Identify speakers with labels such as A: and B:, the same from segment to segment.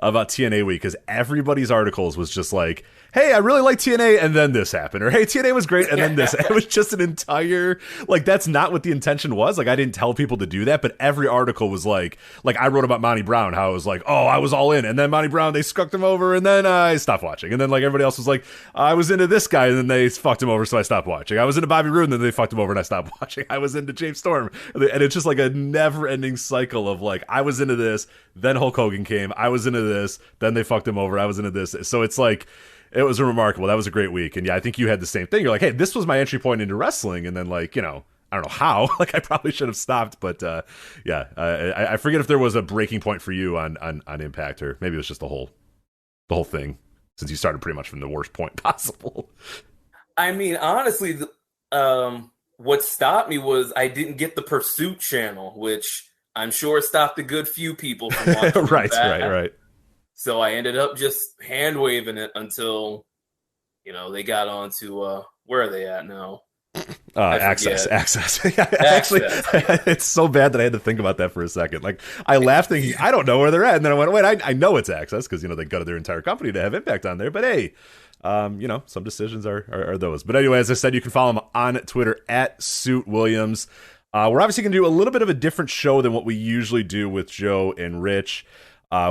A: about TNA week because everybody's articles was just like, hey, I really like TNA, and then this happened. Or, hey, TNA was great, and then this. It was just an entire, like, that's not what the intention was. Like, I didn't tell people to do that, but every article was like I wrote about Monty Brown, how it was like, oh, I was all in, and then Monty Brown, they skunked him over, and then I stopped watching. And then, like, everybody else was like, I was into this guy, and then they fucked him over, so I stopped watching. I was into Bobby Roode, and then they fucked him over, and I stopped watching. I was into James Storm. And it's just like a never-ending cycle of, like, I was into this, then Hulk Hogan came, I was into this, then they fucked him over, I was into this. So it's like, it was remarkable. That was a great week. And yeah, I think you had the same thing. You're like, hey, this was my entry point into wrestling. And then, like, you know, I don't know how. Like, I probably should have stopped. But yeah, I forget if there was a breaking point for you on Impact, or maybe it was just the whole thing, since you started pretty much from the worst point possible.
B: I mean, honestly, what stopped me was I didn't get the Pursuit channel, which I'm sure stopped a good few people from watching. Right. So I ended up just hand waving it until, you know, they got on to where are they at now?
A: Access. Actually, it's so bad that I had to think about that for a second. Like, I laughed thinking, I don't know where they're at, and then I went, wait, I know it's Access because, you know, they gutted their entire company to have Impact on there. But hey, you know, some decisions are those. But anyway, as I said, you can follow him on Twitter at Suit Williams. We're obviously going to do a little bit of a different show than what we usually do with Joe and Rich.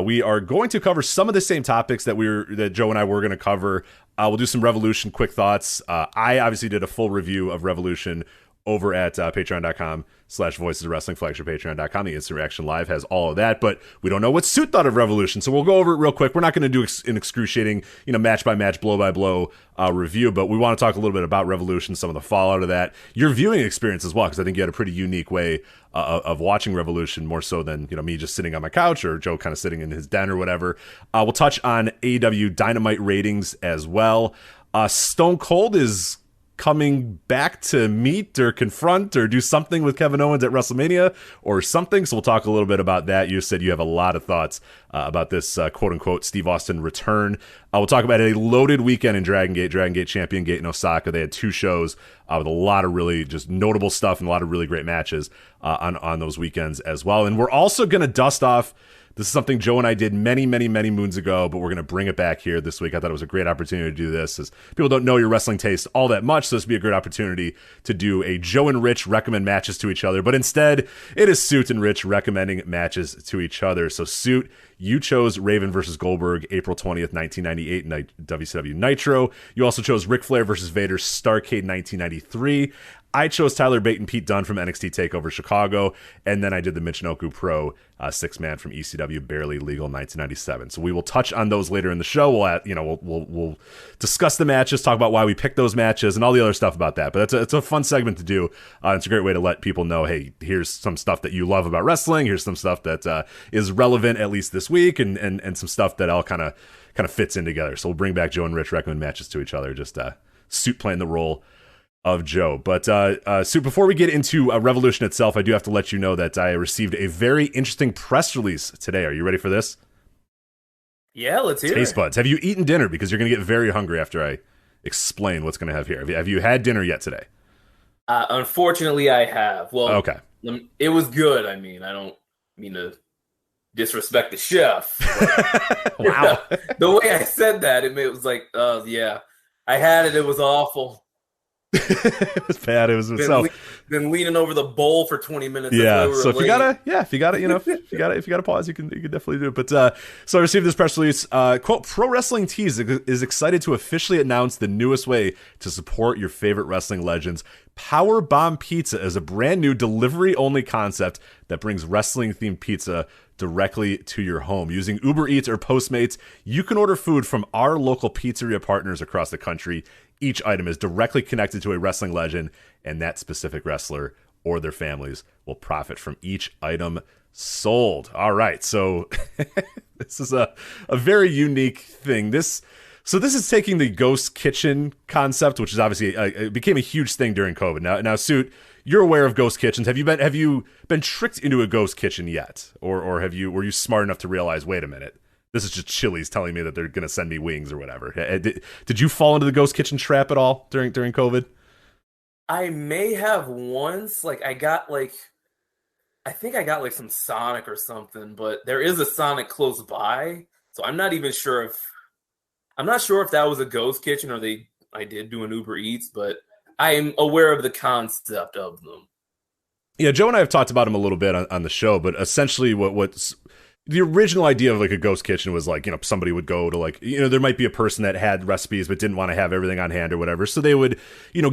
A: We are going to cover some of the same topics that Joe and I were going to cover. We'll do some Revolution quick thoughts. I obviously did a full review of Revolution over at patreon.com/Voices of Wrestling, flagship patreon.com. The Instant Reaction Live has all of that, but we don't know what Suit thought of Revolution, so we'll go over it real quick. We're not going to do an excruciating, you know, match by match, blow by blow review, but we want to talk a little bit about Revolution, some of the fallout of that, your viewing experience as well, because I think you had a pretty unique way of watching Revolution, more so than, you know, me just sitting on my couch or Joe kind of sitting in his den or whatever. We'll touch on AEW Dynamite ratings as well. Stone Cold is coming back to meet or confront or do something with Kevin Owens at WrestleMania or something. So we'll talk a little bit about that. You said you have a lot of thoughts about this quote-unquote Steve Austin return. We'll talk about a loaded weekend in Dragongate Champion Gate in Osaka. They had 2 shows with a lot of really just notable stuff and a lot of really great matches on those weekends as well. And we're also going to dust off. This is something Joe and I did many, many, many moons ago, but we're going to bring it back here this week. I thought it was a great opportunity to do this, as people don't know your wrestling taste all that much, so this would be a great opportunity to do a Joe and Rich recommend matches to each other, but instead, it is Suit and Rich recommending matches to each other. So Suit, you chose Raven versus Goldberg, April 20th, 1998, in WCW Nitro. You also chose Ric Flair versus Vader, Starrcade 1993. I chose Tyler Bate and Pete Dunne from NXT TakeOver Chicago, and then I did the Michinoku Pro 6-man from ECW Barely Legal 1997. So we will touch on those later in the show. We'll discuss the matches, talk about why we picked those matches, and all the other stuff about that. But it's a fun segment to do. It's a great way to let people know, hey, here's some stuff that you love about wrestling. Here's some stuff that is relevant at least this week, and some stuff that all kind of fits in together. So we'll bring back Joe and Rich recommend matches to each other. Just Suit playing the role of Joe. But so before we get into Revolution itself, I do have to let you know that I received a very interesting press release today. Are you ready for this?
B: Yeah, let's hear
A: Taste
B: it.
A: buds. Have you eaten dinner? Because you're going to get very hungry after I explain what's going to have here. Have you had dinner yet today?
B: Unfortunately, I have. Well,
A: okay.
B: It was good. I mean, I don't mean to disrespect the chef.
A: Wow.
B: The way I said that, it was like, yeah, I had it. It was awful.
A: It was bad. It was
B: been leaning over the bowl for 20 minutes.
A: Yeah. So if you gotta pause, you can definitely do it. But so I received this press release. Quote: ProWrestlingTee is excited to officially announce the newest way to support your favorite wrestling legends. Powerbomb Pizza is a brand new delivery-only concept that brings wrestling-themed pizza directly to your home. Using Uber Eats or Postmates, you can order food from our local pizzeria partners across the country. Each item is directly connected to a wrestling legend, and that specific wrestler or their families will profit from each item sold. All right, so this is a very unique thing. This is taking the ghost kitchen concept, which is obviously it became a huge thing during COVID. Now, Suit, you're aware of ghost kitchens. Have you been tricked into a ghost kitchen yet, or were you smart enough to realize, wait a minute, this is just Chili's telling me that they're going to send me wings or whatever? Did you fall into the ghost kitchen trap at all during COVID?
B: I may have once. I think I got some Sonic or something, but there is a Sonic close by, So I'm not sure if that was a ghost kitchen or I did do an Uber Eats, but I am aware of the concept of them.
A: Yeah, Joe and I have talked about them a little bit on the show, but essentially what's the original idea of like a ghost kitchen was like, somebody would go to like, there might be a person that had recipes but didn't want to have everything on hand or whatever. So they would,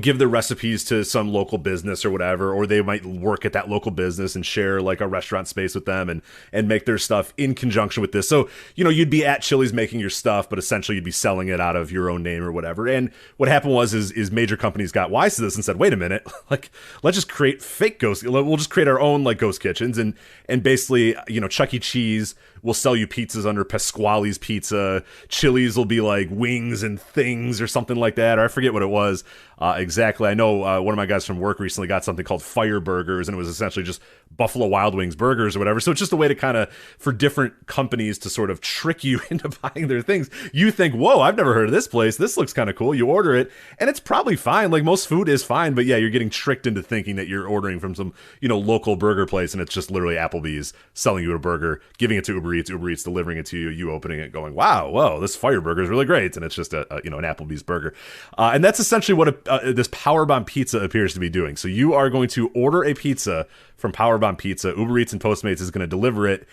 A: give their recipes to some local business or whatever, or they might work at that local business and share like a restaurant space with them and make their stuff in conjunction with this. So, you'd be at Chili's making your stuff, but essentially you'd be selling it out of your own name or whatever. And what happened is major companies got wise to this and said, wait a minute, like, let's just create fake we'll just create our own like ghost kitchens and basically, Chuck E. Cheese will sell you pizzas under Pasquale's Pizza. Chili's will be like wings and things or something like that. Or I forget what it was exactly. I know one of my guys from work recently got something called Fire Burgers, and it was essentially just Buffalo Wild Wings burgers or whatever. So it's just a way to kind of, for different companies to sort of trick you into buying their things. You think, whoa, I've never heard of this place. This looks kind of cool. You order it, and it's probably fine. Like most food is fine, but yeah, you're getting tricked into thinking that you're ordering from some, local burger place, and it's just literally Applebee's selling you a burger, giving it to Uber Eats delivering it to you, you opening it, going, wow, whoa, this Fire Burger is really great, and it's just an Applebee's burger, and that's essentially what this Powerbomb Pizza appears to be doing. So you are going to order a pizza from Powerbomb Pizza. Uber Eats and Postmates is going to deliver it,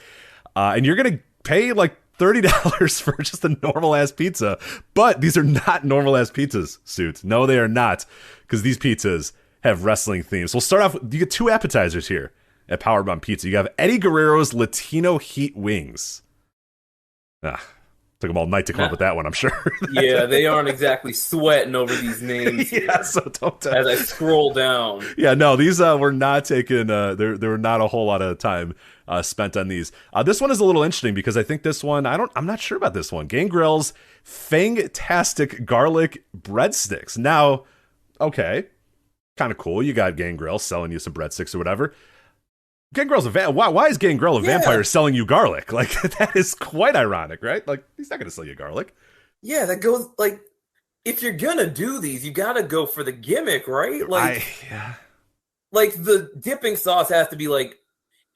A: and you're going to pay like $30 for just a normal ass pizza. But these are not normal ass pizzas, Suits. No, they are not, because these pizzas have wrestling themes. We'll start off with, you get two appetizers here at Powerbomb Pizza. You have Eddie Guerrero's Latino Heat Wings. Took them all night to come up with that one, I'm sure.
B: Yeah, they aren't exactly sweating over these names.
A: Yeah, so don't.
B: As I scroll down.
A: Yeah, no, these were not taken. There were not a whole lot of time spent on these. This one is a little interesting because I think this one, I'm not sure about this one. Gangrel's Fantastic Garlic Breadsticks. Now, okay, kind of cool. You got Gangrel selling you some breadsticks or whatever. Gangrel's why is Gangrel a vampire selling you garlic? Like, that is quite ironic, right? Like, he's not going to sell you garlic.
B: Yeah, that goes, like, if you're going to do these, you got to go for the gimmick, right? Like, like, the dipping sauce has to be, like,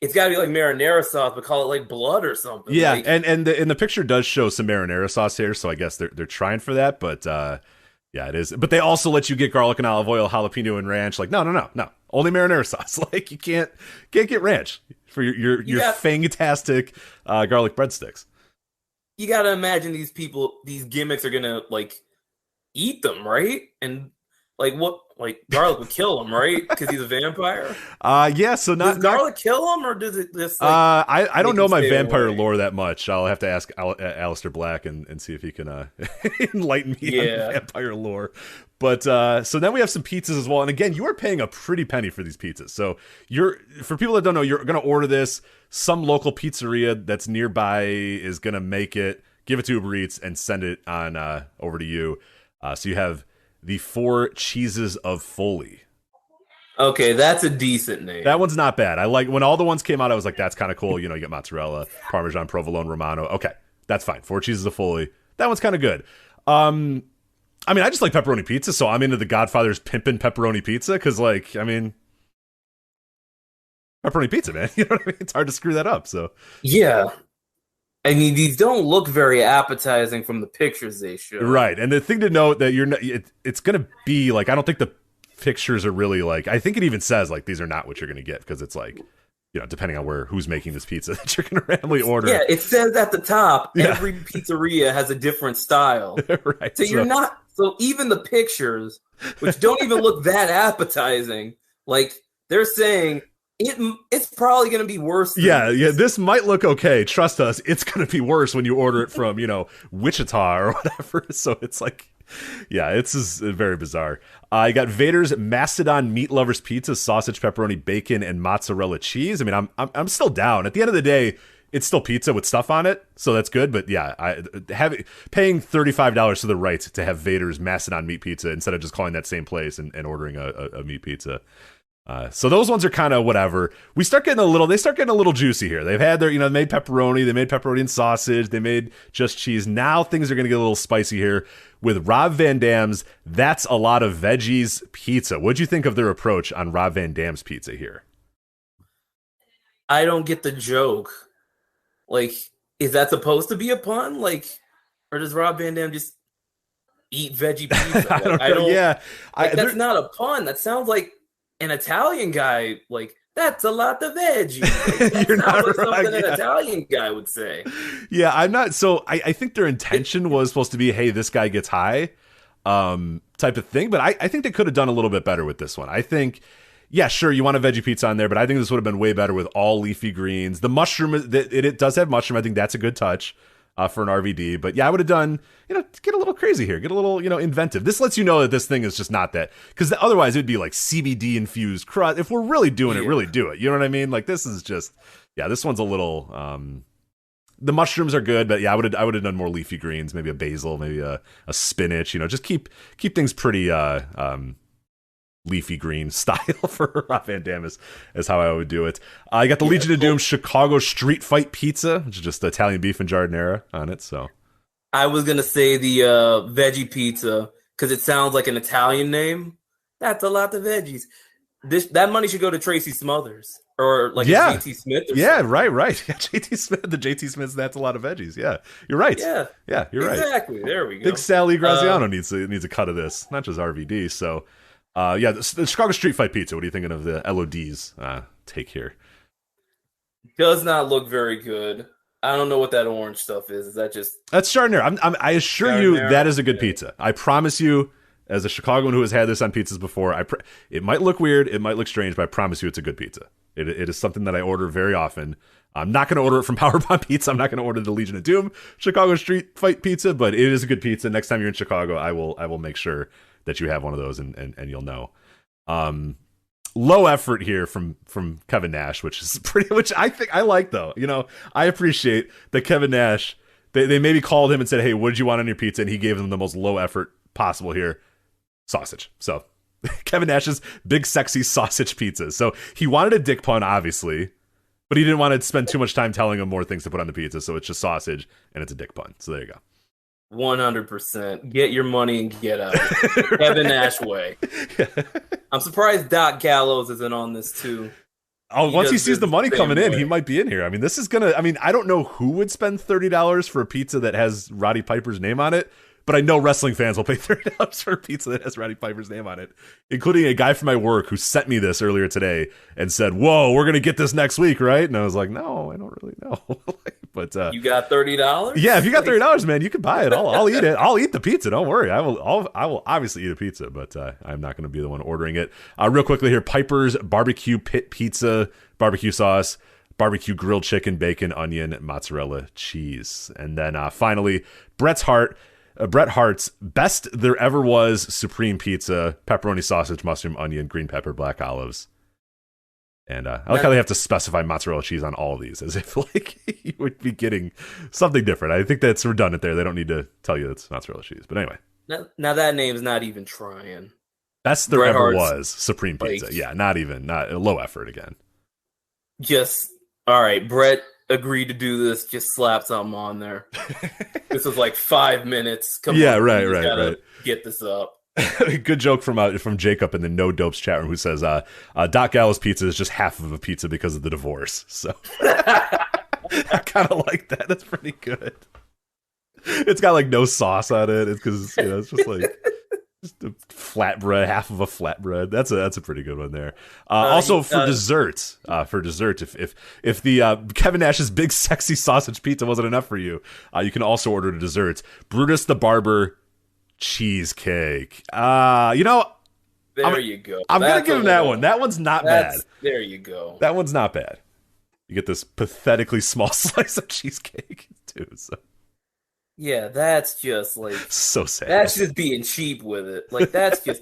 B: it's got to be, like, marinara sauce, but call it, like, blood or something.
A: Yeah,
B: like,
A: and the picture does show some marinara sauce here, so I guess they're trying for that, but, yeah, it is. But they also let you get garlic and olive oil, jalapeno and ranch. Like, no. Only marinara sauce. Like, you can't get ranch for your fantastic garlic breadsticks.
B: You got to imagine these gimmicks are going to, like, eat them, right? And, like, what? Like, garlic would kill him, right? Because he's a vampire?
A: Yeah, so
B: does garlic kill him, or does it just, like...
A: I don't know my vampire lore that much. I'll have to ask Alistair Black and see if he can enlighten me on vampire lore. But, so then we have some pizzas as well. And again, you are paying a pretty penny for these pizzas. So for people that don't know, you're going to order this. Some local pizzeria that's nearby is going to make it, give it to Uber Eats, and send it on over to you. So you have the 4 Cheeses of Foley.
B: Okay, that's a decent name.
A: That one's not bad. I like, when all the ones came out, I was like, that's kind of cool. You get mozzarella, Parmesan, Provolone, Romano. Okay, that's fine. 4 Cheeses of Foley. That one's kind of good. I mean, I just like pepperoni pizza, so I'm into the Godfather's Pimpin' Pepperoni Pizza, because, like, I mean, pepperoni pizza, man. You know what I mean? It's hard to screw that up, so.
B: Yeah. I mean, these don't look very appetizing from the pictures they show.
A: Right, and the thing to note that it's going to be, like, I don't think the pictures are really, like, I think it even says, like, these are not what you're going to get, because it's, like, depending on who's making this pizza that you're going to randomly order.
B: Yeah, it says at the top, every pizzeria has a different style.
A: Right.
B: So you're not, so even the pictures, which don't even look that appetizing, like, they're saying... It's probably going to be worse.
A: Yeah. This might look okay. Trust us, it's going to be worse when you order it from, Wichita or whatever. So it's like, yeah, it's just very bizarre. You got Vader's Mastodon Meat Lovers Pizza, sausage, pepperoni, bacon, and mozzarella cheese. I mean, I'm still down. At the end of the day, it's still pizza with stuff on it, so that's good. But yeah, paying $35 for the right to have Vader's Mastodon Meat Pizza instead of just calling that same place and ordering a meat pizza. So those ones are kind of whatever. They start getting a little juicy here. They've had their, they made pepperoni and sausage, they made just cheese. Now things are going to get a little spicy here with Rob Van Dam's That's a Lot of Veggies Pizza. What'd you think of their approach on Rob Van Dam's pizza here?
B: I don't get the joke. Like, Is that supposed to be a pun? Like, or does Rob Van Dam just eat veggie pizza?
A: I don't know. Yeah,
B: that's not a pun. That sounds like an Italian guy. Like, that's a lot of veggie. Like,
A: You're not
B: like
A: right,
B: something an Italian guy would say.
A: Yeah, I'm not. So I think their intention was supposed to be, hey, this guy gets high, type of thing. But I think they could have done a little bit better with this one. I think, yeah, sure, you want a veggie pizza on there, but I think this would have been way better with all leafy greens. The mushroom, it does have mushroom. I think that's a good touch for an RVD. But yeah, I would have done, get a little crazy here, get a little, inventive. This lets you know that this thing is just not that, because otherwise it'd be like CBD infused crust. If we're really doing it, really do it. You know what I mean? Like, this is just, yeah, this one's a little. The mushrooms are good, but yeah, I would have done more leafy greens, maybe a basil, maybe a spinach. Just keep things pretty leafy green style for Rob Van Dam is how I would do it. I got the Legion of Doom Chicago Street Fight Pizza, which is just Italian beef and giardiniera on it. So
B: I was gonna say the veggie pizza because it sounds like an Italian name. That's a lot of veggies. That money should go to Tracy Smothers or like JT Smith. Or something.
A: Right. Yeah, JT Smith, the JT Smith's That's a Lot of Veggies. Yeah, you're right.
B: Yeah,
A: you're right.
B: Exactly. There we go.
A: Big Sally Graziano needs a cut of this, not just RVD. So. The Chicago Street Fight Pizza. What are you thinking of the LOD's take here?
B: Does not look very good. I don't know what that orange stuff is. Is that just...
A: That's giardiniera. I assure you that is a good pizza. I promise you, as a Chicagoan who has had this on pizzas before, it might look weird, it might look strange, but I promise you it's a good pizza. It is something that I order very often. I'm not going to order it from Powerbomb Pizza. I'm not going to order the Legion of Doom Chicago Street Fight Pizza, but it is a good pizza. Next time you're in Chicago, I will make sure that you have one of those and you'll know. Low effort here from Kevin Nash, which I think I like though. I appreciate that Kevin Nash, they maybe called him and said, hey, what did you want on your pizza? And he gave them the most low effort possible here. Sausage. So Kevin Nash's big sexy sausage pizza. So he wanted a dick pun, obviously, but he didn't want to spend too much time telling him more things to put on the pizza. So it's just sausage and it's a dick pun. So there you go.
B: 100%. Get your money and get out. Kevin Nash way. I'm surprised Doc Gallows isn't on this too.
A: Once he sees the money coming in, he might be in here. I mean, this is I don't know who would spend $30 for a pizza that has Roddy Piper's name on it, but I know wrestling fans will pay $30 for a pizza that has Roddy Piper's name on it, including a guy from my work who sent me this earlier today and said, whoa, we're going to get this next week, right? And I was like, no, I don't really know. But
B: you got $30?
A: Yeah, if you got $30, man, you can buy it. I'll eat it. I'll eat the pizza. Don't worry. I will obviously eat a pizza, but I'm not going to be the one ordering it. Real quickly here, Piper's Barbecue Pit Pizza, barbecue sauce, barbecue grilled chicken, bacon, onion, mozzarella, cheese. And then finally, Bret Hart's Best There Ever Was Supreme Pizza, pepperoni, sausage, mushroom, onion, green pepper, black olives. And I like how they have to specify mozzarella cheese on all of these, as if like you would be getting something different. I think that's redundant there. They don't need to tell you it's mozzarella cheese. But anyway.
B: Now that name's not even trying.
A: Best There Ever Was Supreme Pizza. Yeah, not low effort again.
B: Just, all right, Brett agreed to do this, just slap something on there. This was like 5 minutes. Come on, right. Get this up.
A: Good joke from Jacob in the No Dopes chat room who says, Doc Gallows pizza is just half of a pizza because of the divorce. So I kind of like that. That's pretty good. It's got like no sauce on it. It's because it's just like just a flatbread, half of a flatbread. That's a pretty good one there. Also for dessert, if the Kevin Nash's big sexy sausage pizza wasn't enough for you, you can also order the dessert. Brutus the Barber cheesecake.
B: There you go.
A: I'm gonna give him that one. That one's not bad.
B: There you go.
A: That one's not bad. You get this pathetically small slice of cheesecake too. So.
B: Yeah, that's just like
A: so sad.
B: That's just being cheap with it. Like that's just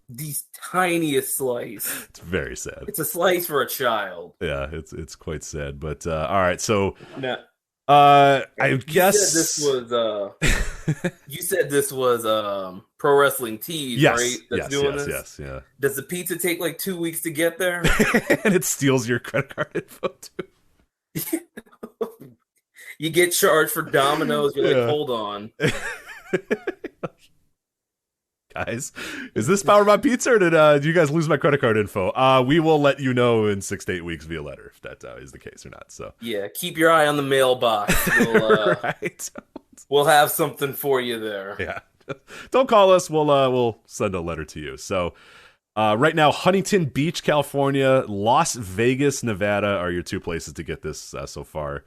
B: the tiniest slice.
A: It's very sad.
B: It's a slice for a child.
A: Yeah, it's quite sad. But all right, so
B: now,
A: I guess
B: you said this was Pro Wrestling Tees,
A: yes,
B: right? That's doing this.
A: Yes, yeah.
B: Does the pizza take like 2 weeks to get there?
A: And it steals your credit card info too.
B: You get charged for Domino's. You're like, hold on.
A: Guys, is this Powerbomb Pizza, or did you guys lose my credit card info? We will let you know in 6 to 8 weeks via letter if that is the case or not. So
B: yeah, keep your eye on the mailbox. We'll,
A: right.
B: We'll have something for you there.
A: Yeah, don't call us. We'll send a letter to you. So right now, Huntington Beach, California, Las Vegas, Nevada are your 2 places to get this so far.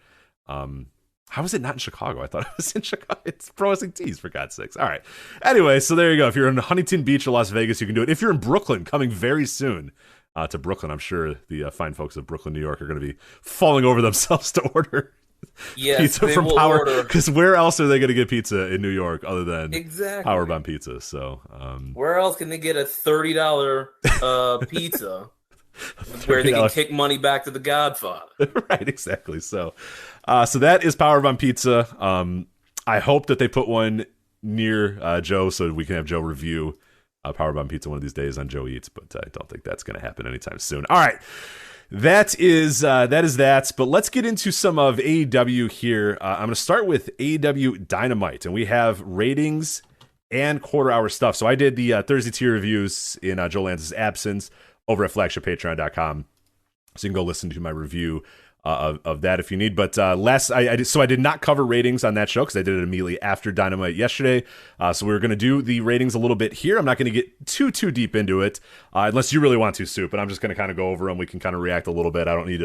A: How is it not in Chicago? I thought it was in Chicago. It's ProWrestlingTees, for God's sakes. All right. Anyway, so there you go. If you're in Huntington Beach or Las Vegas, you can do it. If you're in Brooklyn, coming very soon to Brooklyn, I'm sure the fine folks of Brooklyn, New York are going to be falling over themselves to order pizza from Power. Because where else are they going to get pizza in New York other than Powerbomb Pizza? So
B: where else can they get a $30 pizza? Where they can kick money back to the Godfather.
A: Right, exactly. So that is Powerbomb Pizza. I hope that they put one near Joe so we can have Joe review Powerbomb Pizza one of these days on Joe Eats, but I don't think that's going to happen anytime soon. All right. That is that. But let's get into some of AEW here. I'm going to start with AEW Dynamite, and we have ratings and quarter-hour stuff. So I did the Thursday tier reviews in Joe Lanza's absence over at flagshippatreon.com. So you can go listen to my review of that if you need. But I did not cover ratings on that show because I did it immediately after Dynamite yesterday. So we were going to do the ratings a little bit here. I'm not going to get too deep into it unless you really want to, Soup. And I'm just going to kind of go over them. We can kind of react a little bit. We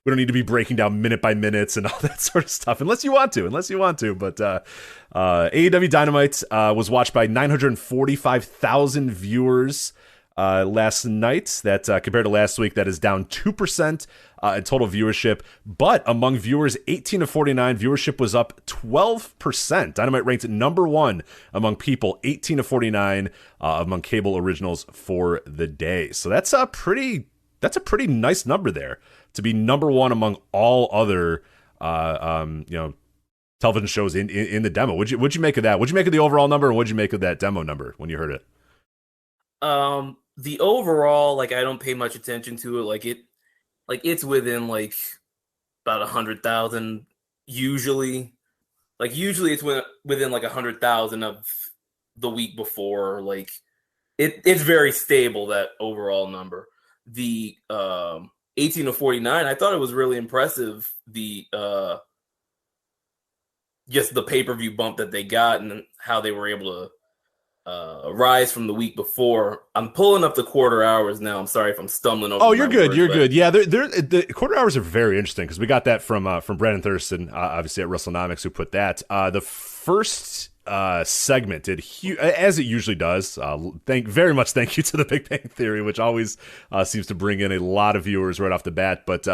A: don't need to be breaking down minute by minutes and all that sort of stuff unless you want to. But AEW Dynamite was watched by 945,000 viewers last night. That compared to last week, that is down 2% in total viewership. But among viewers 18 to 49, viewership was up 12%. Dynamite ranked number 1 among people 18 to 49 among cable originals for the day. So that's a pretty nice number there to be number 1 among all other television shows in the demo. What'd you make of that? What'd you make of the overall number, and what'd you make of that demo number when you heard it?
B: The overall, I don't pay much attention to it. It's within about 100,000 usually. Usually it's within 100,000 of the week before. It's very stable, that overall number. The 18 to 49, I thought it was really impressive. The just the pay-per-view bump that they got and how they were able to rise from the week before. I'm pulling up the quarter hours now. I'm sorry if I'm stumbling over.
A: Oh, you're good. You're good. Yeah, the quarter hours are very interesting because we got that from Brandon Thurston, obviously at WrestleNomics, who put that. The first segment did as it usually does. Thank you to the Big Bang Theory, which always seems to bring in a lot of viewers right off the bat. But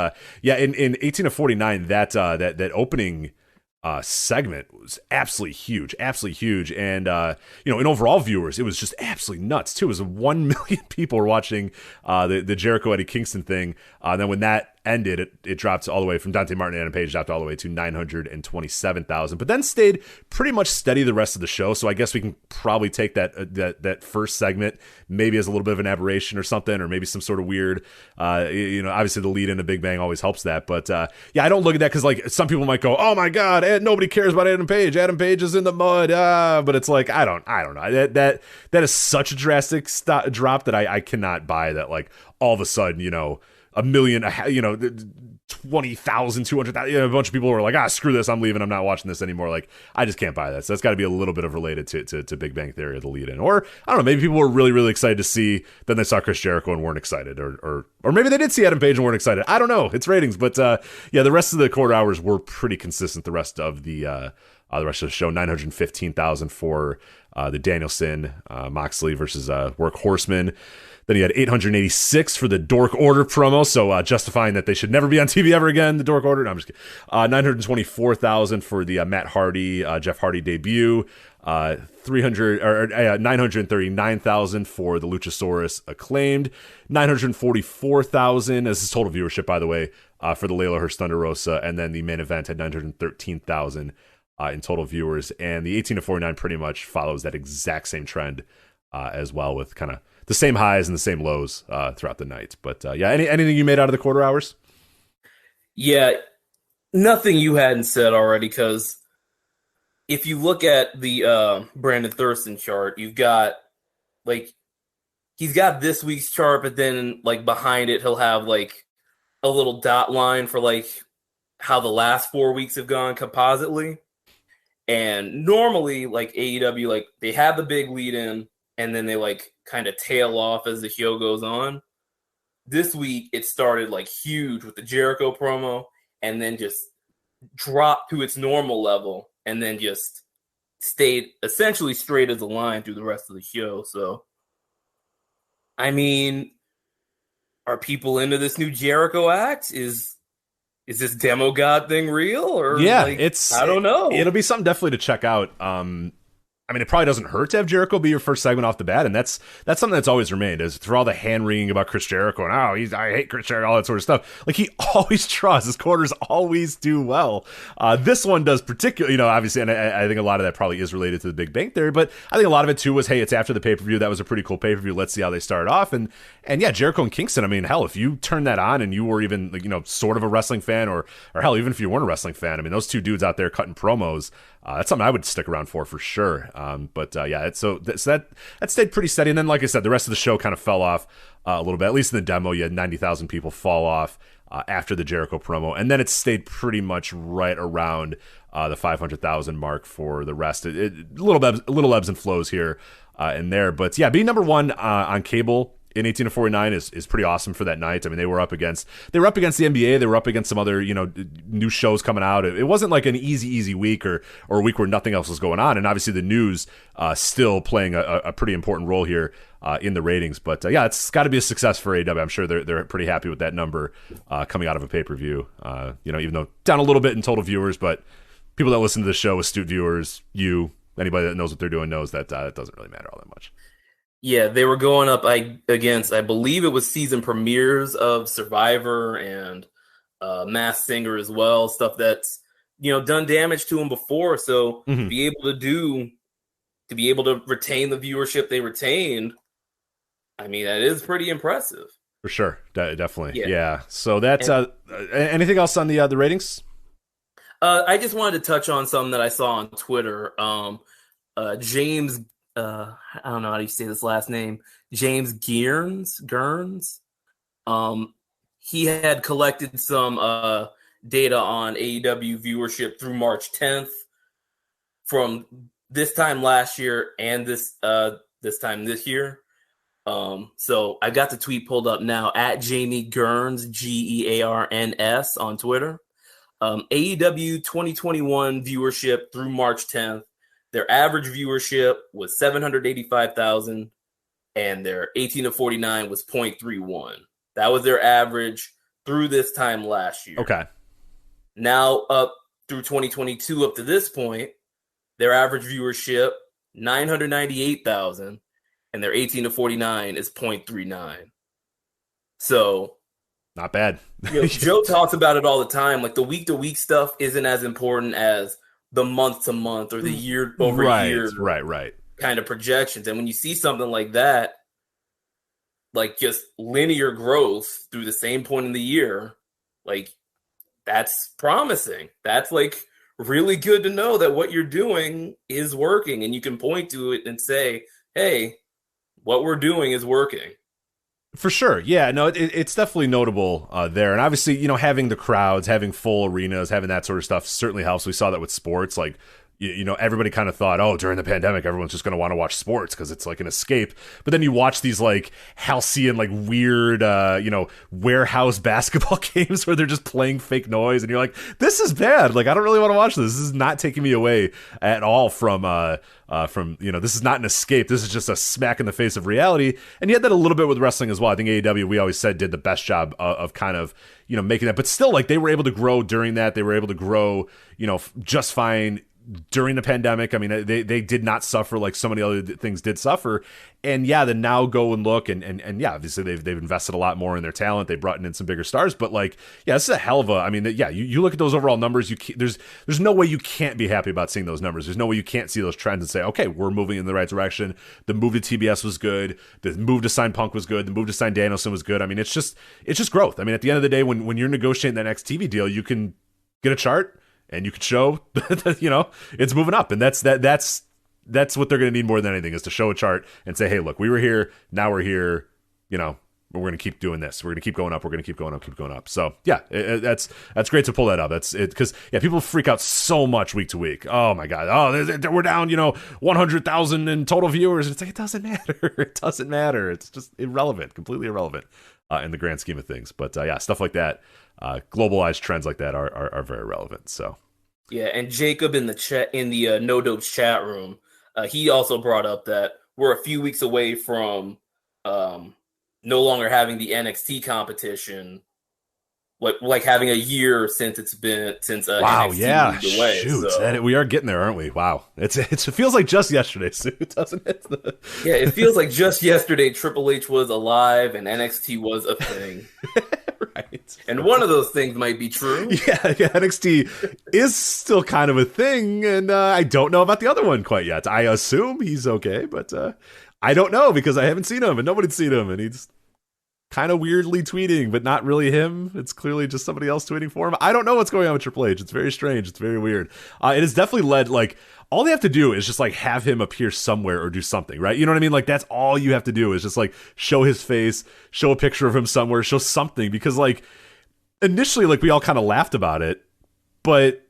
A: in 18 to 49, that opening segment was absolutely huge, and in overall viewers, it was just absolutely nuts too. It was 1 million people were watching the Jericho Eddie Kingston thing. Then when that ended, it dropped all the way from Dante Martin and Adam Page, dropped all the way to 927,000, but then stayed pretty much steady the rest of the show. So I guess we can probably take that first segment maybe as a little bit of an aberration or something, or maybe some sort of weird, obviously the lead into Big Bang always helps that. But I don't look at that because some people might go, oh my God, nobody cares about Adam Page. Adam Page is in the mud. But it's I don't know. That is such a drastic drop that I cannot buy that all of a sudden, a million, 20,000, 200,000, a bunch of people were like, screw this, I'm leaving, I'm not watching this anymore. I just can't buy that. So that's got to be a little bit of related to Big Bang Theory, the lead in. Or, I don't know, maybe people were really, really excited to see, then they saw Chris Jericho and weren't excited. Or maybe they did see Adam Page and weren't excited. I don't know. It's ratings. But, the rest of the quarter hours were pretty consistent the rest of the show. 915,000 for the Danielson, Moxley versus Workhorseman. Then he had 886 for the Dork Order promo, so justifying that they should never be on TV ever again, the Dork Order. No, I'm just kidding. 924,000 for the Matt Hardy, Jeff Hardy debut. 939,000 for the Luchasaurus Acclaimed. 944,000 as his total viewership, by the way, for the Layla Hurst Thunder Rosa. And then the main event had 913,000 in total viewers. And the 18 to 49 pretty much follows that exact same trend as well, with kind of the same highs and the same lows throughout the night. But anything you made out of the quarter hours?
B: Yeah, nothing you hadn't said already, because if you look at the Brandon Thurston chart, you've got like he's got this week's chart, but then like behind it he'll have like a little dot line for like how the last 4 weeks have gone compositely. And normally like AEW, like they have the big lead in and then they like kind of tail off as the show goes on. This week it started like huge with the Jericho promo and then just dropped to its normal level and then just stayed essentially straight as a line through the rest of the show. So, I mean, are people into this new Jericho act? Is this demo god thing real? Or
A: yeah,
B: like, I don't know.
A: It'll be something definitely to check out. I mean, it probably doesn't hurt to have Jericho be your first segment off the bat, and that's something that's always remained. Is through all the hand wringing about Chris Jericho and I hate Chris Jericho, all that sort of stuff. Like he always draws, his quarters always do well. This one does particularly, obviously, and I think a lot of that probably is related to the Big Bang Theory, but I think a lot of it too was, hey, it's after the pay-per-view. That was a pretty cool pay-per-view. Let's see how they start off, and yeah, Jericho and Kingston. I mean, hell, if you turn that on and you were even like, sort of a wrestling fan, or hell, even if you weren't a wrestling fan, I mean, those two dudes out there cutting promos. That's something I would stick around for sure. But yeah, so that stayed pretty steady. And then, like I said, the rest of the show kind of fell off a little bit. At least in the demo, you had 90,000 people fall off after the Jericho promo, and then it stayed pretty much right around the 500,000 mark for the rest. Little ebbs and flows here and there, but yeah, being number one on cable in 18 to 49 is pretty awesome for that night. I mean, they were up against the NBA. They were up against some other, new shows coming out. It wasn't like an easy week or a week where nothing else was going on. And obviously the news still playing a pretty important role here in the ratings. But yeah, it's got to be a success for AEW. I'm sure they're pretty happy with that number coming out of a pay-per-view. Even though down a little bit in total viewers, but people that listen to the show, astute viewers, anybody that knows what they're doing knows that it doesn't really matter all that much.
B: Yeah, they were going up against, I believe it was season premieres of Survivor and Masked Singer as well, stuff that's done damage to them before. So to be able to retain the viewership they retained, I mean, that is pretty impressive.
A: For sure, definitely. Yeah. So that's anything else on the ratings?
B: I just wanted to touch on something that I saw on Twitter. James. I don't know how you say this last name, James Gearns. He had collected some data on AEW viewership through March 10th from this time last year and this time this year. So I got the tweet pulled up now at Jamie Gearns, Gearns on Twitter. AEW 2021 viewership through March 10th. Their average viewership was 785,000, and their 18 to 49 was 0.31. That was their average through this time last year.
A: Okay.
B: Now up through 2022, up to this point, their average viewership 998,000, and their 18 to 49 is 0.39. So,
A: not bad.
B: Joe talks about it all the time. Like the week-to-week stuff isn't as important as the month-to-month or the year-over-year
A: right.
B: kind of projections. And when you see something like that, like just linear growth through the same point in the year, like that's promising. That's like really good to know that what you're doing is working and you can point to it and say, hey, what we're doing is working.
A: For sure. Yeah, no, it's definitely notable there. And obviously, having the crowds, having full arenas, having that sort of stuff certainly helps. We saw that with sports. Like, everybody kind of thought, during the pandemic, everyone's just going to want to watch sports because it's like an escape. But then you watch these like halcyon, like weird, warehouse basketball games where they're just playing fake noise. And you're like, this is bad. Like, I don't really want to watch this. This is not taking me away at all from this is not an escape. This is just a smack in the face of reality. And you had that a little bit with wrestling as well. I think AEW, we always said, did the best job of kind of, making that. But still, like, they were able to grow during that. They were able to grow, just fine during the pandemic. I mean, they did not suffer like so many other things did suffer. And yeah, then now go and look and yeah, obviously they've invested a lot more in their talent. They brought in some bigger stars, but like, yeah, this is a hell of a, I mean, yeah, you look at those overall numbers, there's no way you can't be happy about seeing those numbers. There's no way you can't see those trends and say, okay, we're moving in the right direction. The move to TBS was good. The move to sign Punk was good. The move to sign Danielson was good. I mean, it's just growth. I mean, at the end of the day, when you're negotiating that next TV deal, you can get a chart and you can show that, it's moving up. And that's that's what they're going to need more than anything, is to show a chart and say, hey, look, we were here, now we're here, you know, we're going to keep doing this. We're going to keep going up. We're going to keep going up, keep going up. So yeah, that's great to pull that up. That's it. Because yeah, people freak out so much week to week. Oh my God. Oh, we're down, 100,000 in total viewers. It's like, it doesn't matter. It doesn't matter. It's just irrelevant, completely irrelevant in the grand scheme of things. But yeah, stuff like that, globalized trends like that are very relevant. So
B: yeah. And Jacob in the No Dopes chat room, he also brought up that we're a few weeks away from, no longer having the NXT competition, like having a year since
A: wow,
B: NXT
A: yeah,
B: moved away.
A: Shoot,
B: so.
A: We are getting there, aren't we? Wow, it feels like just yesterday, Sue, doesn't it?
B: Yeah, it feels like just yesterday Triple H was alive and NXT was a thing.
A: Right,
B: and one of those things might be true.
A: Yeah, NXT is still kind of a thing, and I don't know about the other one quite yet. I assume he's okay, but I don't know because I haven't seen him and nobody's seen him, and he's kind of weirdly tweeting, but not really him. It's clearly just somebody else tweeting for him. I don't know what's going on with Triple H. It's very strange. It's very weird. It has definitely led, like, all they have to do is just like have him appear somewhere or do something, right? You know what I mean? Like, that's all you have to do is just like show his face, show a picture of him somewhere, show something, because like initially, like, we all kind of laughed about it, but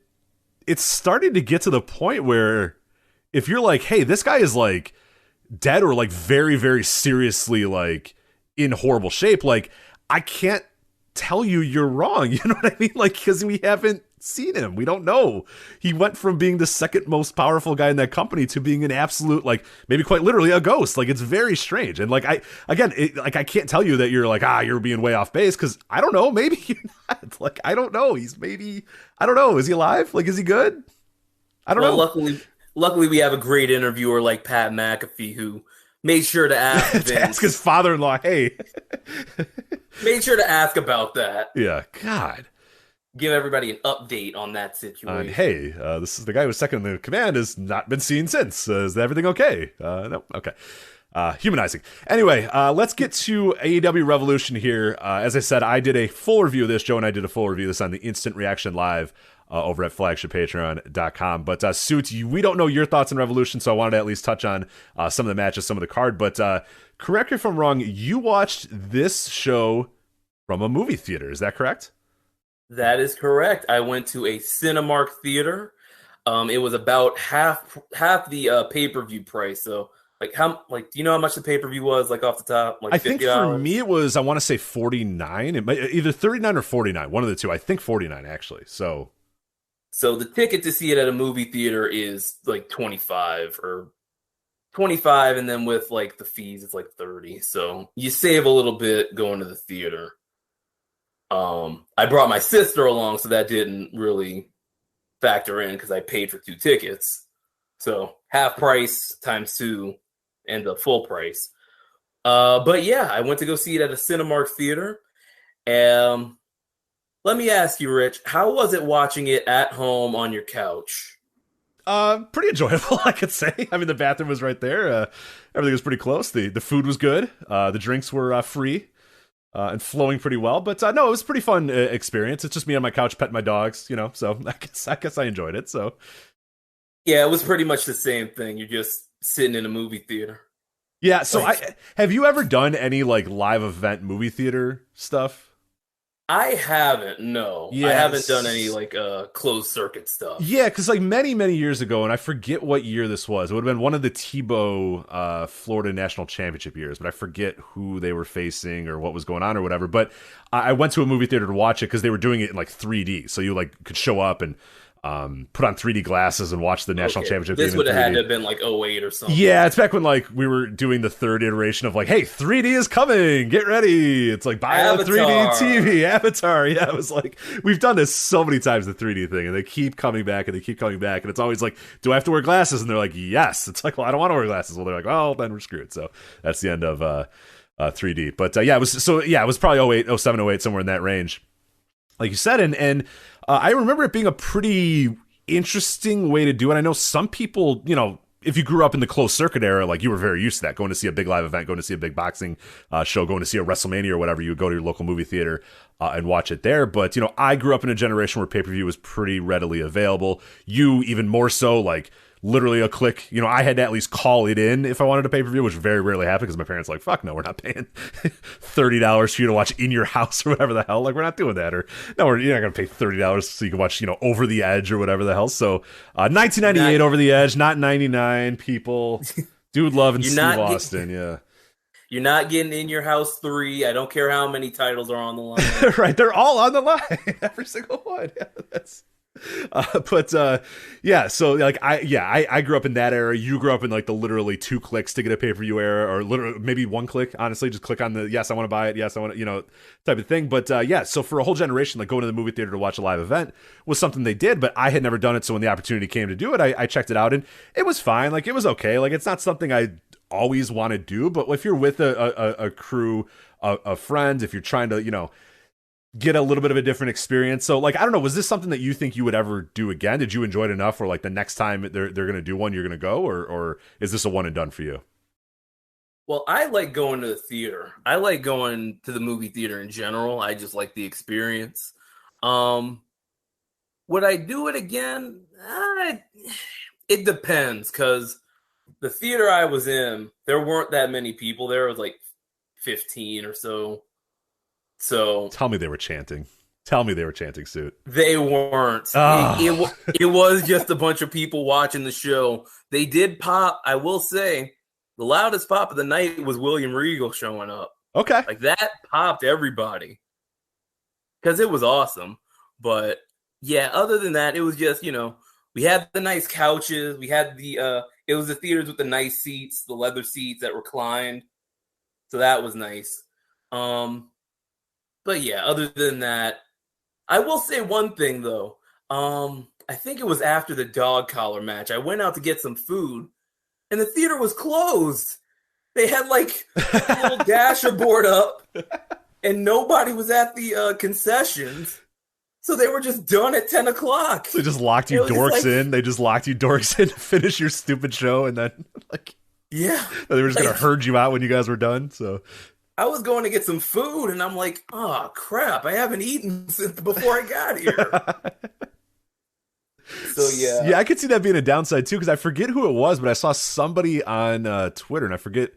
A: it's starting to get to the point where if you're like, hey, this guy is like dead or like very, very seriously like in horrible shape, like, I can't tell you're wrong. You know what I mean? Like, because we haven't seen him. We don't know. He went from being the second most powerful guy in that company to being an absolute, like, maybe quite literally a ghost. Like, it's very strange. And like, I can't tell you that you're like, you're being way off base, because I don't know. Maybe you're not. Like, I don't know. I don't know. Is he alive? Like, is he good? I don't know.
B: Luckily, we have a great interviewer like Pat McAfee who made sure to ask Vince.
A: Ask his father-in-law, hey.
B: Made sure to ask about that.
A: Yeah, God.
B: Give everybody an update on that situation.
A: Hey, this is the guy who's second in the command, has not been seen since. Is everything okay? No? Okay. Humanizing. Anyway, let's get to AEW Revolution here. As I said, I did a full review of this. Joe and I did a full review of this on the Instant Reaction Live over at flagshippatreon.com. But Suits, we don't know your thoughts on Revolution, so I wanted to at least touch on some of the matches, some of the card. But correct me if I'm wrong, you watched this show from a movie theater. Is that correct?
B: That is correct. I went to a Cinemark theater. It was about half the pay-per-view price. So, do you know how much the pay-per-view was, like, off the top? Like,
A: I think $50? For me it was, I want to say $49. It might either $39 or $49, one of the two. I think $49 actually. So
B: the ticket to see it at a movie theater is like $25, and then with like the fees, it's like $30. So you save a little bit going to the theater. I brought my sister along, so that didn't really factor in because I paid for 2 tickets. So half price times 2 and the full price. But yeah, I went to go see it at a Cinemark theater. Let me ask you, Rich, how was it watching it at home on your couch?
A: Pretty enjoyable, I could say. I mean, the bathroom was right there. Everything was pretty close. The food was good. The drinks were free. And flowing pretty well, but no, it was a pretty fun experience. It's just me on my couch petting my dogs, so I guess I enjoyed it. So
B: yeah, it was pretty much the same thing. You're just sitting in a movie theater.
A: Yeah. So have you ever done any like live event movie theater stuff?
B: I haven't, no. Yes. I haven't done any like closed circuit stuff.
A: Yeah, because like many years ago, and I forget what year this was. It would have been one of the Tebow Florida National Championship years, but I forget who they were facing or what was going on or whatever. But I went to a movie theater to watch it because they were doing it in like 3D, so you like could show up and put on 3D glasses and watch the national championship.
B: This would have had to have been like 2008 or something.
A: Yeah, it's back when like we were doing the third iteration of like, hey, 3D is coming, get ready. It's like buy a 3D TV, Avatar. Yeah, it was like we've done this so many times, the 3D thing, and they keep coming back and they keep coming back, and it's always like, do I have to wear glasses? And they're like, yes. It's like, well, I don't want to wear glasses. Well, they're like, well, then we're screwed. So that's the end of 3D. But yeah, it was probably 07, 08, somewhere in that range, like you said, and I remember it being a pretty interesting way to do it. I know some people, if you grew up in the closed circuit era, like you were very used to that, going to see a big live event, going to see a big boxing show, going to see a WrestleMania or whatever, you would go to your local movie theater and watch it there. But, I grew up in a generation where pay-per-view was pretty readily available. You even more so, like literally a click. You know, I had to at least call it in if I wanted a pay-per-view, which very rarely happened because my parents were like, fuck no, we're not paying $30 for you to watch in your house or whatever the hell. Like, we're not doing that. Or no, you're not going to pay $30 so you can watch, you know, Over the Edge or whatever the hell. So 1998 Over the Edge, not 99, people. Dude Love and Steve Austin, yeah.
B: You're not getting In Your House 3. I don't care how many titles are on the line.
A: Right, they're all on the line. Every single one. Yeah, that's... yeah, so like I grew up in that era. You grew up in like the literally 2 clicks to get a pay-per-view era, or literally maybe 1 click, honestly, just click on the yes, I want to buy it, yes, I want to, you know, type of thing. But yeah, so for a whole generation, like going to the movie theater to watch a live event was something they did, but I had never done it. So when the opportunity came to do it, I checked it out and it was fine. Like, it was okay. Like, it's not something I always want to do, but if you're with a crew of friends, if you're trying to, you know, get a little bit of a different experience. So like, I don't know, was this something that you think you would ever do again? Did you enjoy it enough where like the next time they're going to do one, you're going to go, or is this a one and done for you?
B: Well, I like going to the theater. I like going to the movie theater in general. I just like the experience. Would I do it again? It depends, because the theater I was in, there weren't that many people. There was like 15 or so. So
A: tell me they were chanting. Tell me they were chanting Suit.
B: They weren't.
A: Oh.
B: It was just a bunch of people watching the show. They did pop. I will say the loudest pop of the night was William Regal showing up.
A: Okay.
B: Like, that popped everybody because it was awesome. But yeah, other than that, it was just, you know, we had the nice couches. We had it was the theaters with the nice seats, the leather seats that reclined. So that was nice. But yeah, other than that, I will say one thing though. I think it was after the dog collar match. I went out to get some food, and the theater was closed. They had like a little dasher board up, and nobody was at the concessions. So they were just done at 10 o'clock.
A: They just locked you dorks in. They just locked you dorks in to finish your stupid show, and then like,
B: yeah,
A: they were just gonna herd you out when you guys were done. So
B: I was going to get some food, and I'm like, oh, crap, I haven't eaten since before I got here. So, yeah.
A: Yeah, I could see that being a downside, too, because I forget who it was, but I saw somebody on Twitter, and I forget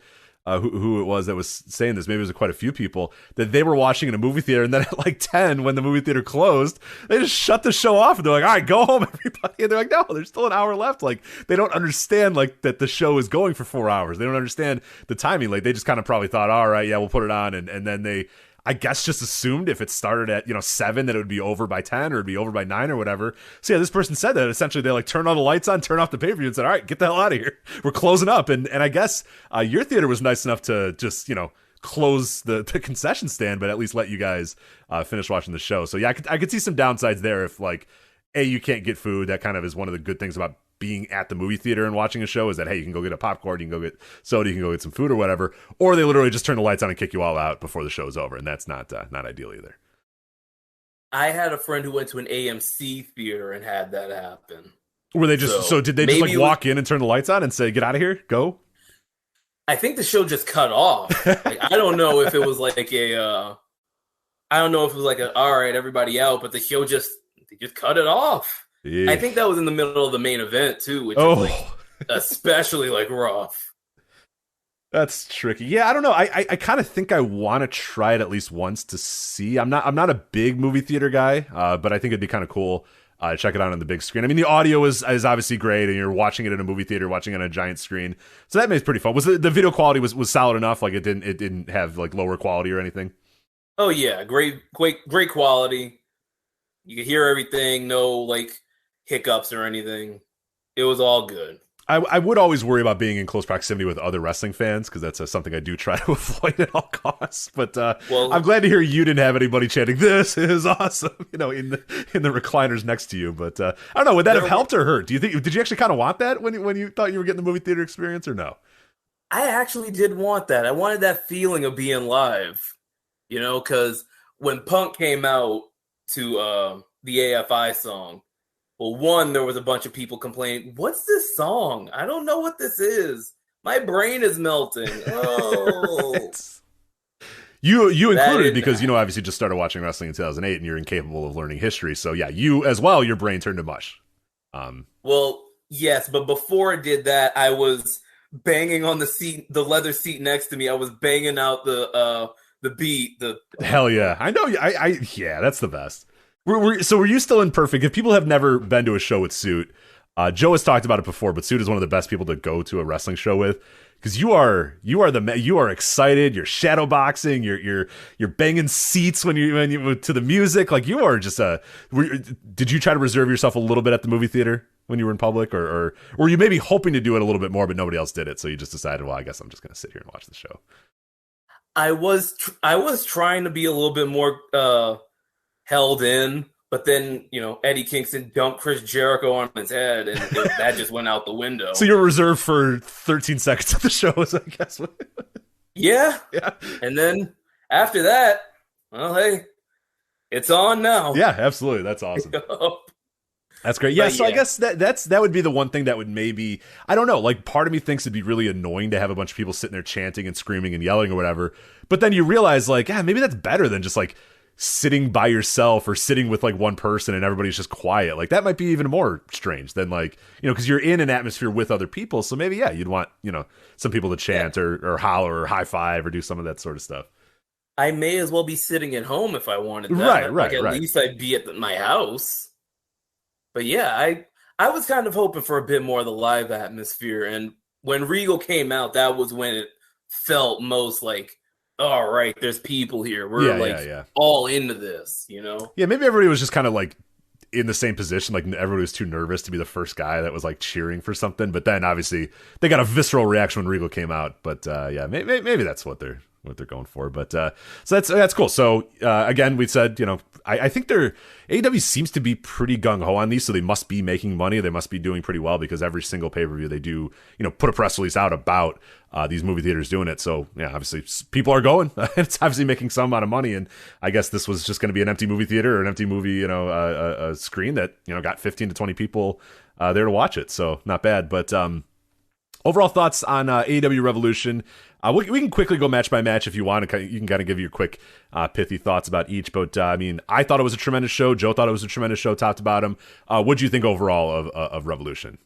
A: who it was that was saying this. Maybe it was quite a few people, that they were watching in a movie theater, and then at like 10, when the movie theater closed, they just shut the show off, and they're like, all right, go home, everybody. And they're like, no, there's still an hour left. Like, they don't understand, like, that the show is going for 4 hours. They don't understand the timing. Like, they just kind of probably thought, all right, yeah, we'll put it on, and then they, I guess, just assumed if it started at, you know, 7, that it would be over by 10 or it'd be over by 9 or whatever. So yeah, this person said that essentially they like turned all the lights on, turned off the pay-per-view, and said, all right, get the hell out of here. We're closing up. And I guess your theater was nice enough to just, you know, close the concession stand, but at least let you guys finish watching the show. So yeah, I could see some downsides there if like, you can't get food. That kind of is one of the good things about being at the movie theater and watching a show, is that, hey, you can go get a popcorn, you can go get soda, you can go get some food or whatever, or they literally just turn the lights on and kick you all out before the show's over, and that's not ideal either.
B: I had a friend who went to an AMC theater and had that happen.
A: Were they just so did they just like walk in and turn the lights on and say, get out of here, go?
B: I think the show just cut off. Like, I don't know if it was like all right, everybody out, but the show they just cut it off. Yeah. I think that was in the middle of the main event too, which is like especially like rough.
A: That's tricky. Yeah, I don't know. I kind of think I want to try it at least once to see. I'm not a big movie theater guy, but I think it'd be kind of cool. Check it out on the big screen. I mean, the audio is obviously great, and you're watching it in a movie theater, watching it on a giant screen, so that makes it pretty fun. Was the video quality was solid enough? Like, it didn't have like lower quality or anything?
B: Oh yeah, great quality. You could hear everything. No like hiccups or anything. It was all good.
A: I would always worry about being in close proximity with other wrestling fans, because that's something I do try to avoid at all costs. But I'm glad to hear you didn't have anybody chanting, "This is awesome," you know, in the recliners next to you. But I don't know, would that have helped or hurt? Did you actually kind of want that when you thought you were getting the movie theater experience, or no?
B: I actually did want that. I wanted that feeling of being live, you know, because when Punk came out to the AFI song, well, one, there was a bunch of people complaining, what's this song? I don't know what this is. My brain is melting. Oh.
A: You included it because, you know, obviously just started watching wrestling in 2008 and you're incapable of learning history. So, yeah, you as well, your brain turned to mush.
B: Well, Yes, but before it did that, I was banging on the leather seat next to me. I was banging out the beat.
A: Hell yeah. I know. Yeah, that's the best. So were you still in Perfect? If people have never been to a show with Suit, Joe has talked about it before, but Suit is one of the best people to go to a wrestling show with. Because you are excited, you're shadow boxing, you're banging seats when you to the music, like you are just did you try to reserve yourself a little bit at the movie theater when you were in public, or were you maybe hoping to do it a little bit more, but nobody else did it, so you just decided, well, I guess I'm just gonna sit here and watch the show?
B: I was trying to be a little bit more held in, but then, Eddie Kingston dumped Chris Jericho on his head, and that just went out the window.
A: So you're reserved for 13 seconds of the show, I guess.
B: Yeah. And then after that, well, hey, it's on now.
A: Yeah, absolutely. That's awesome. That's great. Yeah, so I guess that would be the one thing that would maybe, I don't know, like part of me thinks it'd be really annoying to have a bunch of people sitting there chanting and screaming and yelling or whatever. But then you realize, like, maybe that's better than just like sitting by yourself or sitting with like one person and everybody's just quiet. Like that might be even more strange than like, because you're in an atmosphere with other people. So maybe, you'd want, some people to chant or holler or high five or do some of that sort of stuff.
B: I may as well be sitting at home if I wanted that.
A: Right.
B: At least I'd be at my house. But yeah, I was kind of hoping for a bit more of the live atmosphere. And when Regal came out, that was when it felt most like, all right, there's people here. We're all into this, Yeah,
A: maybe everybody was just kind of like in the same position. Like everybody was too nervous to be the first guy that was like cheering for something. But then obviously they got a visceral reaction when Regal came out. But maybe that's what they're going for. But so that's cool. So again, we said, I think AEW seems to be pretty gung-ho on these, so they must be making money. They must be doing pretty well because every single pay-per-view they do, put a press release out about these movie theaters doing it. So yeah, obviously people are going. It's obviously making some amount of money, and I guess this was just going to be an empty movie theater or an empty movie, a screen that got 15 to 20 people there to watch it. So not bad. But overall thoughts on AEW Revolution. We can quickly go match by match if you want. You can kind of give your quick, pithy thoughts about each. But I thought it was a tremendous show. Joe thought it was a tremendous show, top to bottom. What do you think overall of Revolution?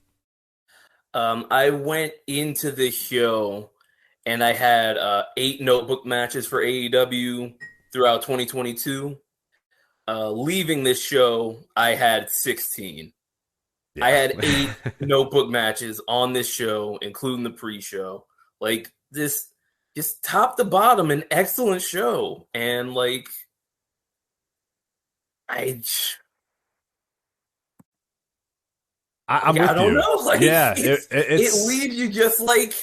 B: I went into the show and I had 8 notebook matches for AEW throughout 2022. Leaving this show, I had 16. Yeah. I had 8 notebook matches on this show, including the pre-show. Like, this just top to bottom an excellent show. And like I'm
A: with
B: I don't
A: you.
B: know. Like,
A: yeah,
B: it leaves you just like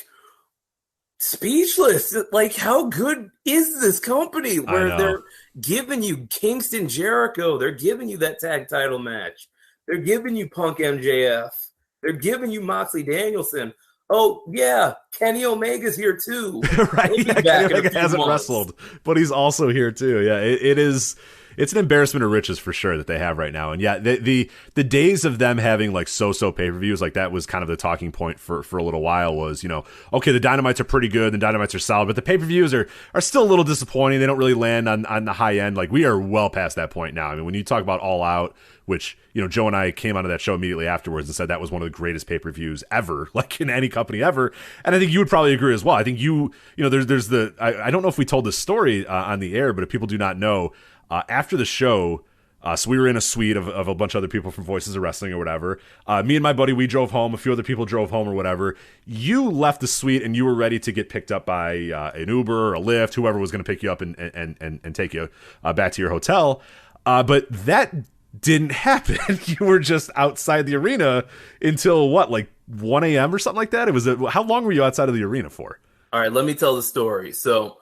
B: speechless. Like, how good is this company where they're giving you Kingston Jericho, they're giving you that tag title match, they're giving you Punk MJF, they're giving you Moxley Danielson. Oh, yeah, Kenny Omega's here, too.
A: Right, Kenny Omega hasn't wrestled, but he's also here, too. Yeah, it's an embarrassment of riches for sure that they have right now. And yeah, the days of them having like so pay-per-views, like that was kind of the talking point for a little while was, okay, the Dynamites are pretty good, the Dynamites are solid, but the pay-per-views are still a little disappointing. They don't really land on the high end. Like, we are well past that point now. I mean, when you talk about All Out, which, Joe and I came onto that show immediately afterwards and said that was one of the greatest pay-per-views ever, like in any company ever. And I think you would probably agree as well. I think there's I don't know if we told this story on the air, but if people do not know, after the show, so we were in a suite of a bunch of other people from Voices of Wrestling or whatever. Me and my buddy, we drove home. A few other people drove home or whatever. You left the suite and you were ready to get picked up by an Uber or a Lyft, whoever was going to pick you up and take you back to your hotel. But that didn't happen. You were just outside the arena until what, like 1 a.m. or something like that? How long were you outside of the arena for?
B: All right, let me tell the story. So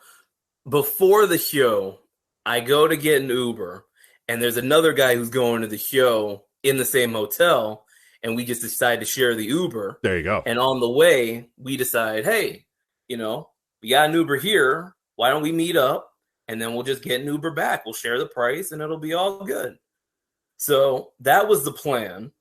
B: before the show, I go to get an Uber, and there's another guy who's going to the show in the same hotel, and we just decide to share the Uber.
A: There you go.
B: And on the way, we decide, hey, we got an Uber here. Why don't we meet up, and then we'll just get an Uber back. We'll share the price, and it'll be all good. So that was the plan.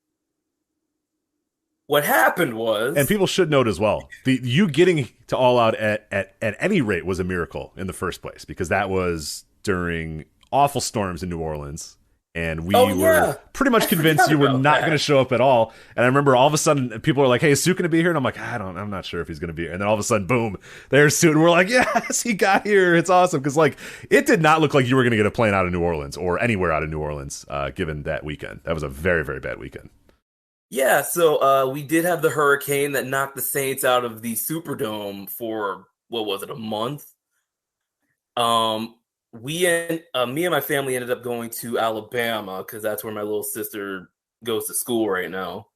B: What happened was...
A: And people should note as well, you getting to All Out at any rate was a miracle in the first place, because that was during awful storms in New Orleans. And we were pretty much convinced you were not going to show up at all. And I remember all of a sudden people were like, hey, is Sue going to be here? And I'm like, I'm not sure if he's going to be here. And then all of a sudden, boom, there's Sue. And we're like, yes, he got here. It's awesome. Because like, it did not look like you were going to get a plane out of New Orleans or anywhere out of New Orleans, given that weekend. That was a very, very bad weekend.
B: Yeah, so we did have the hurricane that knocked the Saints out of the Superdome for, what was it, a month? Me and my family ended up going to Alabama because that's where my little sister goes to school right now.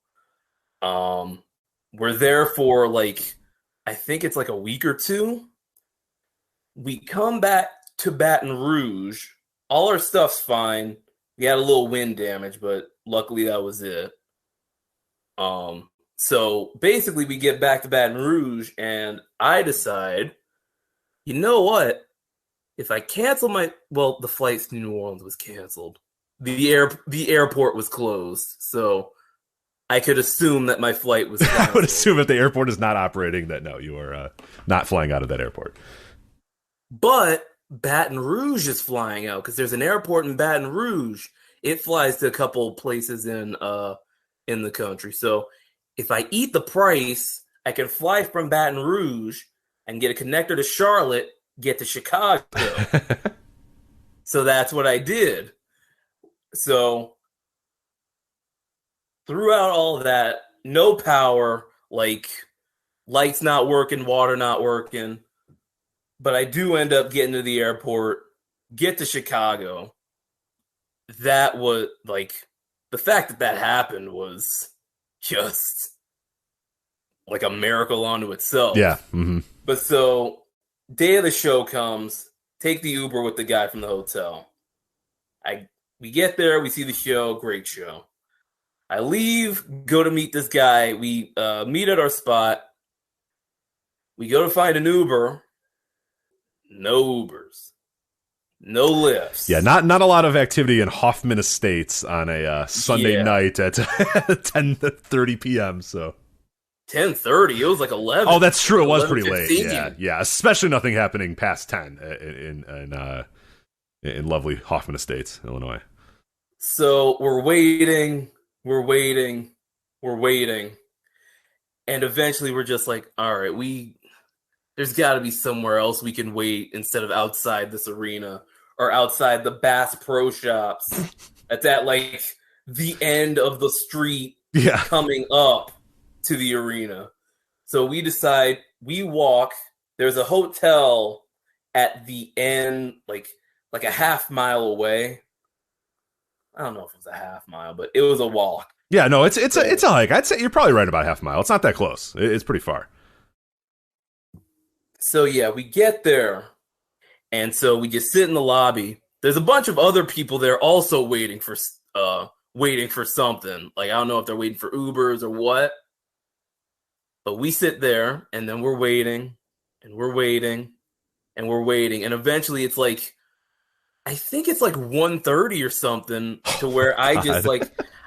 B: We're there for I think it's like a week or two. We come back to Baton Rouge. All our stuff's fine. We had a little wind damage, but luckily that was it. So basically we get back to Baton Rouge and I decide, you know what? If I cancel the flights to New Orleans was canceled. The airport was closed, so I could assume that my flight was canceled.
A: I would assume if the airport is not operating that no, you are not flying out of that airport.
B: But Baton Rouge is flying out because there's an airport in Baton Rouge. It flies to a couple places in the country. So if I eat the price, I can fly from Baton Rouge and get a connector to Charlotte, get to Chicago. So that's what I did. So throughout all of that, no power, lights not working, water not working. But I do end up getting to the airport, get to Chicago. That was the fact that happened was just like a miracle unto itself.
A: Yeah. Mm-hmm.
B: But so day of the show comes, take the Uber with the guy from the hotel. We get there, we see the show, great show. I leave, go to meet this guy. We meet at our spot. We go to find an Uber. No Ubers. No lifts.
A: Yeah, not a lot of activity in Hoffman Estates on a Sunday night at 10:30 p.m. So
B: 10:30. It was like 11.
A: Oh, that's true. It was pretty
B: 15.
A: late. Yeah. Especially nothing happening past 10 in lovely Hoffman Estates, Illinois.
B: So we're waiting, and eventually we're just like, all right, there's got to be somewhere else we can wait instead of outside this arena or outside the Bass Pro Shops. That's at the end of the street coming up to the arena. So we decide we walk. There's a hotel at the end, like a half mile away. I don't know if it was a half mile, but it was a walk.
A: Yeah, no, it's a hike. I'd say you're probably right about half a mile. It's not that close. It's pretty far. So
B: yeah, we get there, and so we just sit in the lobby. There's a bunch of other people there also waiting for something. I don't know if they're waiting for Ubers or what. But we sit there, and then we're waiting, and we're waiting, and we're waiting, and eventually it's I think it's 1:30 or something to where I just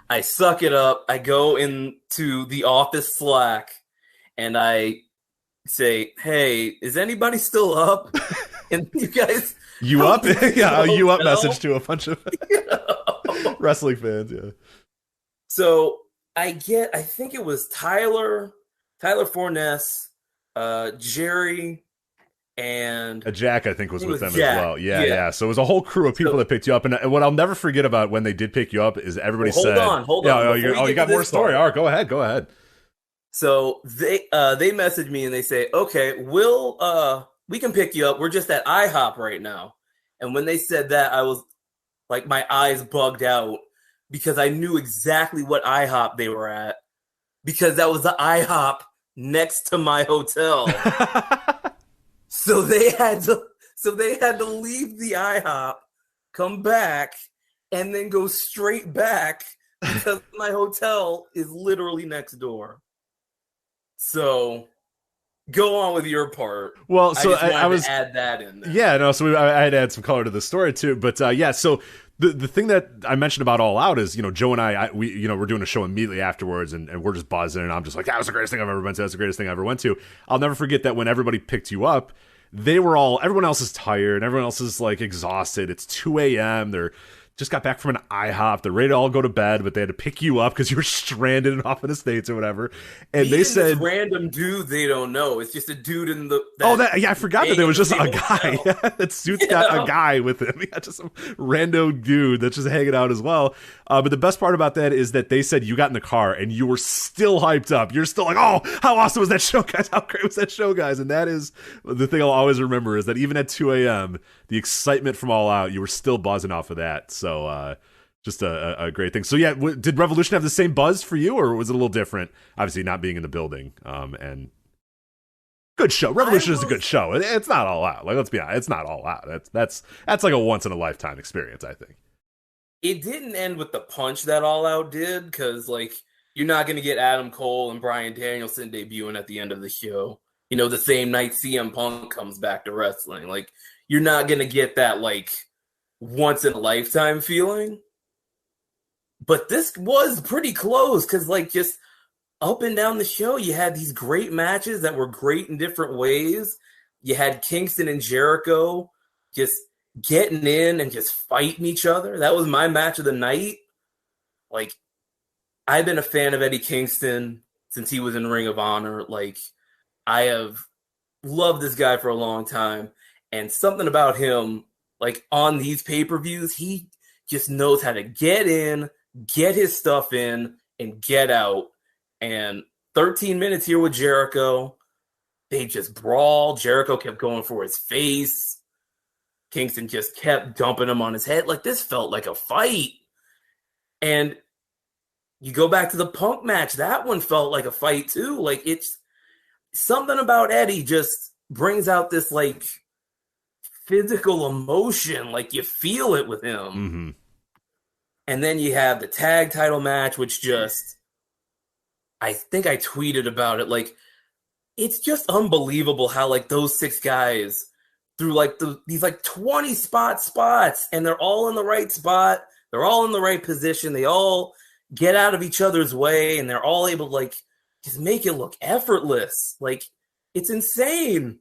B: I suck it up. I go into the office Slack, and I say, "Hey, is anybody still up?" And you guys,
A: you up? Yeah, you up message to a bunch of wrestling fans. Yeah.
B: So I think it was Tyler Forness, Jerry, and
A: Jack, I think, was with them Jack. As well. Yeah. So it was a whole crew of people that picked you up. And what I'll never forget about when they did pick you up is everybody said,
B: hold on.
A: You got more story. All right, go ahead.
B: So they message me and they say, okay, we can pick you up. We're just at IHOP right now. And when they said that, I was my eyes bugged out because I knew exactly what IHOP they were at because that was the IHOP next to my hotel. So they had to leave the IHOP, come back, and then go straight back because my hotel is literally next door. So go on with your part.
A: Well, so
B: I was to add that in there.
A: Yeah, no. So I had to add some color to the story too. But so the thing that I mentioned about All Out is, Joe and we're doing a show immediately afterwards, and we're just buzzing, and I'm just like, that was the greatest thing I've ever been to. That's the greatest thing I ever went to. I'll never forget that when everybody picked you up, everyone else is tired, everyone else is exhausted. It's 2 a.m. They're just got back from an IHOP. They're ready to all go to bed, but they had to pick you up because you were stranded and off in the States or whatever. And they said,
B: this random dude they don't know. It's just a dude in the.
A: I forgot that there was just a guy. That suit's got a guy with him. Yeah, just some rando dude that's just hanging out as well. But the best part about that is that they said you got in the car and you were still hyped up. You're still like, oh, how awesome was that show, guys? How great was that show, guys? And that is the thing I'll always remember, is that even at 2 a.m., the excitement from All Out, you were still buzzing off of that. So just a great thing. So yeah, did Revolution have the same buzz for you, or was it a little different? Obviously not being in the building. And good show. Revolution is a good show. It's not All Out. Like, let's be honest, it's not All Out. That's like a once in a lifetime experience, I think.
B: It didn't end with the punch that All Out did, because like you're not going to get Adam Cole and Bryan Danielson debuting at the end of the show. You know, the same night CM Punk comes back to wrestling. Like, you're not going to get that, like, once-in-a-lifetime feeling. But this was pretty close, because, like, just up and down the show, you had these great matches that were great in different ways. You had Kingston and Jericho just getting in and just fighting each other. That was my match of the night. Like, I've been a fan of Eddie Kingston since he was in Ring of Honor. Like, I have loved this guy for a long time, and something about him, like on these pay-per-views, he just knows how to get in, get his stuff in, and get out. And 13 minutes here with Jericho, they just brawled. Jericho kept going for his face. Kingston just kept dumping him on his head. Like, this felt like a fight. And you go back to the Punk match, that one felt like a fight too. Like, it's something about Eddie just brings out this, like, physical emotion. Like, you feel it with him.
A: Mm-hmm.
B: And then you have the tag title match, which just, I think I tweeted about it. Like, it's just unbelievable how, like, those 6 guys through, like, these, like, 20 spots, and they're all in the right spot. They're all in the right position. They all get out of each other's way, and they're all able to, like, just make it look effortless. Like, it's insane.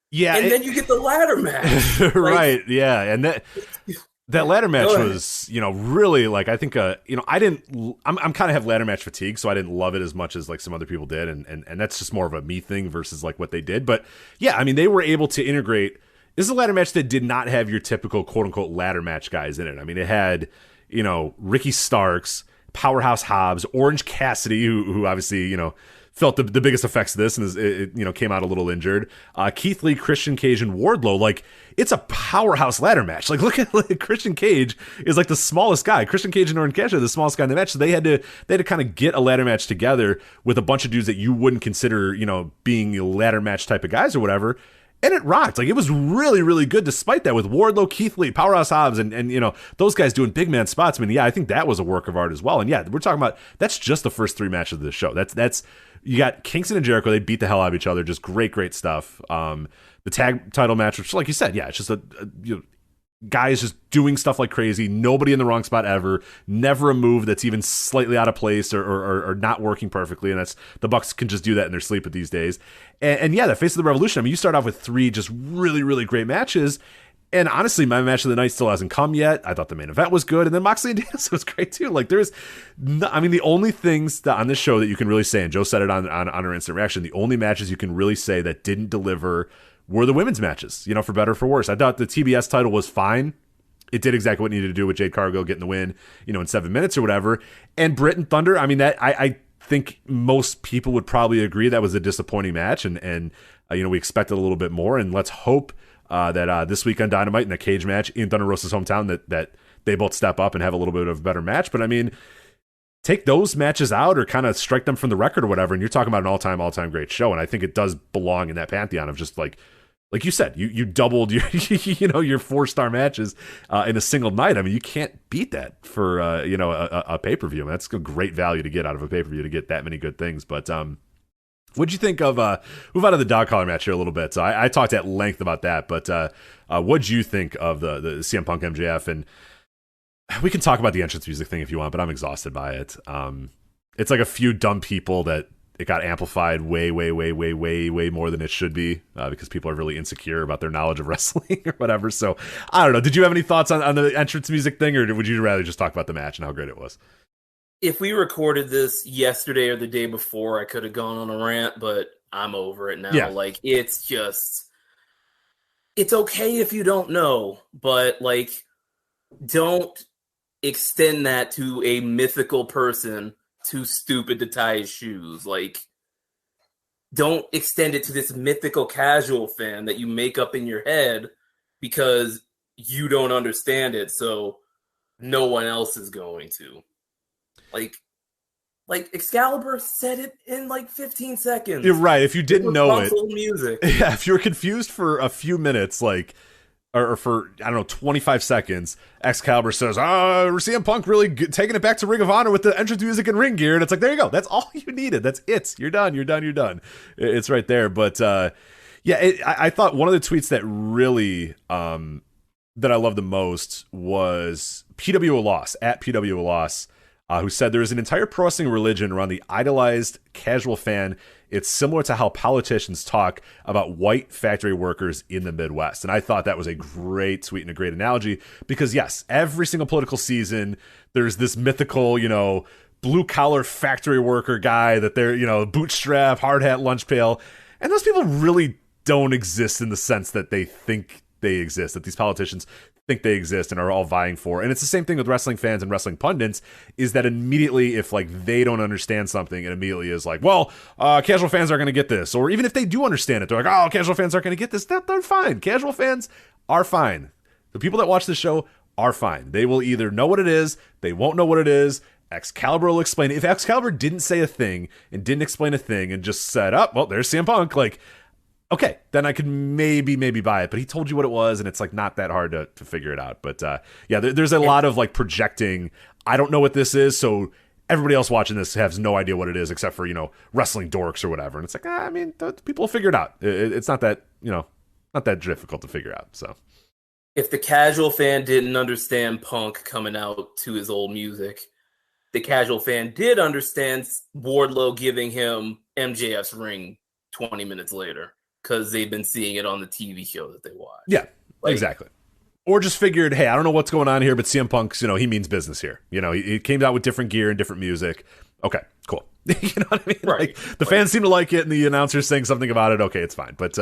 A: Yeah.
B: And then you get the ladder match. Like,
A: right. Yeah. And that ladder match was, really, like, I think, I'm kind of have ladder match fatigue, so I didn't love it as much as like some other people did. And that's just more of a me thing versus like what they did. But yeah, I mean, they were able to integrate. This is a ladder match that did not have your typical quote unquote ladder match guys in it. I mean, it had, Ricky Starks, Powerhouse Hobbs, Orange Cassidy, who obviously, felt the biggest effects of this and came out a little injured. Keith Lee, Christian Cage, and Wardlow. Like, it's a powerhouse ladder match. Like, look at Christian Cage is like the smallest guy. Christian Cage and Orange Cassidy are the smallest guy in the match. So they had to kind of get a ladder match together with a bunch of dudes that you wouldn't consider, being ladder match type of guys or whatever. And it rocked. Like, it was really, really good despite that, with Wardlow, Keith Lee, Powerhouse Hobbs, and those guys doing big man spots. I mean, yeah, I think that was a work of art as well. And yeah, we're talking about, that's just the first 3 matches of this show. That's you got Kingston and Jericho. They beat the hell out of each other. Just great stuff. The tag title match, which, like you said, yeah, it's just guys just doing stuff like crazy. Nobody in the wrong spot ever. Never a move that's even slightly out of place or not working perfectly. And that's, the Bucks can just do that in their sleep these days. And yeah, the Face of the Revolution. I mean, you start off with 3 just really, really great matches. And honestly, my match of the night still hasn't come yet. I thought the main event was good. And then Moxley and Danielson was great too. Like, the only things that on this show that you can really say, and Joe said it on our instant reaction, the only matches you can really say that didn't deliver were the women's matches, for better or for worse. I thought the TBS title was fine. It did exactly what it needed to do with Jade Cargill getting the win, in 7 minutes or whatever. And Britt and Thunder, I mean, that I think most people would probably agree that was a disappointing match, and we expected a little bit more. And let's hope that this week on Dynamite in a cage match in Thunder Rosa's hometown that they both step up and have a little bit of a better match. But I mean, take those matches out or kind of strike them from the record or whatever, and you're talking about an all-time great show. And I think it does belong in that pantheon of just like you said, you doubled your your 4-star matches in a single night. I mean, you can't beat that for a pay-per-view. I mean, that's a great value to get out of a pay-per-view, to get that many good things. But what'd you think of move out of the dog collar match here a little bit? So I talked at length about that, but what'd you think of the CM Punk MJF? And we can talk about the entrance music thing if you want, but I'm exhausted by it. It's like a few dumb people that it got amplified way more than it should be because people are really insecure about their knowledge of wrestling or whatever. So I don't know. Did you have any thoughts on the entrance music thing, or would you rather just talk about the match and how great it was?
B: If we recorded this yesterday or the day before, I could have gone on a rant, but I'm over it now.
A: Yeah.
B: Like, it's just, it's okay if you don't know, but like, don't extend that to a mythical person too stupid to tie his shoes. Like, don't extend it to this mythical casual fan that you make up in your head because you don't understand it, so no one else is going to. Like Excalibur said it in like 15 seconds.
A: You're right. If you didn't know it,
B: music.
A: Yeah. If you were confused for a few minutes, like, or for, I don't know, 25 seconds, Excalibur says, CM Punk really taking it back to Ring of Honor with the entrance music and ring gear. And it's like, there you go. That's all you needed. That's it. You're done. It's right there. But I thought one of the tweets that really, that I loved the most was PWO Loss, at PWO Loss, who said there is an entire pro wrestling religion around the idolized casual fan. It's similar to how politicians talk about white factory workers in the Midwest. And I thought that was a great tweet and a great analogy because, yes, every single political season, there's this mythical, blue-collar factory worker guy that they're, bootstrap, hard hat, lunch pail. And those people really don't exist in the sense that they think they exist, that these politicians think they exist and are all vying for. And it's the same thing with wrestling fans and wrestling pundits, is that immediately if like they don't understand something, it immediately is like, well, casual fans aren't going to get this. Or even if they do understand it, they're like, oh, casual fans aren't going to get this. They're fine. Casual fans are fine. The people that watch the show are fine. They will either know what it is, they won't know what it is. Excalibur will explain it. If Excalibur didn't say a thing and didn't explain a thing and just said, oh, well, there's CM Punk, like, okay, then I could maybe buy it. But he told you what it was, and it's like not that hard to figure it out. But there's a lot of like projecting. I don't know what this is, so everybody else watching this has no idea what it is, except for wrestling dorks or whatever. And it's like, people will figure it out. It's not that not that difficult to figure out. So
B: if the casual fan didn't understand Punk coming out to his old music, the casual fan did understand Wardlow giving him MJF's ring 20 minutes later, because they've been seeing it on the TV show that they watch.
A: Yeah, exactly. Or just figured, hey, I don't know what's going on here, but CM Punk's, he means business here. He came out with different gear and different music. Okay, cool. You know what I mean?
B: Right.
A: Like, the fans seem to like it, and the announcer's saying something about it. Okay, it's fine. But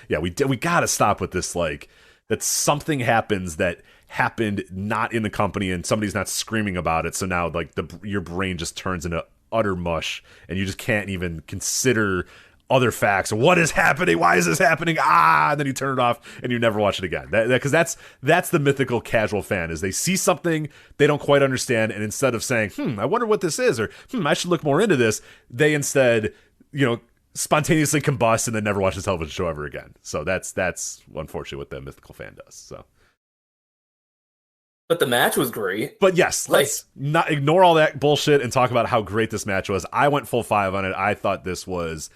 A: we got to stop with this, like, that something happens that happened not in the company, and somebody's not screaming about it. So now, like, your brain just turns into utter mush, and you just can't even consider other facts. What is happening? Why is this happening? And then you turn it off and you never watch it again. Because that's the mythical casual fan, is they see something they don't quite understand, and instead of saying, I wonder what this is, or I should look more into this, they instead, spontaneously combust and then never watch the television show ever again. So that's unfortunately what the mythical fan does. So.
B: But the match was great.
A: But yes, let's not ignore all that bullshit and talk about how great this match was. I went full 5 on it. I thought this was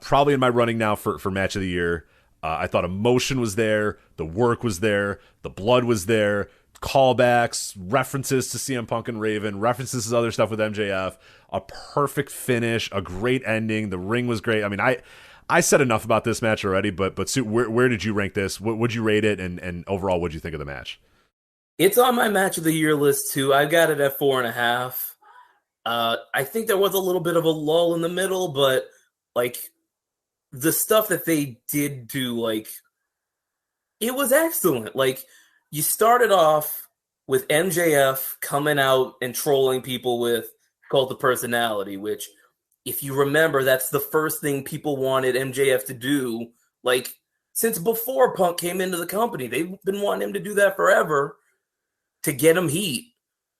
A: probably in my running now for match of the year. I thought emotion was there, the work was there, the blood was there, callbacks, references to CM Punk and Raven, references to other stuff with MJF, a perfect finish, a great ending. The ring was great. I mean, I said enough about this match already, but Sue, where did you rank this? Would you rate it, and overall, what'd you think of the match?
B: It's on my match of the year list too. I've got it at 4.5. I think there was a little bit of a lull in the middle, but like, the stuff that they did do, like, it was excellent. Like, you started off with MJF coming out and trolling people with Cult of Personality, which, if you remember, that's the first thing people wanted MJF to do. Like, since before Punk came into the company, they've been wanting him to do that forever to get him heat.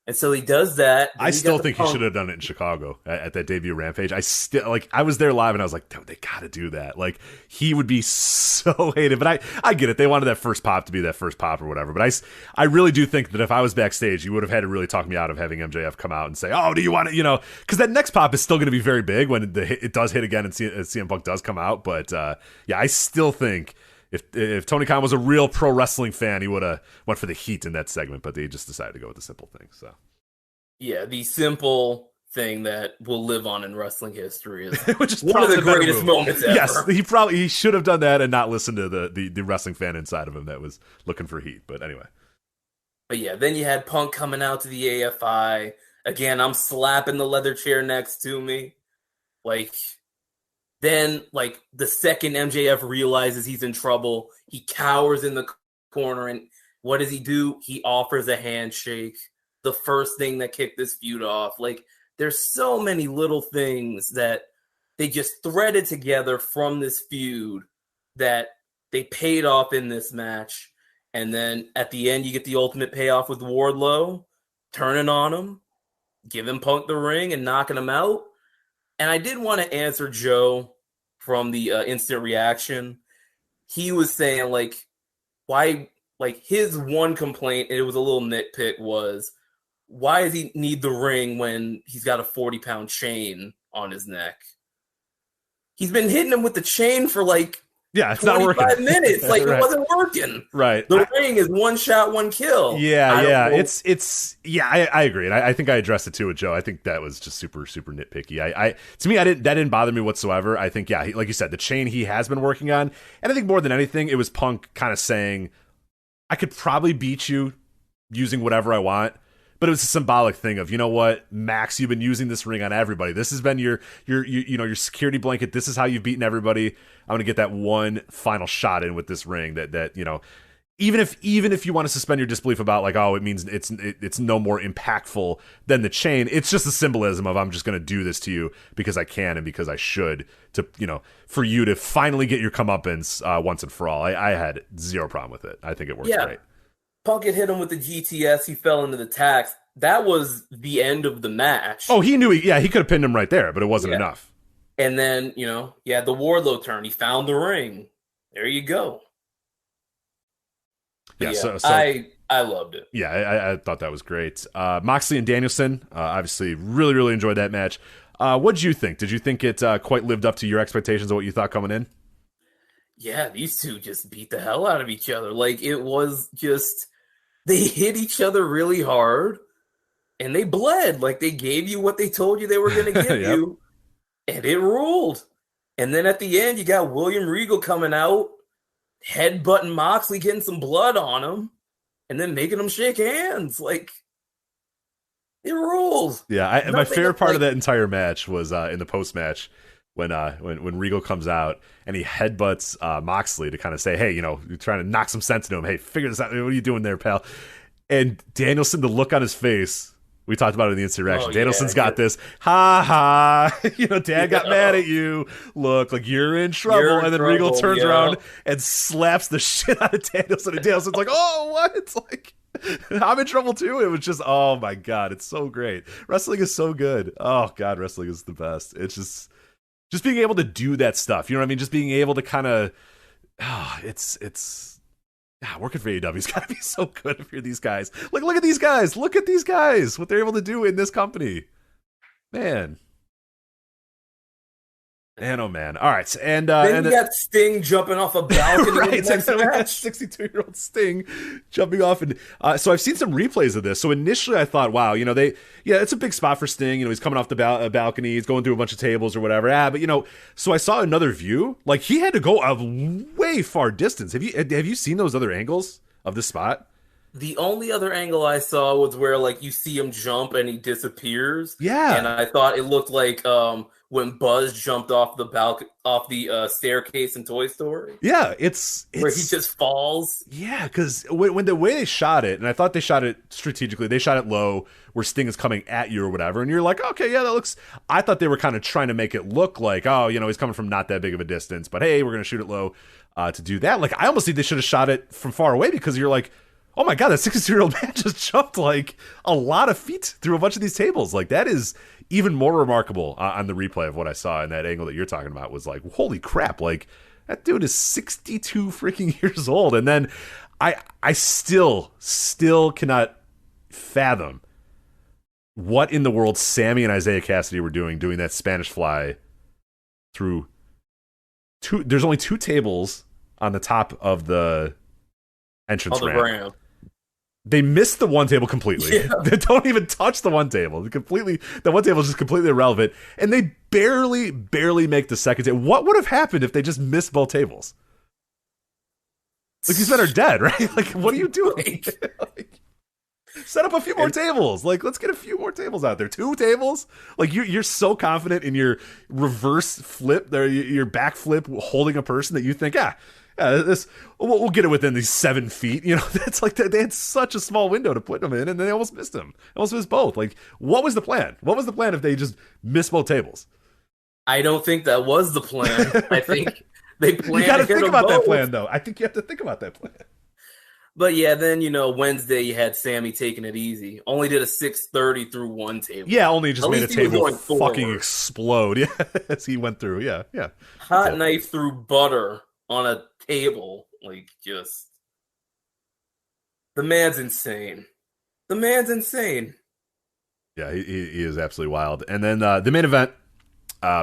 B: And so he does that.
A: I still think he should have done it in Chicago at that debut Rampage. I was there live and I was like, dude, they got to do that. Like, he would be so hated. But I get it. They wanted that first pop to be that first pop or whatever. But I really do think that if I was backstage, you would have had to really talk me out of having MJF come out and say, oh, do you want it? Because that next pop is still going to be very big when it does hit again and CM Punk does come out. But I still think if Tony Khan was a real pro wrestling fan, he would have went for the heat in that segment, but they just decided to go with the simple thing. So,
B: yeah, the simple thing that will live on in wrestling history.
A: Which is
B: one of the greatest moments ever.
A: Yes, he should have done that and not listened to the wrestling fan inside of him that was looking for heat. But anyway.
B: But yeah, then you had Punk coming out to the AFI. Again, I'm slapping the leather chair next to me. Then the second MJF realizes he's in trouble, he cowers in the corner, and what does he do? He offers a handshake. The first thing that kicked this feud off. There's so many little things that they just threaded together from this feud that they paid off in this match. And then at the end, you get the ultimate payoff with Wardlow turning on him, giving Punk the ring and knocking him out. And I did want to answer Joe from the instant reaction. He was saying why, his one complaint, and it was a little nitpick, was why does he need the ring when he's got a 40-pound chain on his neck? He's been hitting him with the chain for
A: it's not working.
B: 25 minutes.
A: Right.
B: It wasn't working.
A: Right.
B: The ring is one shot, one kill.
A: Yeah. I agree. And I think I addressed it too with Joe. I think that was just super, super nitpicky. To me, that didn't bother me whatsoever. I think, like you said, the chain he has been working on. And I think more than anything, it was Punk kind of saying, I could probably beat you using whatever I want. But it was a symbolic thing of, you know what, Max, you've been using this ring on everybody. This has been your security blanket. This is how you've beaten everybody. I'm going to get that one final shot in with this ring that even if you want to suspend your disbelief about it means it's no more impactful than the chain. It's just the symbolism of I'm just going to do this to you because I can and because I should for you to finally get your comeuppance once and for all. I had zero problem with it. I think it worked great.
B: Punk had hit him with the GTS. He fell into the tax. That was the end of the match.
A: Oh, he knew he could have pinned him right there, but it wasn't enough.
B: And then, the Wardlow turn. He found the ring. There you go.
A: Yeah, so
B: I loved it.
A: Yeah, I thought that was great. Moxley and Danielson, obviously really, really enjoyed that match. What did you think? Did you think it quite lived up to your expectations of what you thought coming in?
B: Yeah, these two just beat the hell out of each other. It was just... They hit each other really hard, and they bled. They gave you what they told you they were going to give you, and it ruled. And then at the end, you got William Regal coming out, headbutting Moxley, getting some blood on him, and then making him shake hands. It ruled.
A: Yeah, my favorite part of that entire match was in the post-match when Regal comes out and he headbutts Moxley to kind of say, hey, you're trying to knock some sense into him. Hey, figure this out. What are you doing there, pal? And Danielson, the look on his face, we talked about it in the instant reaction. Danielson's got this, ha ha, Dad got mad at you. Look, you're in trouble. And then Regal turns around and slaps the shit out of Danielson. And Danielson's like, oh, what? It's I'm in trouble too. It was just, oh my God, it's so great. Wrestling is so good. Oh God, wrestling is the best. It's just being able to do that stuff. You know what I mean? Just being able to kind of, working for AEW's got to be so good if you're these guys. Look at these guys. Look at these guys. What they're able to do in this company. Man. Man, oh man. All right. And
B: then you got Sting jumping off a balcony.
A: Right. So we got 62-year-old Sting jumping off. And so I've seen some replays of this. So initially I thought, wow, it's a big spot for Sting. He's coming off the balcony. He's going through a bunch of tables or whatever. But, so I saw another view. He had to go a way far distance. Have you seen those other angles of this spot?
B: The only other angle I saw was where you see him jump and he disappears.
A: Yeah.
B: And I thought it looked like when Buzz jumped off the staircase in Toy Story.
A: Yeah, it's
B: where he just falls.
A: Yeah, because when the way they shot it, and I thought they shot it strategically, they shot it low where Sting is coming at you or whatever, and you're like, okay, yeah, that looks. I thought they were kind of trying to make it look like, oh, he's coming from not that big of a distance, but hey, we're gonna shoot it low to do that. I almost think they should have shot it from far away because you're like, oh my God, that 62-year-old man just jumped a lot of feet through a bunch of these tables. That is even more remarkable on the replay of what I saw in that angle that you're talking about was holy crap, that dude is 62 freaking years old. And then I still cannot fathom what in the world Sammy and Isaiah Cassidy were doing that Spanish fly through there's only two tables on the top of the entrance ramp. They missed the one table completely.
B: Yeah.
A: They don't even touch the one table. The one table is just completely irrelevant. And they barely make the second table. What would have happened if they just missed both tables? Like, these men are dead, right? Like, what are you doing? Like, set up a few more tables. Like, let's get a few more tables out there. 2 tables? Like, you're so confident in your reverse flip, there, your back flip holding a person that you think, we'll get it within these 7 feet. You know, it's like they had such a small window to put them in, and they almost missed them. They almost missed both. Like, what was the plan? What was the plan if they just missed both tables?
B: I don't think that was the plan. I think they planned.
A: You got to think about that plan, though. I think you have to think about that plan.
B: But yeah, then, Wednesday you had Sammy taking it easy. Only did a 630 through one table.
A: Yeah, only just
B: At
A: made a
B: least he was
A: table
B: going
A: fucking
B: forward.
A: explode. Yeah, as he went through. Yeah.
B: Hot knife through butter on a table. Like, just... The man's insane.
A: Yeah, he is absolutely wild. And then the main event,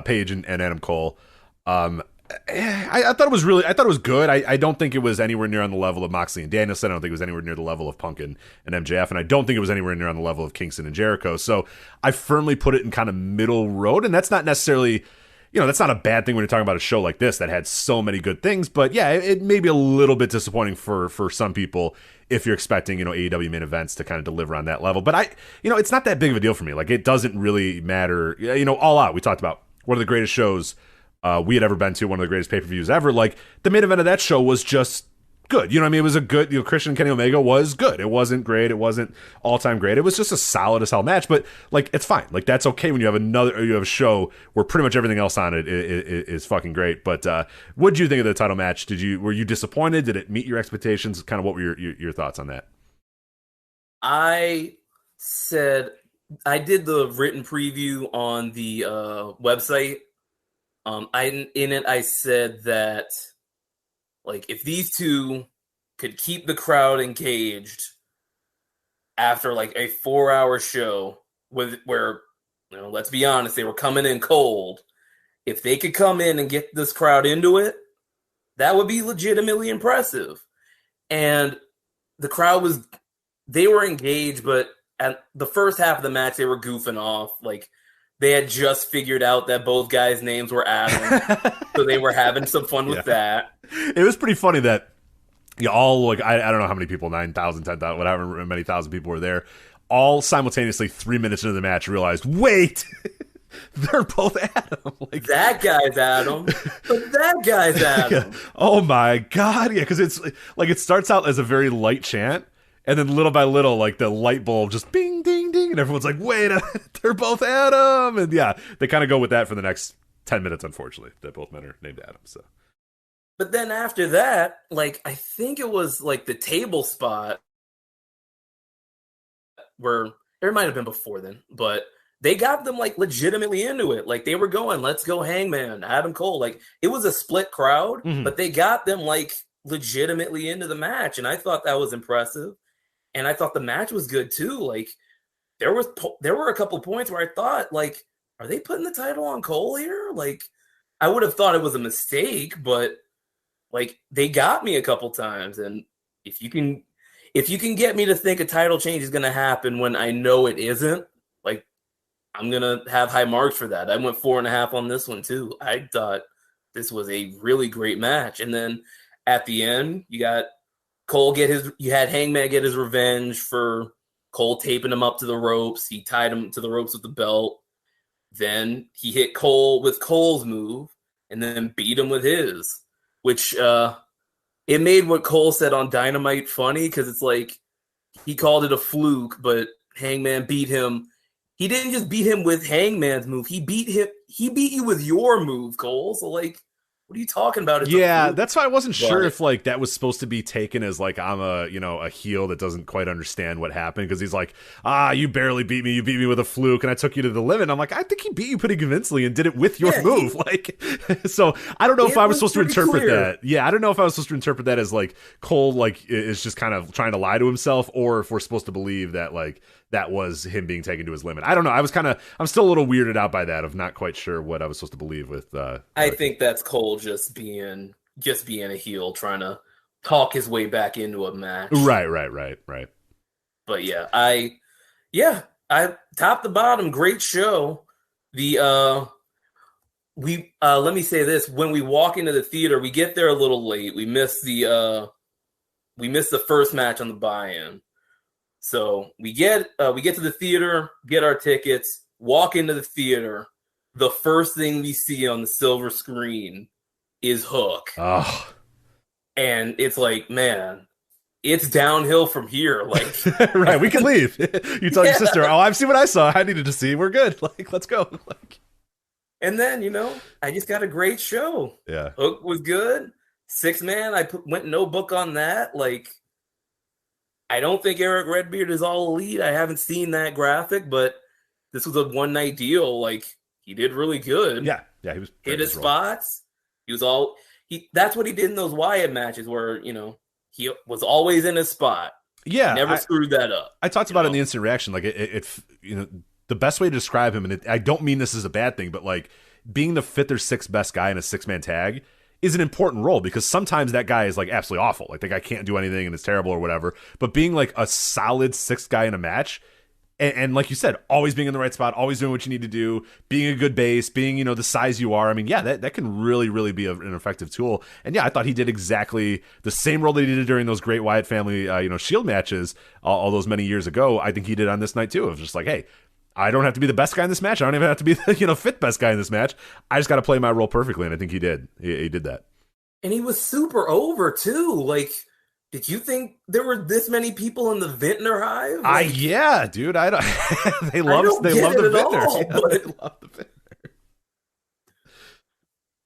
A: Paige and Adam Cole. I thought it was good. I don't think it was anywhere near on the level of Moxley and Danielson. I don't think it was anywhere near the level of Punk and MJF, and I don't think it was anywhere near on the level of Kingston and Jericho. So I firmly put it in kind of middle road, and that's not necessarily, that's not a bad thing when you're talking about a show like this that had so many good things. But yeah, it may be a little bit disappointing for some people if you're expecting, AEW main events to kind of deliver on that level. But it's not that big of a deal for me. Like, it doesn't really matter. All Out, we talked about one of the greatest shows we had ever been to, one of the greatest pay-per-views ever. Like, the main event of that show was just good. It was a good, Christian and Kenny Omega was good. It wasn't great. It wasn't all-time great. It was just a solid as hell match, but like, it's fine. Like, that's okay when you have a show where pretty much everything else on it is fucking great. But what did you think of the title match? Were you disappointed? Did it meet your expectations? Kind of what were your thoughts on that?
B: I did the written preview on the website. I said that, like, if these two could keep the crowd engaged after like a 4-hour show where let's be honest, they were coming in cold. If they could come in and get this crowd into it, that would be legitimately impressive. And the crowd they were engaged, but at the first half of the match, they were goofing off. Like, they had just figured out that both guys' names were Adam, so they were having some fun with that.
A: It was pretty funny that all, like, I don't know how many people, 9,000, 10,000, whatever many thousand people were there, all simultaneously 3 minutes into the match realized, wait, they're both Adam. Like,
B: that guy's Adam, but that guy's Adam.
A: Yeah. Oh my God. Yeah, because it's like, it starts out as a very light chant, and then little by little, like, the light bulb just bing, ding, ding, and everyone's like, wait, they're both Adam. And yeah, they kind of go with that for the next 10 minutes, unfortunately, that both men are named Adam. So,
B: but then after that, like, I think it was like the table spot where it might have been before then, but they got them like legitimately into it. Like, they were going, let's go Hangman, Adam Cole. Like, it was a split crowd, but they got them like legitimately into the match. And I thought that was impressive. And I thought the match was good too. Like, there were a couple points where I thought, like, are they putting the title on Cole here? Like, I would have thought it was a mistake, but like, they got me a couple times. And if you can get me to think a title change is going to happen when I know it isn't, like, I'm going to have high marks for that. I went 4.5 on this one too. I thought this was a really great match. And then at the end, you got Cole you had Hangman get his revenge for Cole taping him up to the ropes. He tied him to the ropes with the belt. Then he hit Cole with Cole's move and then beat him with his, which it made what Cole said on Dynamite funny, because it's like he called it a fluke, but Hangman beat him. He didn't just beat him with Hangman's move. He beat you with your move, Cole. So, like, what are you talking about?
A: Yeah, that's why I wasn't sure if, like, that was supposed to be taken as, like, I'm a heel that doesn't quite understand what happened, because he's like, you barely beat me. You beat me with a fluke, and I took you to the limit. I'm like, I think he beat you pretty convincingly and did it with your move. Like, so I don't know if I was supposed to interpret that. Yeah, I don't know if I was supposed to interpret that as, like, Cole, like, is just kind of trying to lie to himself, or if we're supposed to believe that, like, that was him being taken to his limit. I don't know. I'm still a little weirded out by that, of not quite sure what I was supposed to believe with.
B: I think that's Cole just being a heel, trying to talk his way back into a match.
A: Right.
B: But I top to bottom, great show. Let me say this: when we walk into the theater, we get there a little late. We miss the first match on the buy-in. So we get to the theater, get our tickets, walk into the theater. The first thing we see on the silver screen is Hook.
A: Oh.
B: And it's like, man, it's downhill from here. Like,
A: right, we can leave. You tell your sister, "Oh, I've seen what I saw. I needed to see. We're good. Like, let's go." Like,
B: and then I just got a great show.
A: Yeah,
B: Hook was good. 6-man, went no book on that. Like, I don't think Eric Redbeard is all elite. I haven't seen that graphic, but this was a one-night deal. Like, he did really good.
A: Yeah, he was
B: hit his spots. That's what he did in those Wyatt matches where he was always in his spot.
A: Yeah,
B: he never screwed that up.
A: I talked about it in the instant reaction. Like it the best way to describe him, and I don't mean this as a bad thing, but like being the fifth or sixth best guy in a 6-man tag is an important role, because sometimes that guy is like absolutely awful. Like, the guy can't do anything and it's terrible or whatever. But being like a solid sixth guy in a match, and like you said, always being in the right spot, always doing what you need to do, being a good base, being, the size you are. I mean, yeah, that can really, really be an effective tool. And yeah, I thought he did exactly the same role that he did during those great Wyatt family, Shield matches all those many years ago. I think he did on this night too. Of just like, hey, I don't have to be the best guy in this match. I don't even have to be the fifth best guy in this match. I just got to play my role perfectly. And I think he did. He did that.
B: And he was super over too. Like, did you think there were this many people in the Vintner Hive?
A: Yeah, dude. I don't. They love the Vintner. They love the Vintner.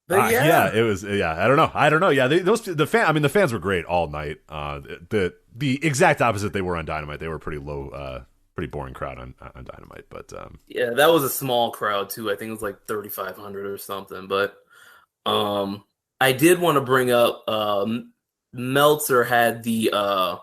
B: But
A: it was. Yeah, I don't know. Yeah, the fans were great all night. The exact opposite they were on Dynamite. They were pretty low, pretty boring crowd on Dynamite. But
B: yeah, that was a small crowd too. I think it was like 3,500 or something. But I did want to bring up. Meltzer had the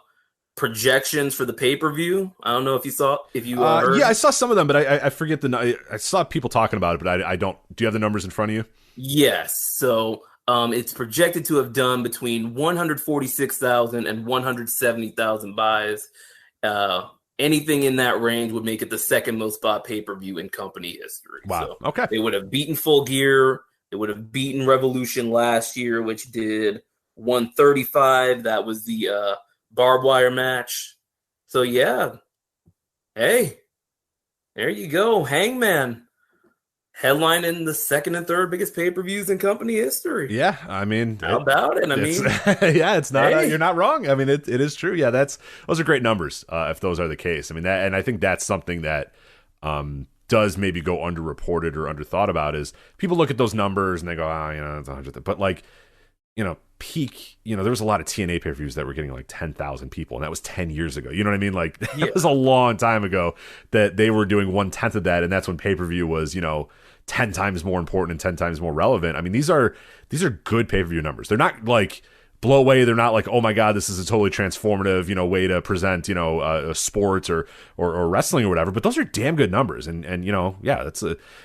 B: projections for the pay-per-view. I don't know if you saw, heard.
A: Yeah, I saw some of them, but I forget I saw people talking about it, but I don't. Do you have the numbers in front of you?
B: Yes. So it's projected to have done between 146,000 and 170,000 buys. Anything in that range would make it the second most bought pay-per-view in company history.
A: Wow.
B: So
A: okay.
B: They would have beaten Full Gear. They would have beaten Revolution last year, which did 135. That was the barbed wire match. So yeah, hey, there you go. Hangman headlining the second and third biggest pay-per-views in company history.
A: Yeah, I mean,
B: how about it? I mean,
A: yeah, it's not. You're not wrong. I mean, it is true. Yeah, those are great numbers. If those are the case, I mean, and I think that's something that does maybe go underreported or underthought about, is people look at those numbers and they go, it's 100. But like, peak, there was a lot of TNA pay-per-views that were getting like 10,000 people, and that was 10 years ago. You know what I mean? Like, that was a long time ago that they were doing 1/10 of that, and that's when pay-per-view was, 10 times more important and 10 times more relevant. I mean, these are good pay-per-view numbers. They're not like blow away. They're not like, oh my god, this is a totally transformative, way to present, sports or wrestling or whatever. But those are damn good numbers, and that's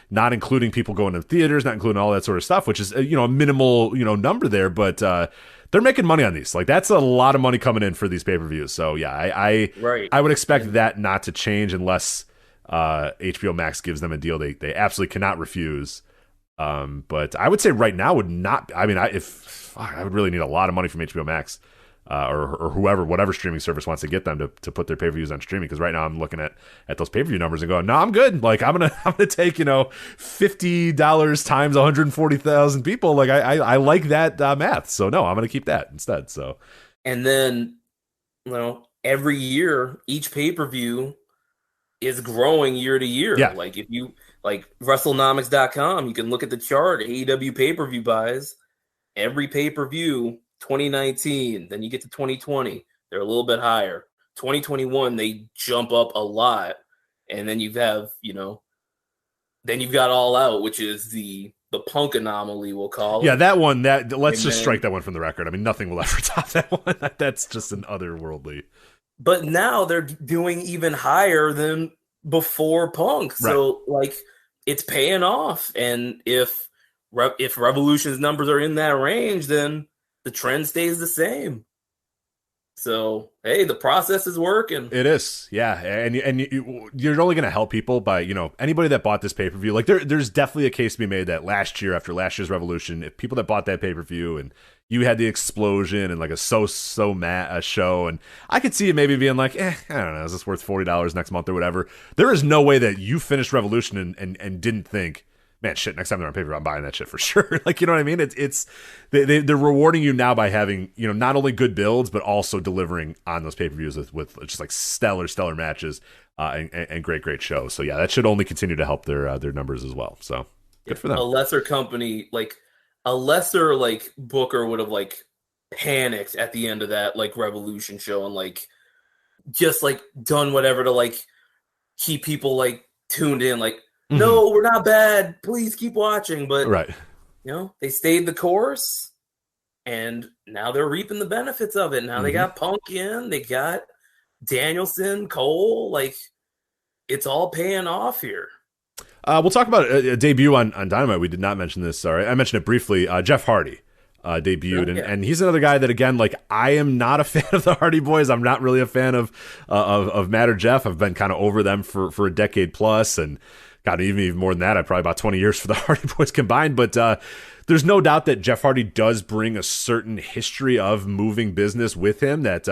A: not including people going to theaters, not including all that sort of stuff, which is a minimal number there, but they're making money on these. Like, that's a lot of money coming in for these pay-per-views. So yeah, I would expect that not to change unless HBO Max gives them a deal they absolutely cannot refuse. But I would say right now would not. I mean, I would really need a lot of money from HBO Max or whatever streaming service wants to get them to put their pay-per-views on streaming. Because right now I'm looking at those pay-per-view numbers and going, no, I'm good. Like, I'm gonna take $50 times 140,000 people. Like, I like that math. So no, I'm gonna keep that instead. So,
B: and then every year each pay-per-view is growing year to year.
A: Yeah.
B: Like, if you WrestleNomics.com, you can look at the chart. AEW pay-per-view buys every pay-per-view 2019, then you get to 2020, they're a little bit higher. 2021, they jump up a lot, and then you have then you've got All Out, which is the Punk anomaly, we'll call it.
A: Yeah, that one. Let's just strike that one from the record. I mean, nothing will ever top that one. That's just an otherworldly.
B: But now they're doing even higher than before Punk, so it's paying off. And if Revolution's numbers are in that range, then the trend stays the same. So, hey, the process is working.
A: It is, yeah, and you're only going to help people by, anybody that bought this pay-per-view. Like, there's definitely a case to be made that last year, after last year's Revolution, if people that bought that pay-per-view and you had the explosion and like a a show, and I could see it maybe being like, I don't know, is this worth $40 next month or whatever? There is no way that you finished Revolution and didn't think, man, shit, next time they're on pay-per-view, I'm buying that shit for sure. Like, you know what I mean? They're rewarding you now by having, not only good builds, but also delivering on those pay-per-views with just like stellar matches and great shows. So yeah, that should only continue to help their numbers as well. So good for them.
B: A lesser company, like a lesser like booker would have like panicked at the end of that like Revolution show and like just like done whatever to like keep people like tuned in, like, no, we're not bad, please keep watching. But
A: right,
B: they stayed the course, and now they're reaping the benefits of it. Now they got Punk in, they got Danielson, Cole, like it's all paying off here.
A: We'll talk about a debut on Dynamite. We did not mention this. Sorry, I mentioned it briefly. Jeff Hardy debuted, and he's another guy that, again, like, I am not a fan of the Hardy Boys. I'm not really a fan of Matt or Jeff. I've been kind of over them for a decade plus, and got even more than that. I probably about 20 years for the Hardy Boys combined. But there's no doubt that Jeff Hardy does bring a certain history of moving business with him that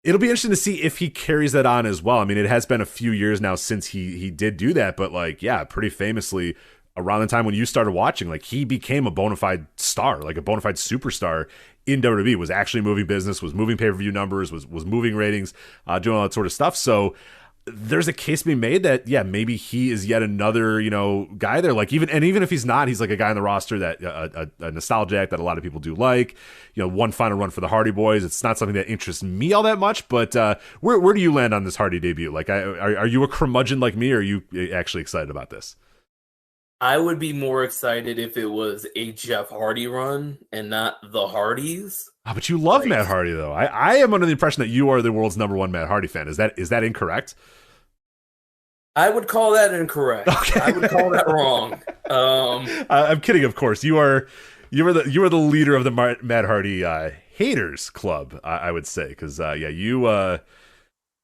A: it'll be interesting to see if he carries that on as well. I mean, it has been a few years now since he did do that, but like, yeah, pretty famously around the time when you started watching, like, he became a bona fide star, like a bona fide superstar in WWE, was actually moving business, was moving pay-per-view numbers, was moving ratings, doing all that sort of stuff. So there's a case to be made that, yeah, maybe he is yet another, guy there. Like, even if he's not, he's like a guy on the roster that a nostalgia act that a lot of people do like. One final run for the Hardy Boys. It's not something that interests me all that much, but where do you land on this Hardy debut? Like, are you a curmudgeon like me, or are you actually excited about this?
B: I would be more excited if it was a Jeff Hardy run and not the Hardys.
A: Oh, but you love Matt Hardy, though. I am under the impression that you are the world's #1 Matt Hardy fan. Is that incorrect?
B: I would call that incorrect. Okay. I would call that wrong.
A: I'm kidding, of course. You are the leader of the Matt Hardy haters club, I would say, because you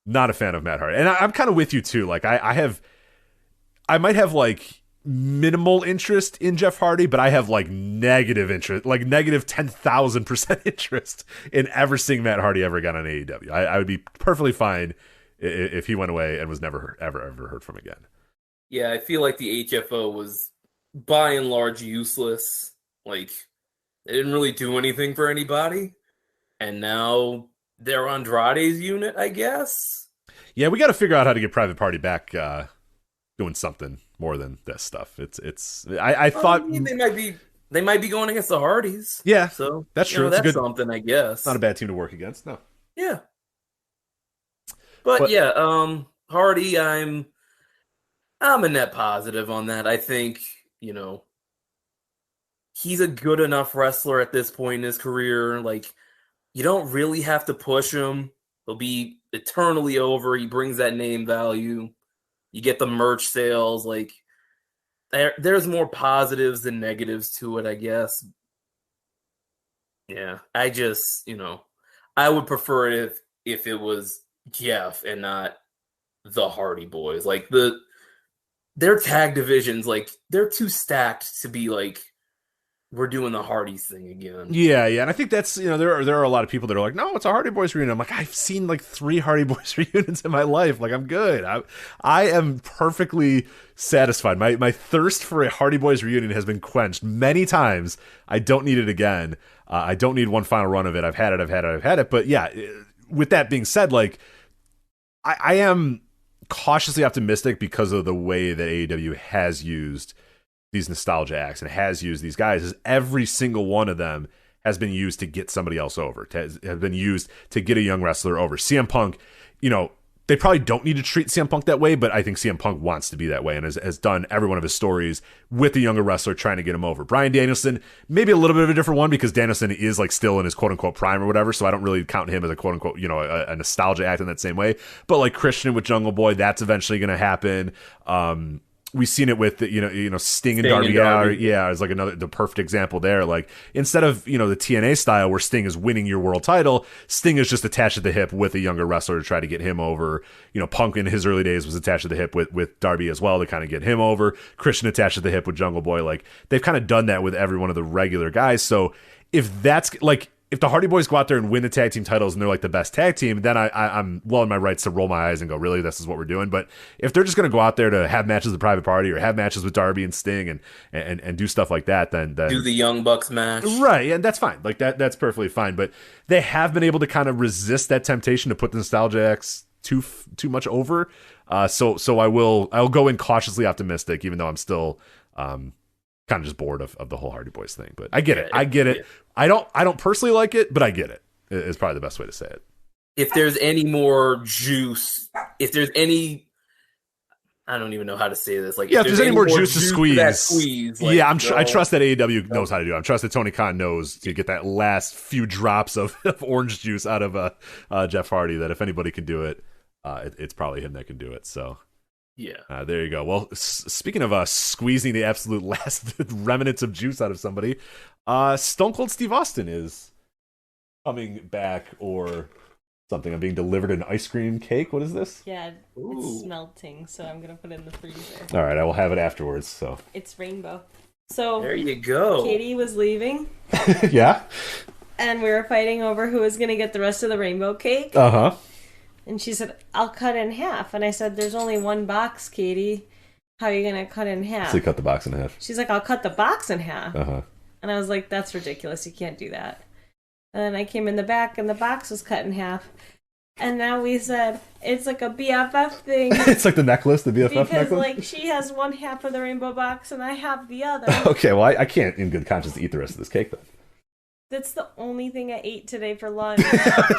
A: not a fan of Matt Hardy, and I'm kind of with you too. Like, I might have like minimal interest in Jeff Hardy, but I have like negative interest, like negative 10,000% interest in ever seeing Matt Hardy ever again on AEW. I would be perfectly fine if he went away and was never ever heard from again.
B: Yeah, I feel like the HFO was by and large useless. Like, they didn't really do anything for anybody, and now they're Andrade's unit, I guess.
A: Yeah, we got to figure out how to get Private Party back doing something more than this stuff. I thought, I mean,
B: they might be going against the Hardys.
A: Yeah,
B: so
A: that's true.
B: That's something, I guess.
A: Not a bad team to work against. No.
B: Yeah. But yeah, Hardy, I'm a net positive on that. I think, he's a good enough wrestler at this point in his career. Like, you don't really have to push him. He'll be eternally over. He brings that name value. You get the merch sales. Like, there's more positives than negatives to it, I guess. Yeah, I just, I would prefer it if it was Jeff and not the Hardy Boys. Like, their tag divisions, like, they're too stacked to be like, we're doing the Hardys thing again.
A: Yeah, and I think that's, there are a lot of people that are like, no, it's a Hardy Boys reunion. I'm like, I've seen like 3 Hardy Boys reunions in my life. Like, I'm good. I am perfectly satisfied. My thirst for a Hardy Boys reunion has been quenched many times. I don't need it again. I don't need one final run of it. I've had it. But yeah, with that being said, like, I am cautiously optimistic because of the way that AEW has used these nostalgia acts and has used these guys. Is every single one of them has been used to get somebody else over, has been used to get a young wrestler over. CM Punk, they probably don't need to treat CM Punk that way, but I think CM Punk wants to be that way and has done every one of his stories with a younger wrestler trying to get him over. Bryan Danielson, maybe a little bit of a different one because Danielson is like still in his quote unquote prime or whatever, so I don't really count him as a quote unquote, a nostalgia act in that same way. But like Christian with Jungle Boy, that's eventually going to happen. we've seen it with Sting and Darby. Yeah, it's like the perfect example there. Like instead of the TNA style where Sting is winning your world title, Sting is just attached at the hip with a younger wrestler to try to get him over. Punk in his early days was attached at the hip with Darby as well to kind of get him over. Christian attached at the hip with Jungle Boy. Like they've kind of done that with every one of the regular guys. So if the Hardy Boys go out there and win the tag team titles and they're like the best tag team, then I'm well in my rights to roll my eyes and go, really, this is what we're doing. But if they're just going to go out there to have matches with Private Party or have matches with Darby and Sting and do stuff like that, then
B: do the Young Bucks match, right? And
A: that's fine. Like that's perfectly fine. But they have been able to kind of resist that temptation to put the Nostalgia X too much over. So I'll go in cautiously optimistic, even though I'm still kind of just bored of the whole Hardy Boys thing. But I get it. Yeah. I don't personally like it, but I get it. Is probably the best way to say it.
B: If there's any more juice, if there's any, I don't even know how to say this. Like,
A: if there's any more juice to squeeze,
B: like,
A: I trust that AEW knows how to do it. I trust that Tony Khan knows to get that last few drops of orange juice out of Jeff Hardy. That if anybody can do it, it's probably him that can do it. So.
B: Yeah.
A: There you go. Well, speaking of squeezing the absolute last remnants of juice out of somebody, Stone Cold Steve Austin is coming back or something. I'm being delivered an ice cream cake. What is this?
C: Yeah, it's melting, so I'm going to put it in the freezer.
A: All right, I will have it afterwards. So
C: it's rainbow. So
B: there you go.
C: Katie was leaving.
A: Yeah.
C: And we were fighting over who was going to get the rest of the rainbow cake.
A: Uh-huh.
C: And she said, I'll cut in half. And I said, there's only one box, Katie. How are you going to cut in half?
A: So you cut the box in half.
C: She's like, I'll cut the box in half.
A: Uh-huh.
C: And I was like, that's ridiculous. You can't do that. And then I came in the back and the box was cut in half. And now we said, it's like a BFF thing.
A: It's like the necklace, the BFF necklace?
C: Because like she has one half of the rainbow box and I have the other.
A: Okay, well, I can't in good conscience eat the rest of this cake then.
C: That's the only thing I ate today for lunch.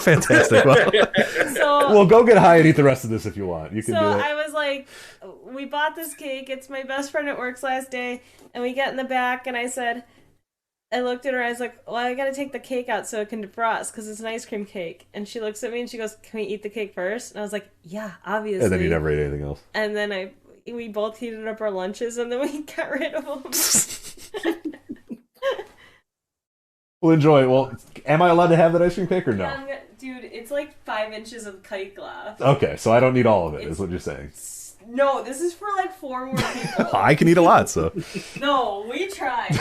A: Fantastic. Well, go get high and eat the rest of this if you want. You can do it.
C: I was like, we bought this cake. It's my best friend at work's last day. And we get in the back and I said, I looked at her. I was like, well, I got to take the cake out so it can defrost because it's an ice cream cake. And she looks at me and she goes, can we eat the cake first? And I was like, yeah, obviously.
A: And then you never ate anything else.
C: And then we both heated up our lunches and then we got rid of them.
A: Well, enjoy it. Well, am I allowed to have that ice cream cake or no?
C: Dude, it's like 5 inches of kite glass.
A: Okay, so I don't need all of it, is what you're saying.
C: No, this is for like 4 more people.
A: I can eat a lot, so.
C: No, we tried.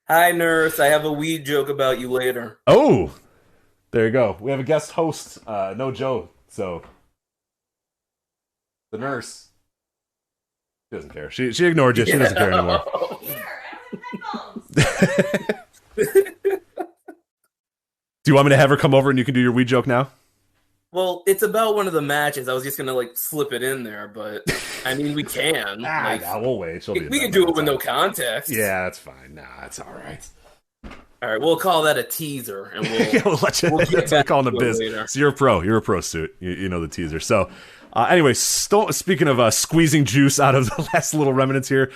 B: Hi, nurse. I have a weed joke about you later.
A: Oh, there you go. We have a guest host, no Joe, so. The nurse. She doesn't care. She ignored you. She doesn't care anymore.
C: Here, I have headphones.
A: Do you want me to have her come over and you can do your weed joke now?
B: Well, it's about one of the matches. I was just gonna slip it in there, but I mean we can.
A: We'll wait.
B: We can do it with no context.
A: Yeah, that's fine. Nah, that's all right.
B: All right, we'll call that a teaser, and
A: we'll let you. We'll call it a biz. So you're a pro. You're a pro, Suit. You know the teaser. So. Anyway, speaking of squeezing juice out of the last little remnants here,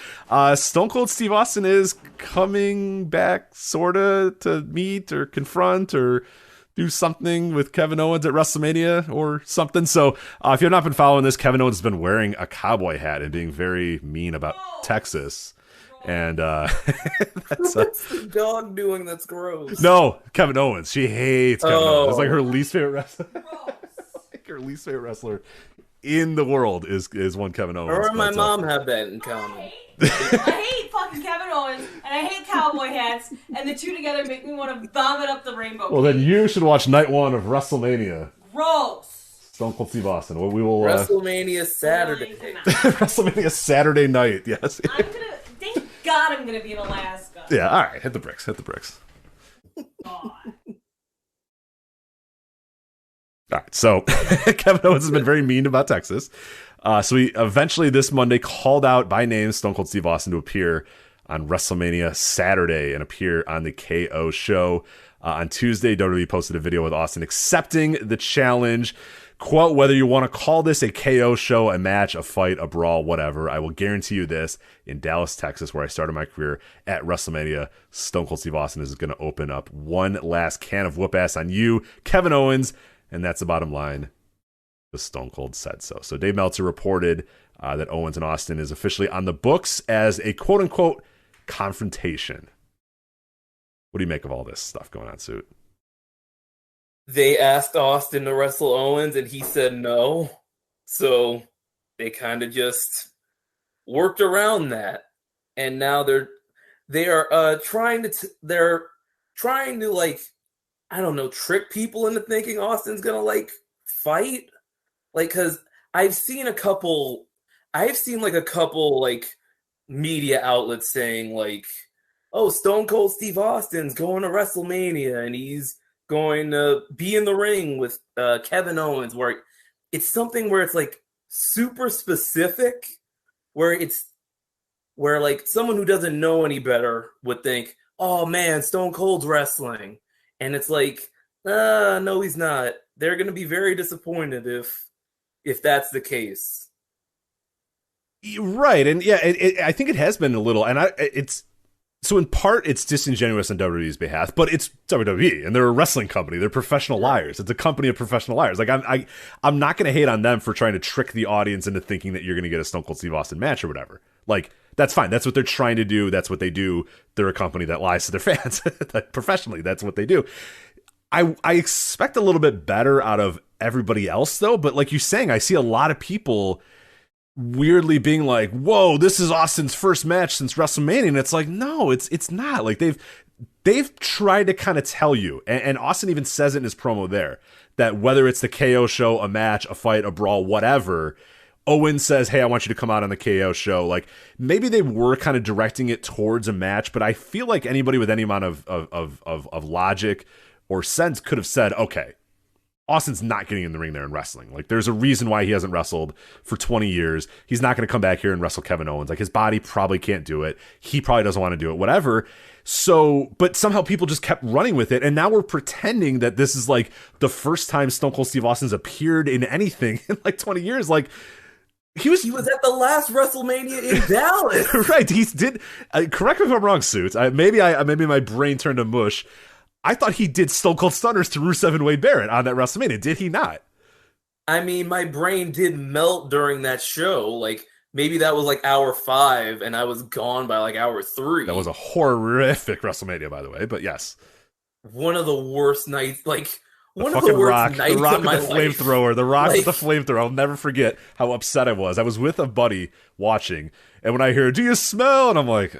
A: Stone Cold Steve Austin is coming back, sorta, to meet or confront or do something with Kevin Owens at WrestleMania or something. So, if you've not been following this, Kevin Owens has been wearing a cowboy hat and being very mean about Texas. And
B: that's the dog doing that's gross.
A: No, Kevin Owens. She hates Kevin Owens. It's like her least favorite wrestler. Her least favorite wrestler in the world is one Kevin Owens.
B: Her and my mom have that in common.
C: I hate fucking Kevin Owens and I hate cowboy hats, and the two together make me want to vomit up the rainbow.
A: Well, then you should watch Night 1 of WrestleMania.
C: Gross.
A: Stone Cold Steve Austin. We will
B: WrestleMania Saturday.
A: WrestleMania Saturday night. Yes.
C: Thank God I'm gonna be in Alaska.
A: Yeah. All right. Hit the bricks.
C: God.
A: All right, so Kevin Owens has been very mean about Texas. So he eventually this Monday called out by name Stone Cold Steve Austin to appear on WrestleMania Saturday and appear on the KO show. On Tuesday, WWE posted a video with Austin accepting the challenge. Quote, whether you want to call this a KO show, a match, a fight, a brawl, whatever, I will guarantee you this. In Dallas, Texas, where I started my career at WrestleMania, Stone Cold Steve Austin is going to open up one last can of whoop ass on you, Kevin Owens. And that's the bottom line. The Stone Cold said so. So Dave Meltzer reported that Owens and Austin is officially on the books as a quote-unquote confrontation. What do you make of all this stuff going on, Suit?
B: They asked Austin to wrestle Owens, and he said no. So they kind of just worked around that, and now they are trying to like, I don't know, trick people into thinking Austin's gonna like fight, like, because I've seen like a couple like media outlets saying like, oh, Stone Cold Steve Austin's going to WrestleMania and he's going to be in the ring with Kevin Owens, where it's something where it's like super specific, where like someone who doesn't know any better would think, oh man, Stone Cold's wrestling. And it's like, no, he's not. They're going to be very disappointed if that's the case.
A: Right. And yeah, I think it has been a little, and so in part it's disingenuous on WWE's behalf, but it's WWE and they're a wrestling company. They're professional liars. It's a company of professional liars. Like I'm not going to hate on them for trying to trick the audience into thinking that you're going to get a Stone Cold Steve Austin match or whatever. Like, that's fine. That's what they're trying to do. That's what they do. They're a company that lies to their fans. Professionally, that's what they do. I expect a little bit better out of everybody else, though. But like you're saying, I see a lot of people weirdly being like, whoa, this is Austin's first match since WrestleMania. And it's like, no, it's not. Like, they've tried to kind of tell you, and Austin even says it in his promo there, that whether it's the KO show, a match, a fight, a brawl, whatever, Owen says, hey, I want you to come out on the KO show. Like, maybe they were kind of directing it towards a match, but I feel like anybody with any amount of logic or sense could have said, okay, Austin's not getting in the ring there and wrestling. Like, there's a reason why he hasn't wrestled for 20 years. He's not going to come back here and wrestle Kevin Owens. Like, his body probably can't do it. He probably doesn't want to do it, whatever. So, but somehow people just kept running with it. And now we're pretending that this is like the first time Stone Cold Steve Austin's appeared in anything in like 20 years. Like, he was
B: at the last WrestleMania in Dallas.
A: Right. He did. Correct me if I'm wrong, Suits. Maybe my brain turned to mush. I thought he did Stone Cold Stunners to Rusev and Wade Barrett on that WrestleMania. Did he not?
B: I mean, my brain did melt during that show. Like, maybe that was like hour 5, and I was gone by like hour 3.
A: That was a horrific WrestleMania, by the way. But yes,
B: one of the worst nights. Like, one
A: of the
B: worst nights
A: the Rock
B: of my
A: with the
B: life.
A: flamethrower. The Rock with the flamethrower. I'll never forget how upset I was. I was with a buddy watching, and when I hear, "Do you smell?" and I'm like,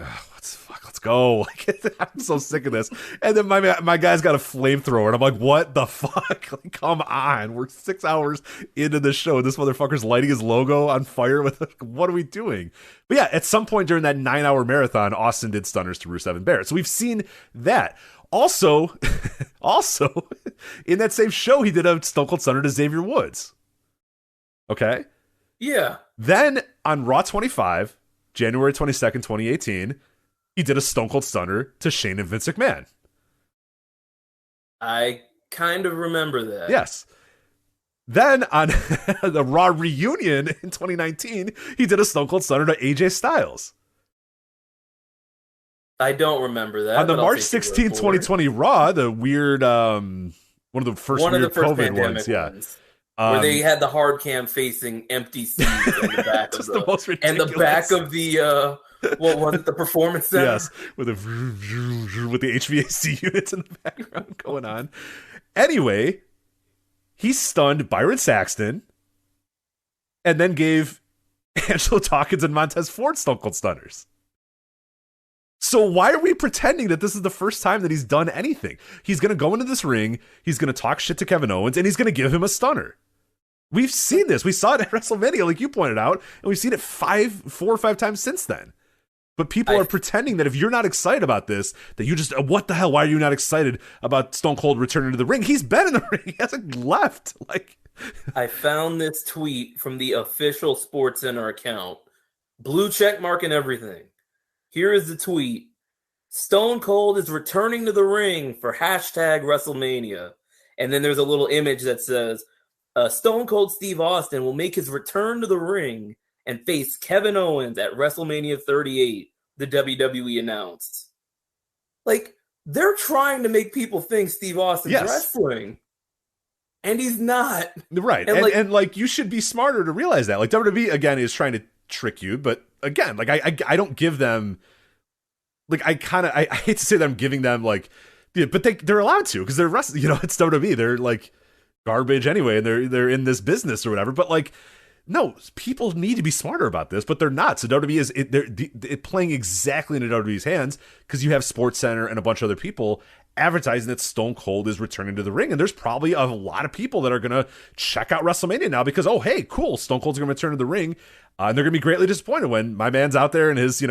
A: let's go. Like, I'm so sick of this. And then my guy's got a flamethrower, and I'm like, what the fuck? Like, come on. We're 6 hours into the show, and this motherfucker's lighting his logo on fire with what are we doing? But yeah, at some point during that 9-hour marathon, Austin did stunners to Rusev and Barrett. So we've seen that. Also, in that same show, he did a Stone Cold Stunner to Xavier Woods. Okay?
B: Yeah.
A: Then on Raw 25, January 22nd, 2018, he did a Stone Cold Stunner to Shane and Vince McMahon.
B: I kind of remember that.
A: Yes. Then on the Raw reunion in 2019, he did a Stone Cold Stunner to AJ Styles.
B: I don't remember that.
A: On the March 16th, 2020 Raw, the weird, one of the first COVID ones, yeah.
B: Where they had the hard cam facing empty seats in the back
A: just
B: of
A: the most ridiculous.
B: And the back of the what was it, the Performance Center?
A: Yes, with the HVAC units in the background going on. Anyway, he stunned Byron Saxton and then gave Angelo Dawkins and Montez Ford Stone Cold Stunners. So why are we pretending that this is the first time that he's done anything? He's going to go into this ring, he's going to talk shit to Kevin Owens, and he's going to give him a stunner. We've seen this. We saw it at WrestleMania, like you pointed out, and we've seen it 4 or 5 times since then. But people are pretending that if you're not excited about this, that you just, what the hell, why are you not excited about Stone Cold returning to the ring? He's been in the ring. He hasn't left. Like,
B: I found this tweet from the official SportsCenter account. Blue check mark and everything. Here is the tweet. Stone Cold is returning to the ring for hashtag WrestleMania. And then there's a little image that says, Stone Cold Steve Austin will make his return to the ring and face Kevin Owens at WrestleMania 38, the WWE announced. Like, they're trying to make people think Steve Austin's wrestling. And he's not.
A: Right. And you should be smarter to realize that. Like, WWE, again, is trying to trick you, but again, like I don't give them, like I hate to say that I'm giving them like, yeah, but they're allowed to because they're wrestling. It's WWE. They're like garbage anyway, and they're in this business or whatever. But like, no, people need to be smarter about this, but they're not. So WWE is they're playing exactly into WWE's hands because you have SportsCenter and a bunch of other people advertising that Stone Cold is returning to the ring, and there's probably a lot of people that are gonna check out WrestleMania now because, oh hey, cool, Stone Cold's gonna return to the ring, and they're gonna be greatly disappointed when my man's out there in his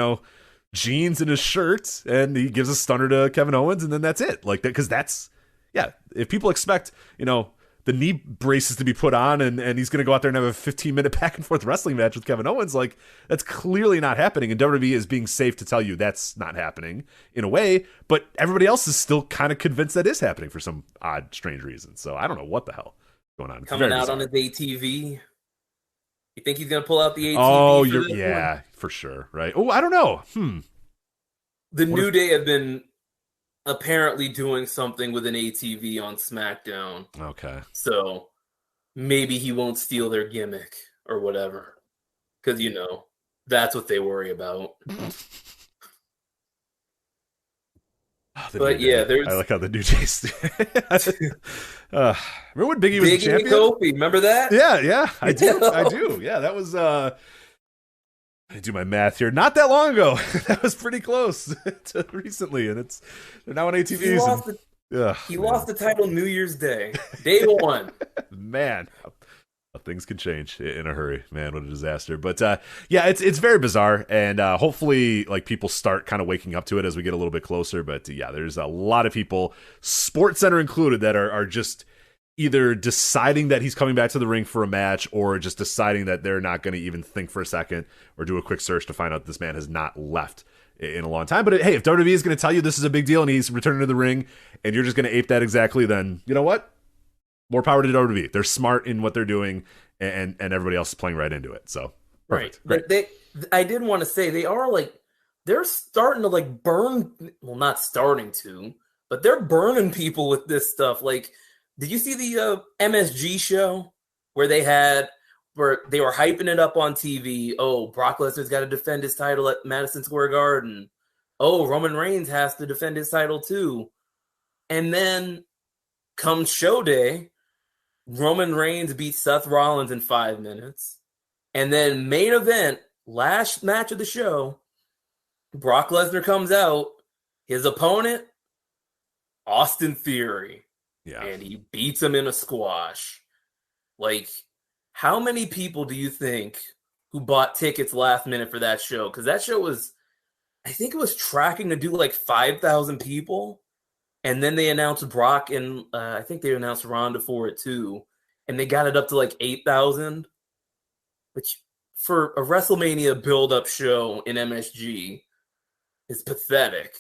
A: jeans and his shirt and he gives a stunner to Kevin Owens, and then that's it. Like that, because that's if people expect the knee braces to be put on and he's going to go out there and have a 15-minute back and forth wrestling match with Kevin Owens, like that's clearly not happening. And WWE is being safe to tell you that's not happening in a way, but everybody else is still kind of convinced that is happening for some odd, strange reason. So I don't know what the hell is going on.
B: Coming out on his ATV. You think he's going to pull out the ATV?
A: Oh, for sure. Right. Oh, I don't know.
B: The New Day have been apparently doing something with an ATV on SmackDown.
A: Okay.
B: So maybe he won't steal their gimmick or whatever. Because, that's what they worry about. But yeah, there's...
A: I like how the New Day's... remember when Biggie was the champion?
B: And Kofi, remember that?
A: Yeah, I do. Yeah, that was... I do my math here. Not that long ago. That was pretty close to recently, and they're now on ATVs.
B: He lost the title New Year's Day. Day one.
A: Man, things can change in a hurry. Man, what a disaster. But it's very bizarre, and hopefully like people start kind of waking up to it as we get a little bit closer. But there's a lot of people, SportsCenter included, that are just either deciding that he's coming back to the ring for a match or just deciding that they're not going to even think for a second or do a quick search to find out this man has not left in a long time. But hey, if WWE is going to tell you this is a big deal and he's returning to the ring and you're just going to ape that exactly, then you know what? More power to WWE. They're smart in what they're doing, and everybody else is playing right into it. So perfect.
B: Right. Great. I did want to say they're starting to like burn. Well, not starting to, but they're burning people with this stuff. Like, did you see the MSG show where they were hyping it up on TV? Oh, Brock Lesnar's got to defend his title at Madison Square Garden. Oh, Roman Reigns has to defend his title too. And then come show day, Roman Reigns beats Seth Rollins in 5 minutes. And then main event, last match of the show, Brock Lesnar comes out. His opponent, Austin Theory.
A: Yeah.
B: And he beats him in a squash. Like, how many people do you think who bought tickets last minute for that show? Because that show was, I think it was tracking to do like 5,000 people. And then they announced Brock and I think they announced Ronda for it too. And they got it up to like 8,000. Which for a WrestleMania build-up show in MSG is pathetic.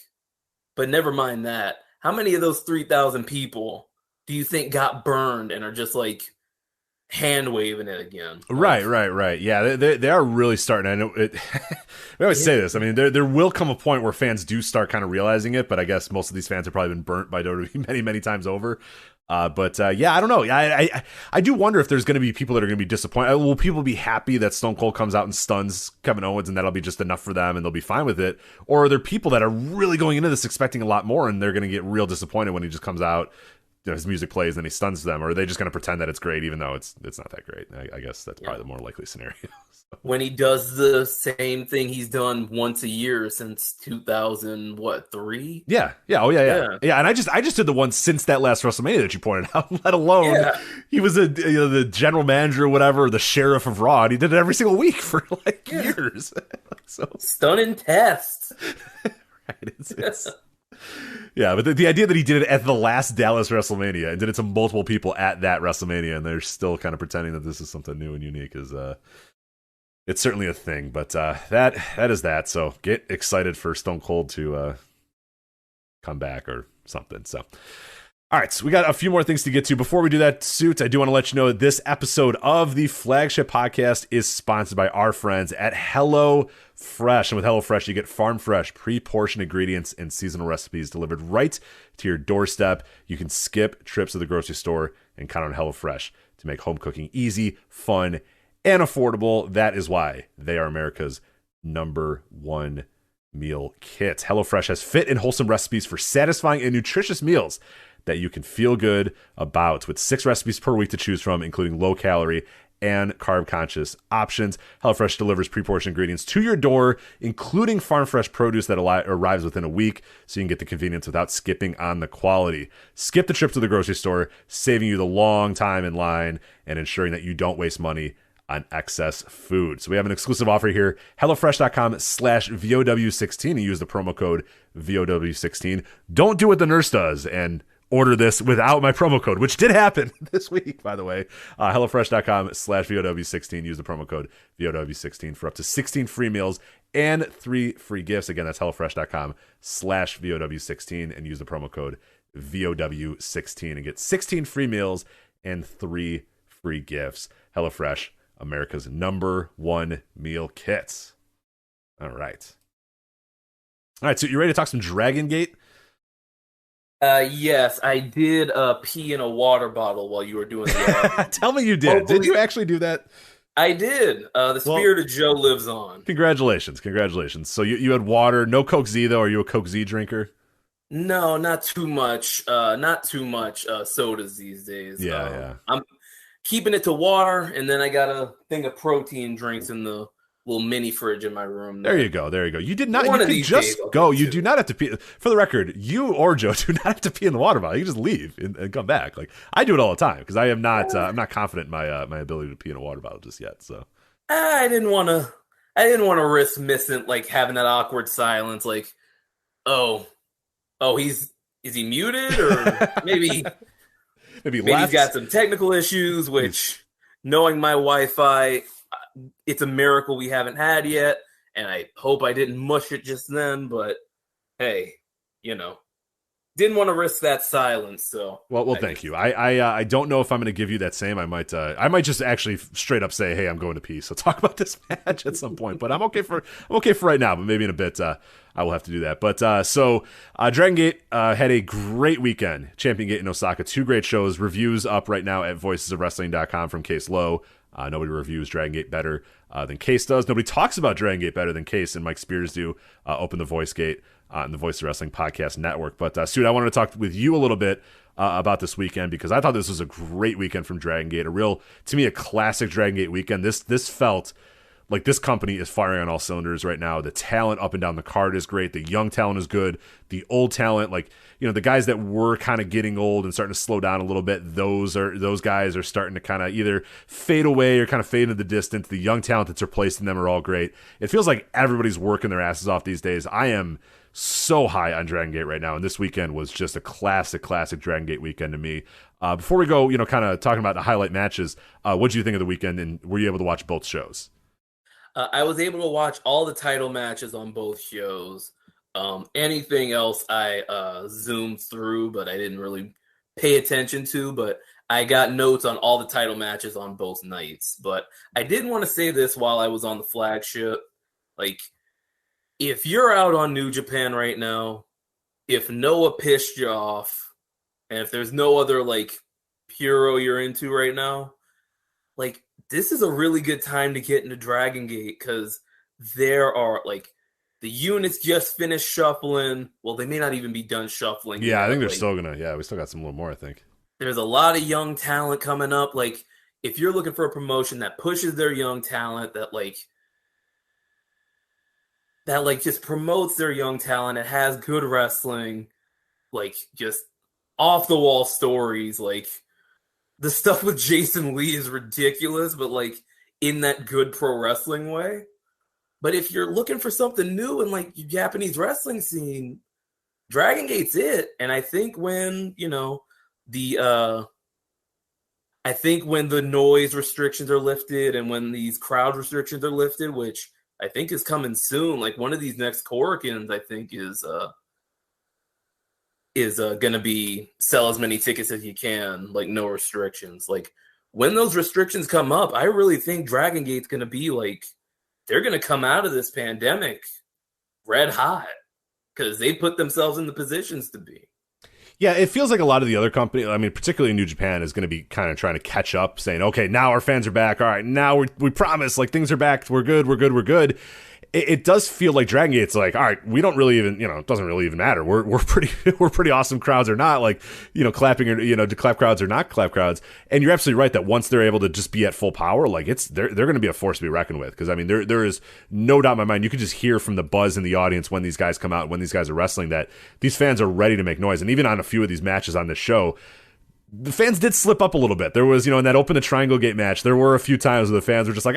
B: But never mind that. How many of those 3,000 people do you think got burned and are just like hand waving it again?
A: Right. Yeah, they are really starting. I know it. We always say this. I mean, there will come a point where fans do start kind of realizing it, but I guess most of these fans have probably been burnt by WWE many times over. But I don't know. I do wonder if there's going to be people that are going to be disappointed. Will people be happy that Stone Cold comes out and stuns Kevin Owens and that'll be just enough for them and they'll be fine with it? Or are there people that are really going into this expecting a lot more and they're going to get real disappointed when he just comes out, his music plays and he stuns them? Or are they just going to pretend that it's great even though it's not that great? I guess that's probably the more likely scenario.
B: When he does the same thing he's done once a year since 2003.
A: Yeah. And I just did the one since that last WrestleMania that you pointed out. Let alone he was the general manager or whatever, the sheriff of Raw. And he did it every single week for years. So
B: stunning test.
A: Right. Yeah, but the idea that he did it at the last Dallas WrestleMania and did it to multiple people at that WrestleMania, and they're still kind of pretending that this is something new and unique is it's certainly a thing. But that is that. So get excited for Stone Cold to come back or something. So. All right, so we got a few more things to get to. Before we do that, Suits, I do want to let you know that this episode of the Flagship Podcast is sponsored by our friends at HelloFresh. And with HelloFresh, you get farm fresh, pre-portioned ingredients and seasonal recipes delivered right to your doorstep. You can skip trips to the grocery store and count on HelloFresh to make home cooking easy, fun, and affordable. That is why they are America's #1 meal kit. HelloFresh has fit and wholesome recipes for satisfying and nutritious meals that you can feel good about, with 6 recipes per week to choose from, including low-calorie and carb-conscious options. HelloFresh delivers pre-portioned ingredients to your door, including farm-fresh produce that arrives within a week, so you can get the convenience without skipping on the quality. Skip the trip to the grocery store, saving you the long time in line and ensuring that you don't waste money on excess food. So we have an exclusive offer here, HelloFresh.com/VOW16, and use the promo code VOW16. Don't do what the nurse does and order this without my promo code, which did happen this week, by the way. HelloFresh.com/VOW16. Use the promo code VOW16 for up to 16 free meals and 3 free gifts. Again, that's HelloFresh.com/VOW16 and use the promo code VOW16 and get 16 free meals and 3 free gifts. HelloFresh, America's #1 meal kits. All right. So you ready to talk some Dragongate?
B: Yes, I did pee in a water bottle while you were doing that.
A: Tell me you did.
B: Hopefully,
A: did you actually do that?
B: I did. The spirit of Joe lives on.
A: Congratulations. So you had water, no Coke Z though. Are you a Coke Z drinker?
B: No, not too much. Not too much sodas these days.
A: Yeah.
B: I'm keeping it to water, and then I got a thing of protein drinks in the little mini fridge in my room.
A: There you go. You did not.
B: One
A: you
B: of
A: can
B: these
A: just
B: days,
A: go. You do not have to pee. For the record, you or Joe do not have to pee in the water bottle. You can just leave and come back. Like I do it all the time because I am not. I'm not confident in my ability to pee in a water bottle just yet. So
B: I didn't want to risk missing, like, having that awkward silence. Like, is he muted, or maybe he's got some technical issues. Which, knowing my Wi-Fi, it's a miracle we haven't had yet, and I hope I didn't mush it just then, but hey, didn't want to risk that silence. So
A: well, thank you. I don't know if I'm going to give you that same. I might just actually straight up say, hey, I'm going to pee. So talk about this match at some point. But I'm okay for right now. But maybe in a bit, I will have to do that. But Dragongate had a great weekend. Champion Gate in Osaka, 2 great shows. Reviews up right now at voicesofwrestling.com from Case Lowe. Nobody reviews Dragongate better than Case does. Nobody talks about Dragongate better than Case and Mike Spears do. Open the Voice Gate on the Voice of Wrestling Podcast Network. But, Stuart, I wanted to talk with you a little bit about this weekend because I thought this was a great weekend from Dragongate. To me, a classic Dragongate weekend. This felt like this company is firing on all cylinders right now. The talent up and down the card is great. The young talent is good. The old talent, the guys that were kind of getting old and starting to slow down a little bit, those guys are starting to kind of either fade away or kind of fade into the distance. The young talent that's replacing them are all great. It feels like everybody's working their asses off these days. I am so high on Dragongate right now, and this weekend was just a classic Dragongate weekend to me. Before we go, kind of talking about the highlight matches, what did you think of the weekend, and were you able to watch both shows?
B: I was able to watch all the title matches on both shows. Anything else I zoomed through, but I didn't really pay attention to. But I got notes on all the title matches on both nights. But I did want to say this while I was on the flagship. Like, if you're out on New Japan right now, if Noah pissed you off, and if there's no other, Puro you're into right now, this is a really good time to get into Dragongate because there are, the units just finished shuffling. Well, they may not even be done shuffling.
A: Yeah, I think they're still going to. Yeah, we still got some little more, I think.
B: There's a lot of young talent coming up. If you're looking for a promotion that pushes their young talent, that just promotes their young talent, it has good wrestling, just off-the-wall stories, the stuff with Jason Lee is ridiculous, but in that good pro wrestling way. But if you're looking for something new in the Japanese wrestling scene, Dragongate's it. And I think when, the noise restrictions are lifted and when these crowd restrictions are lifted, which I think is coming soon, one of these next Korikens, I think is going to be sell as many tickets as you can, no restrictions. When those restrictions come up, I really think Dragongate's going to be they're going to come out of this pandemic red hot because they put themselves in the positions to be.
A: Yeah, it feels like a lot of the other companies, I mean, particularly New Japan, is going to be kind of trying to catch up, saying, okay, now our fans are back. All right, now we promise, like, things are back. We're good. It does feel like Dragon Gate's like, all right, we don't really even, it doesn't really even matter. We're pretty awesome crowds or not, like, clapping or, to clap crowds or not clap crowds. And you're absolutely right that once they're able to just be at full power, like they're going to be a force to be reckoned with. Because I mean, there is no doubt in my mind, you could just hear from the buzz in the audience when these guys come out, when these guys are wrestling, that these fans are ready to make noise. And even on a few of these matches on this show, the fans did slip up a little bit. There was, in that Open the Triangle Gate match, there were a few times where the fans were just like,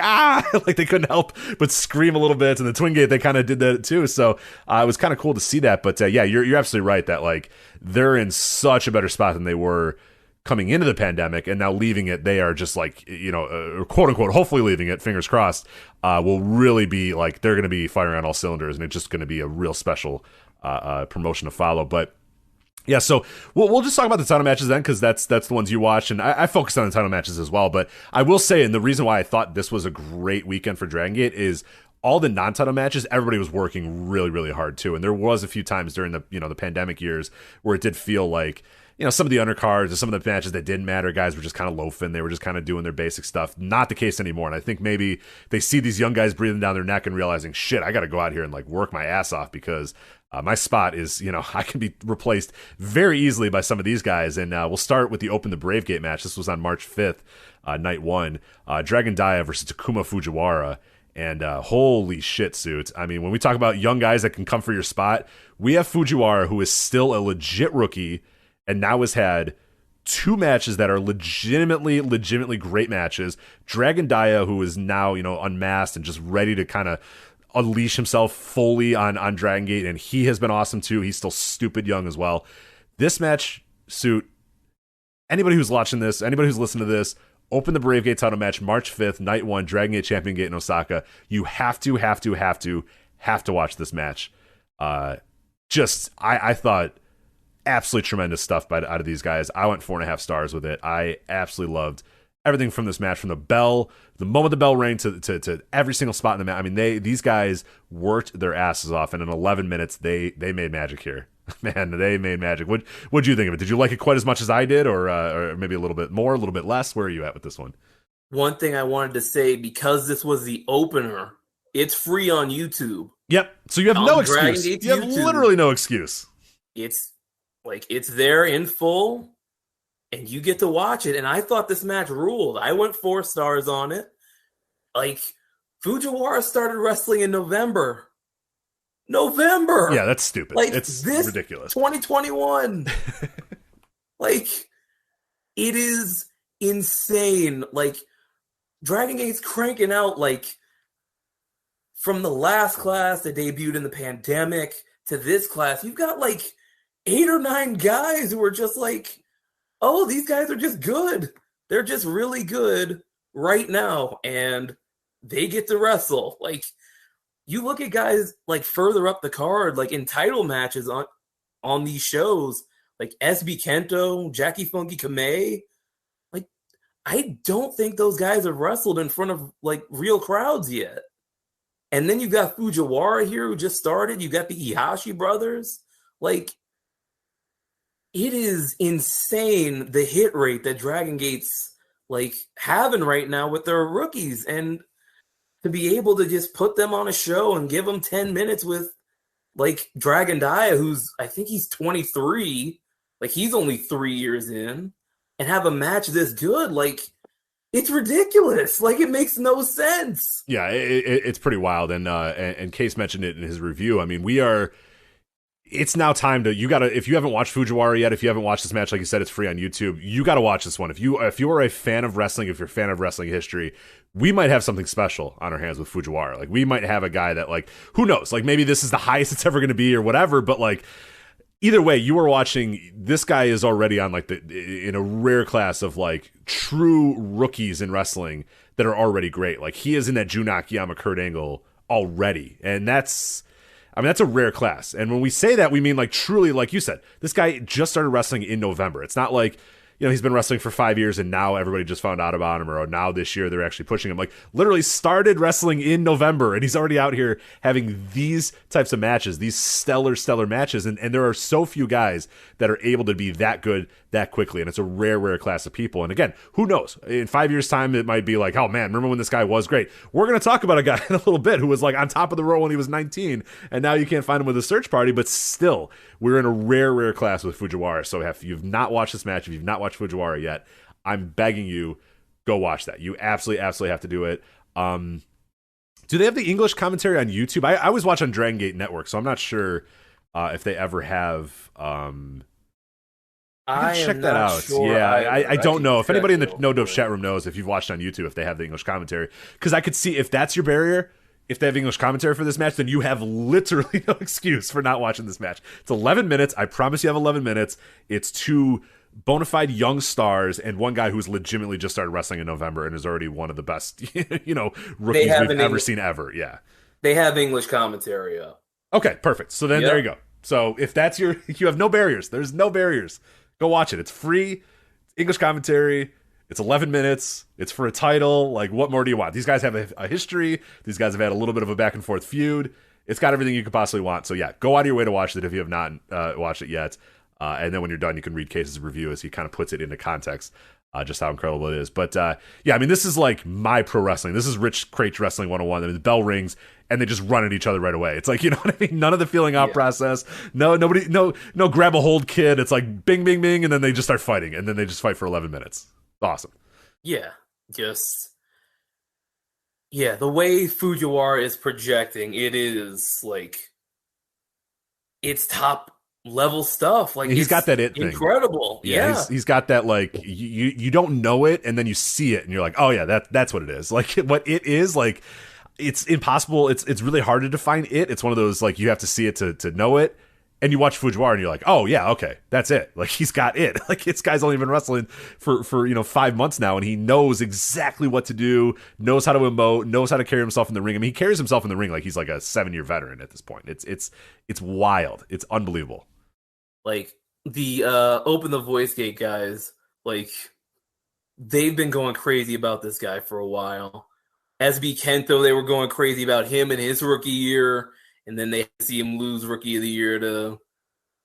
A: like they couldn't help but scream a little bit. And the Twin Gate, they kind of did that too. So it was kind of cool to see that. But yeah, you're absolutely right that like they're in such a better spot than they were coming into the pandemic, and now leaving it, they are just like, quote unquote, hopefully leaving it, fingers crossed, will really be like, they're going to be firing on all cylinders, and it's just going to be a real special promotion to follow. But yeah, so we'll just talk about the title matches then, because that's the ones you watch, and I focused on the title matches as well. But I will say, and the reason why I thought this was a great weekend for Dragon Gate is all the non-title matches, everybody was working really, really hard too. And there was a few times during the the pandemic years where it did feel like some of the undercards or some of the matches that didn't matter, guys were just kind of loafing. They were just kind of doing their basic stuff. Not the case anymore. And I think maybe they see these young guys breathing down their neck and realizing, shit, I got to go out here and like work my ass off, because my spot is, I can be replaced very easily by some of these guys. And we'll start with the Open the Brave Gate match. This was on March 5th, night one. Dragon Dia versus Takuma Fujiwara. And holy shit, Suits. I mean, when we talk about young guys that can come for your spot, we have Fujiwara, who is still a legit rookie, and now has had two matches that are legitimately great matches. Dragon Dia, who is now, unmasked and just ready to kind of unleash himself fully on Dragon Gate, and he has been awesome too. He's still stupid young as well. This match, Suit, anybody who's watching this, anybody who's listening to this, Open the Brave Gate title match, March 5th, night one, Dragon Gate Champion Gate in Osaka. You have to watch this match. I thought absolutely tremendous stuff out of these guys. I went 4.5 stars with it. I absolutely loved everything from this match, from the bell, the moment the bell rang, to every single spot in the match. I mean, these guys worked their asses off, and in 11 minutes, they made magic here. Man, they made magic. What'd you think of it? Did you like it quite as much as I did, or maybe a little bit more, a little bit less? Where are you at with this one?
B: One thing I wanted to say, because this was the opener, it's free on YouTube.
A: Yep. So you have no excuse. You have literally no excuse.
B: It's there in full, and you get to watch it. And I thought this match ruled. I went 4 stars on it. Like, Fujiwara started wrestling in November.
A: Yeah, that's stupid.
B: Like,
A: it's ridiculous.
B: 2021. Like, it is insane. Like, Dragon Gate's cranking out, like, from the last class that debuted in the pandemic to this class, you've got like 8 or 9 guys who are just like, oh, these guys are just good. They're just really good right now, and they get to wrestle. Like, you look at guys like further up the card, like in title matches on these shows, like SB Kento, Jackie Funky Kamei. Like, I don't think those guys have wrestled in front of like real crowds yet. And then you got Fujiwara here, who just started. You got the Ihashi brothers. Like, it is insane, the hit rate that Dragon Gate's like having right now with their rookies, and to be able to just put them on a show and give them 10 minutes with like Dragon Dia, who's, I think he's 23, like he's only 3 years in, and have a match this good. Like, it's ridiculous. Like, it makes no sense.
A: Yeah, it's pretty wild. And Case mentioned it in his review. I mean, it's now time to, if you haven't watched Fujiwara yet, if you haven't watched this match, like you said, it's free on YouTube. You got to watch this one. If you are a fan of wrestling, if you're a fan of wrestling history, we might have something special on our hands with Fujiwara. Like, we might have a guy that, like, who knows? Like, maybe this is the highest it's ever going to be or whatever, but like, either way, you are watching, this guy is already on like in a rare class of like true rookies in wrestling that are already great. Like, he is in that Jun Akiyama, Kurt Angle already. And that's a rare class. And when we say that, we mean like truly, like you said, this guy just started wrestling in November. It's not like, he's been wrestling for 5 years and now everybody just found out about him, or now this year they're actually pushing him. Like, literally started wrestling in November and he's already out here having these types of matches, these stellar matches. And there are so few guys that are able to be that good that quickly. And it's a rare class of people. And again, who knows? In 5 years' time, it might be like, oh man, remember when this guy was great? We're going to talk about a guy in a little bit who was like on top of the roll when he was 19. And now you can't find him with a search party, but still, we're in a rare class with Fujiwara. So if you've not watched this match, if you've not watched Fujiwara yet, I'm begging you, go watch that. You absolutely have to do it. Do they have the English commentary on YouTube? I always watch on Dragongate Network, so I'm not sure if they ever have. Check that out.
B: Sure
A: yeah, I don't know. If anybody in the No Dope chat room knows if you've watched on YouTube, if they have the English commentary, because I could see if that's your barrier. If they have English commentary for this match, then you have literally no excuse for not watching this match. It's 11 minutes. I promise you have 11 minutes. It's two bona fide young stars and one guy who's legitimately just started wrestling in November and is already one of the best, rookies we've ever seen ever. Yeah.
B: They have English commentary up.
A: Okay, perfect. So then there you go. So if that's you have no barriers. There's no barriers. Go watch it. It's free. English commentary. It's 11 minutes. It's for a title. Like, what more do you want? These guys have a history. These guys have had a little bit of a back and forth feud. It's got everything you could possibly want. So, yeah, go out of your way to watch it if you have not watched it yet. And then when you're done, you can read Case's review as he kind of puts it into context, just how incredible it is. But, yeah, I mean, this is like my pro wrestling. This is Rich Craich Wrestling 101. I mean, the bell rings, and they just run at each other right away. It's like, you know what I mean? None of the feeling out process. No grab a hold kid. It's like bing, bing, bing, and then they just start fighting. And then they just fight for 11 minutes. Awesome.
B: Yeah, the way Fujiwara is projecting, it is like it's top level stuff. Like,
A: he's got that it thing.
B: Incredible. Yeah.
A: He's got that, like, you don't know it and then you see it and you're like, oh yeah, that's what it is. Like, what it is, like, it's impossible. It's really hard to define it. It's one of those, like, you have to see it to know it. And you watch Fujiwara and you're like, oh yeah, okay, that's it. Like, he's got it. Like, this guy's only been wrestling for 5 months now, and he knows exactly what to do, knows how to emote, knows how to carry himself in the ring. I mean, he carries himself in the ring like he's like a 7-year veteran at this point. It's wild. It's unbelievable.
B: Like, the Open the Voice Gate guys, like, they've been going crazy about this guy for a while. SB Kento, they were going crazy about him in his rookie year. And then they see him lose Rookie of the Year to,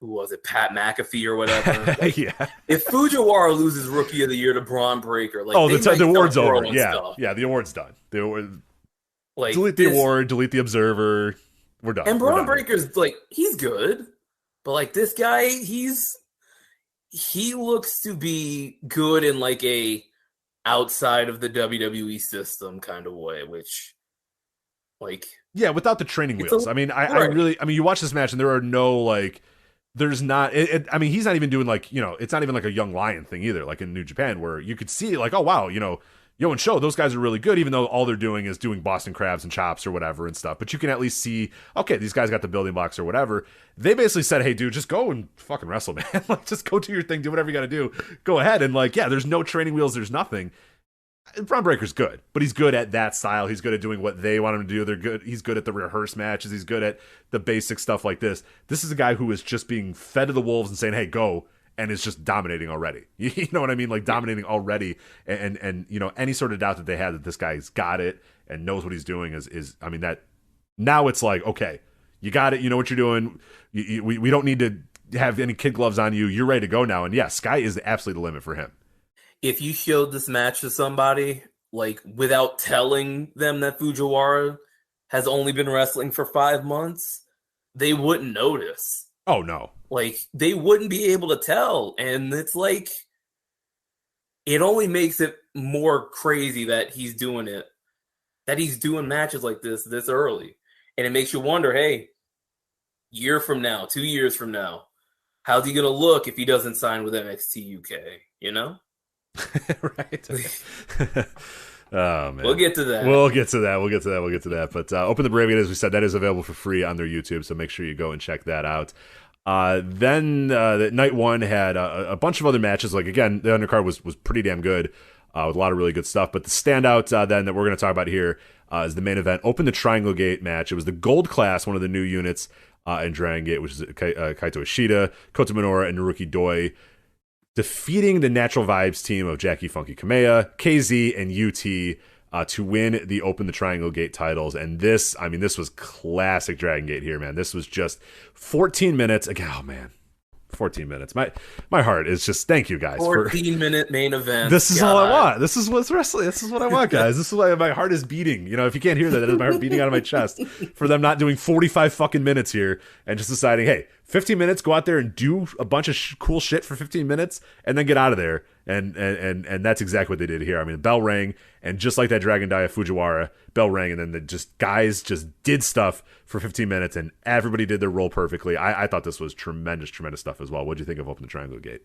B: who was it, Pat McAfee or whatever. Like,
A: yeah.
B: If Fujiwara loses Rookie of the Year to Braun Breaker, like,
A: the award's over. Yeah,
B: stuff.
A: Yeah, the award's done.
B: Like,
A: delete the award, delete the Observer. We're done.
B: And Braun Breaker's like, he's good, but like, this guy, he looks to be good in like a outside of the WWE system kind of way, which, like.
A: Yeah, without the training wheels. I mean, I really, you watch this match and there are no, like, there's not, I mean, he's not even doing, like, it's not even like a Young Lion thing either, like in New Japan, where you could see, like, oh, wow, Yo and Show, those guys are really good, even though all they're doing is doing Boston Crabs and chops or whatever and stuff. But you can at least see, okay, these guys got the building blocks or whatever. They basically said, hey, dude, just go and fucking wrestle, man. Like, just go do your thing, do whatever you got to do. Go ahead. And, like, yeah, there's no training wheels, there's nothing. Braun Breaker's good, but he's good at that style. He's good at doing what they want him to do. They're good. He's good at the rehearse matches. He's good at the basic stuff like this. This is a guy who is just being fed to the wolves and saying, hey, go, and is just dominating already. You know what I mean? Like, dominating already. And any sort of doubt that they had that this guy's got it and knows what he's doing is I mean, that now it's like, okay, you got it. You know what you're doing. We don't need to have any kid gloves on you. You're ready to go now. And yeah, sky is absolutely the limit for him.
B: If you showed this match to somebody, like, without telling them that Fujiwara has only been wrestling for 5 months, they wouldn't notice.
A: Oh, no.
B: Like, they wouldn't be able to tell. And it's like, it only makes it more crazy that he's doing it, that he's doing matches like this early. And it makes you wonder, hey, year from now, 2 years from now, how's he going to look if he doesn't sign with NXT UK,
A: Right. Oh, man.
B: We'll get to that.
A: But Open the Brave, as we said, that is available for free on their YouTube, so make sure you go and check that out. Then night one had a bunch of other matches. Like, again, the undercard was pretty damn good, with a lot of really good stuff. But the standout then that we're going to talk about here is the main event. Open the Triangle Gate match. It was the gold class, one of the new units in Dragongate, which is Kaito Ishida, Kota Minoura, and Naruki Doi. defeating the Natural Vibes team of Jackie Funky Kamea, KZ, and UT to win the Open the Triangle Gate titles. And this was classic Dragon Gate here, man. This was just 14 minutes. Again, oh, man. 14 minutes. My heart is just, thank you guys.
B: 14-minute main event.
A: This is all I want. This is what's wrestling. This is what I want, guys. This is why my heart is beating. You know, if you can't hear that, that is my heart beating out of my chest for them not doing 45 fucking minutes here and just deciding, hey, 15 minutes, go out there and do a bunch of cool shit for 15 minutes and then get out of there. And that's exactly what they did here. I mean, the bell rang, and just like that Dragon Dia Fujiwara, bell rang, and then the guys just did stuff for 15 minutes, and everybody did their role perfectly. I thought this was tremendous stuff as well. What did you think of Open the Triangle Gate?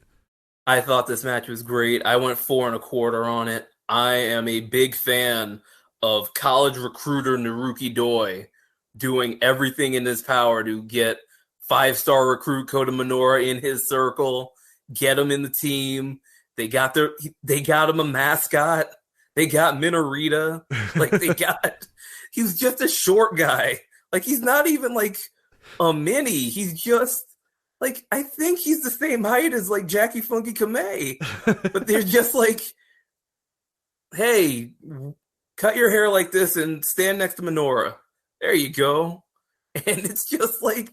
B: I thought this match was great. I went 4.25 on it. I am a big fan of college recruiter Naruki Doi doing everything in his power to get 5-star recruit Kota Minoura in his circle, get him in the team. They got him a mascot. They got Minorita. He's just a short guy. Like, he's not even like a mini. He's just like, I think he's the same height as like Jackie Funky Kamei. But they're just like, hey, cut your hair like this and stand next to Minoura. There you go. And it's just like,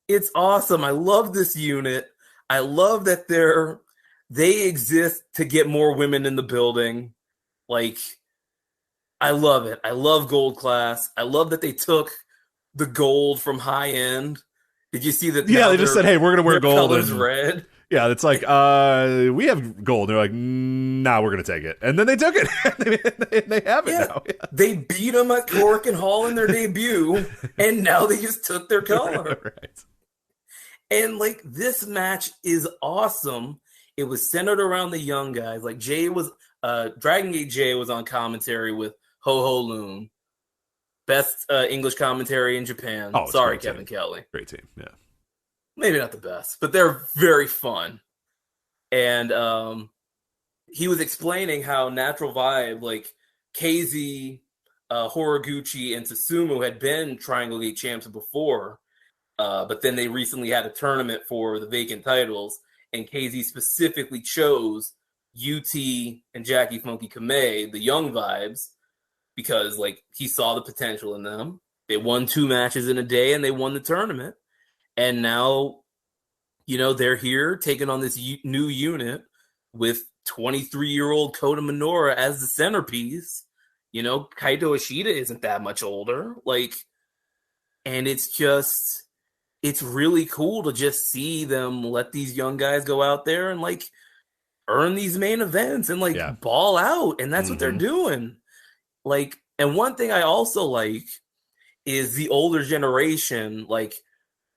B: it's awesome. I love this unit. I love that they exist to get more women in the building. Like, I love it. I love Gold Class. I love that they took the gold from High End. Did you see that?
A: Yeah, they just said, hey, we're going to wear gold.
B: Color's red.
A: Yeah, it's like, we have gold. They're like, nah, we're going to take it. And then they took it. They have it now. Yeah.
B: They beat them at Cork and Hall in their debut, and now they just took their color.
A: Right.
B: And, like, this match is awesome. It was centered around the young guys. Like, Dragongate Jay was on commentary with Ho Ho Loon. Best English commentary in Japan.
A: Oh,
B: sorry, Kevin Kelly.
A: Great team, yeah.
B: Maybe not the best, but they're very fun. And he was explaining how Natural Vibe, like KZ, Horiguchi, and Susumu had been Triangle Gate champs before, but then they recently had a tournament for the vacant titles, and KZ specifically chose UT and Jackie Funky Kamei, the young vibes, because like he saw the potential in them. They won 2 matches in a day, and they won the tournament. And now, you know, they're here taking on this new unit with 23-year-old Kota Minoura as the centerpiece. You know, Kaito Ishida isn't that much older. Like, and it's really cool to just see them let these young guys go out there and like earn these main events and like ball out. And that's what they're doing. Like, and one thing I also like is the older generation, like,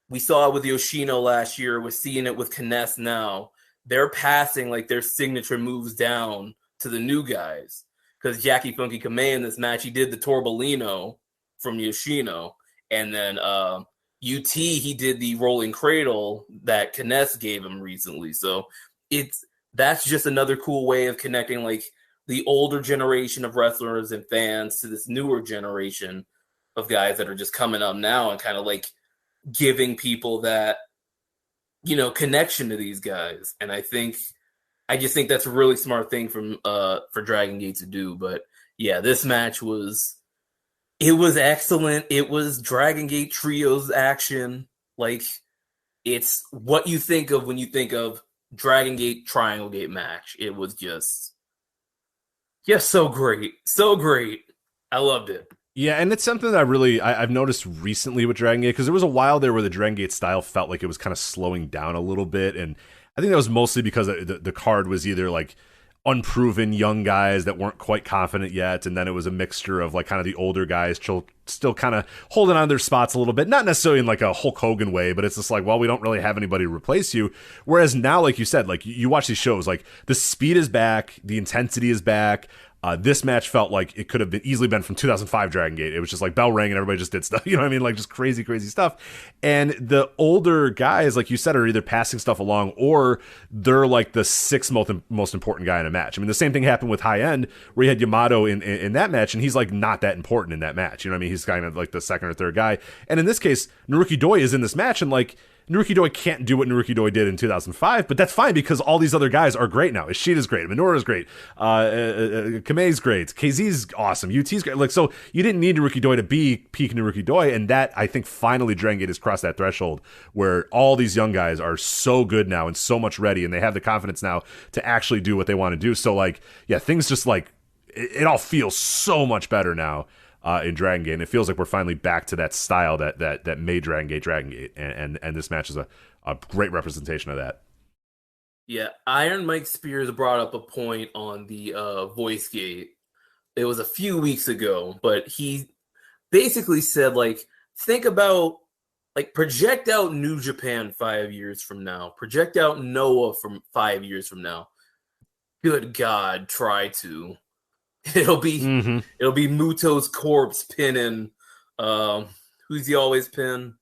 B: we saw it with Yoshino last year. We're seeing it with Kness now. They're passing like their signature moves down to the new guys. Because Jackie Funky Kamei in this match, he did the Torbolino from Yoshino. And then UT, he did the rolling cradle that Kness gave him recently. So that's just another cool way of connecting like the older generation of wrestlers and fans to this newer generation of guys that are just coming up now and kind of like giving people that, you know, connection to these guys. And I just think that's a really smart thing for Dragon Gate to do. But yeah, this match was excellent. It was Dragon Gate trios action. Like, it's what you think of when you think of Dragon Gate Triangle Gate match. It was just so great. So great. I loved it.
A: Yeah, and it's something that I've noticed recently with Dragon Gate, because there was a while there where the Dragon Gate style felt like it was kind of slowing down a little bit, and I think that was mostly because the card was either like unproven young guys that weren't quite confident yet, and then it was a mixture of like kind of the older guys still kind of holding on to their spots a little bit, not necessarily in like a Hulk Hogan way, but it's just like, well, we don't really have anybody to replace you. Whereas now, like you said, like you watch these shows, like the speed is back, the intensity is back. This match felt like it could have easily been from 2005 Dragon Gate. It was just like bell rang and everybody just did stuff. You know what I mean? Like just crazy, crazy stuff. And the older guys, like you said, are either passing stuff along or they're like the 6th most important guy in a match. I mean, the same thing happened with High End where you had Yamato in that match, and he's like not that important in that match. You know what I mean? He's kind of like the 2nd or 3rd guy. And in this case, Naruki Doi is in this match, and like Naruki Doi can't do what Naruki Doi did in 2005, but that's fine because all these other guys are great now. Ishida's great, Minoru's great, Kamei's great, KZ's awesome, UT's great. Like, so you didn't need Naruki Doi to be peak Naruki Doi, and that, I think, finally Dragongate has crossed that threshold where all these young guys are so good now and so much ready, and they have the confidence now to actually do what they want to do. So, like, yeah, things just, like, it all feels so much better now. In Dragongate, and it feels like we're finally back to that style that made Dragongate, and this match is a great representation of that.
B: Yeah, Iron Mike Spears brought up a point on the voice gate. It was a few weeks ago, but he basically said, like, think about, like, project out New Japan 5 years from now, project out Noah from 5 years from now. Good God, try to. It'll be Muto's corpse pinning. Who's he always pin?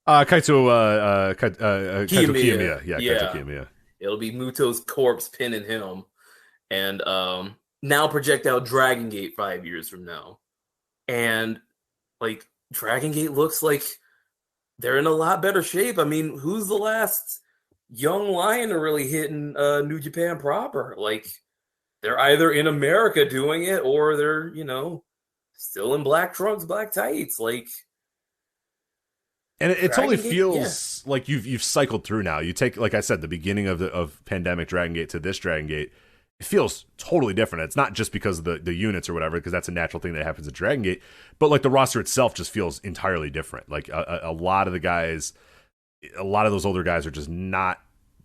A: Kaito Kiyomiya. Yeah, Kaito Kiyomiya.
B: It'll be Muto's corpse pinning him. And now project out Dragongate 5 years from now. And, like, Dragongate looks like they're in a lot better shape. I mean, who's the last young lion to really hit in New Japan proper? Like, they're either in America doing it or they're, you know, still in black trunks, black tights. Like,
A: and it totally feels like you've cycled through now. You take, like I said, the beginning of pandemic Dragongate to this Dragongate, it feels totally different. It's not just because of the units or whatever, because that's a natural thing that happens at Dragongate, but like the roster itself just feels entirely different. Like a lot of the guys, a lot of those older guys are just not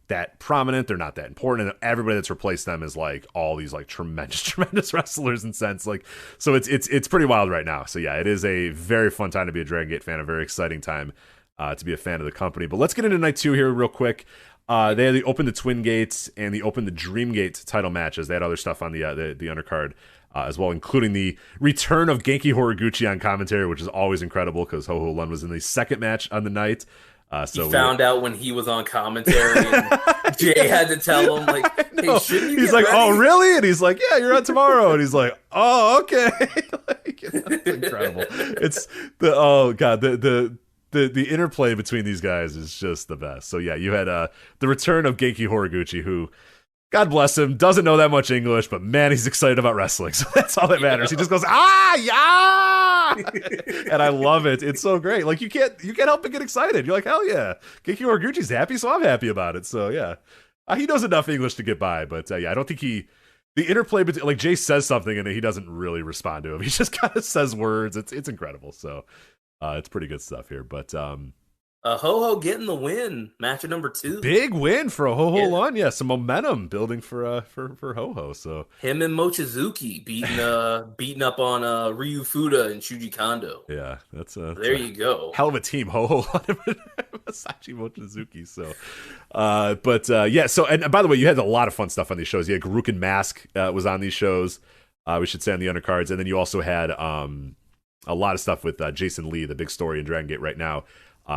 A: that prominent. They're not that important, and everybody that's replaced them is like all these like tremendous wrestlers in sense. Like, so it's pretty wild right now. So yeah, it is a very fun time to be a Dragongate fan, a very exciting time to be a fan of the company. But let's get into night 2 here real quick. They opened the Twin Gates and they opened the Dreamgate title matches. They had other stuff on the undercard as well, including the return of Genki Horiguchi on commentary, which is always incredible because Ho Ho Lun was in the second match on the night. So
B: he found out when he was on commentary, and Jay had to tell him, like, hey, shouldn't you
A: he's like, ready? Oh, really? And he's like, yeah, you're on tomorrow. And he's like, oh, okay. Like, that's incredible. It's the interplay between these guys is just the best. So yeah, you had the return of Genki Horiguchi, who, God bless him, doesn't know that much English, but man, he's excited about wrestling. So that's all that matters. He just goes, yeah, and I love it. It's so great. Like you can't help but get excited. You're like, hell yeah, Genki Horiguchi's happy, so I'm happy about it. So yeah, he knows enough English to get by, but yeah, I don't think the interplay between, like, Jay says something and he doesn't really respond to him. He just kind of says words. It's incredible. So it's pretty good stuff here, but
B: Ho-Ho getting the win. Match at number 2.
A: Big win for a Ho-Ho Lun. Yeah, some momentum building for Ho-Ho. So him
B: and Mochizuki beating up on Ryu Fuda and Shuji Kondo.
A: Yeah,
B: there you go.
A: Hell of a team, Ho-Ho Lun and Masashi Mochizuki. So, yeah. So, and by the way, you had a lot of fun stuff on these shows. You had Garukin Mask was on these shows. We should say on the undercards, and then you also had a lot of stuff with Jason Lee, the big story in Dragongate right now.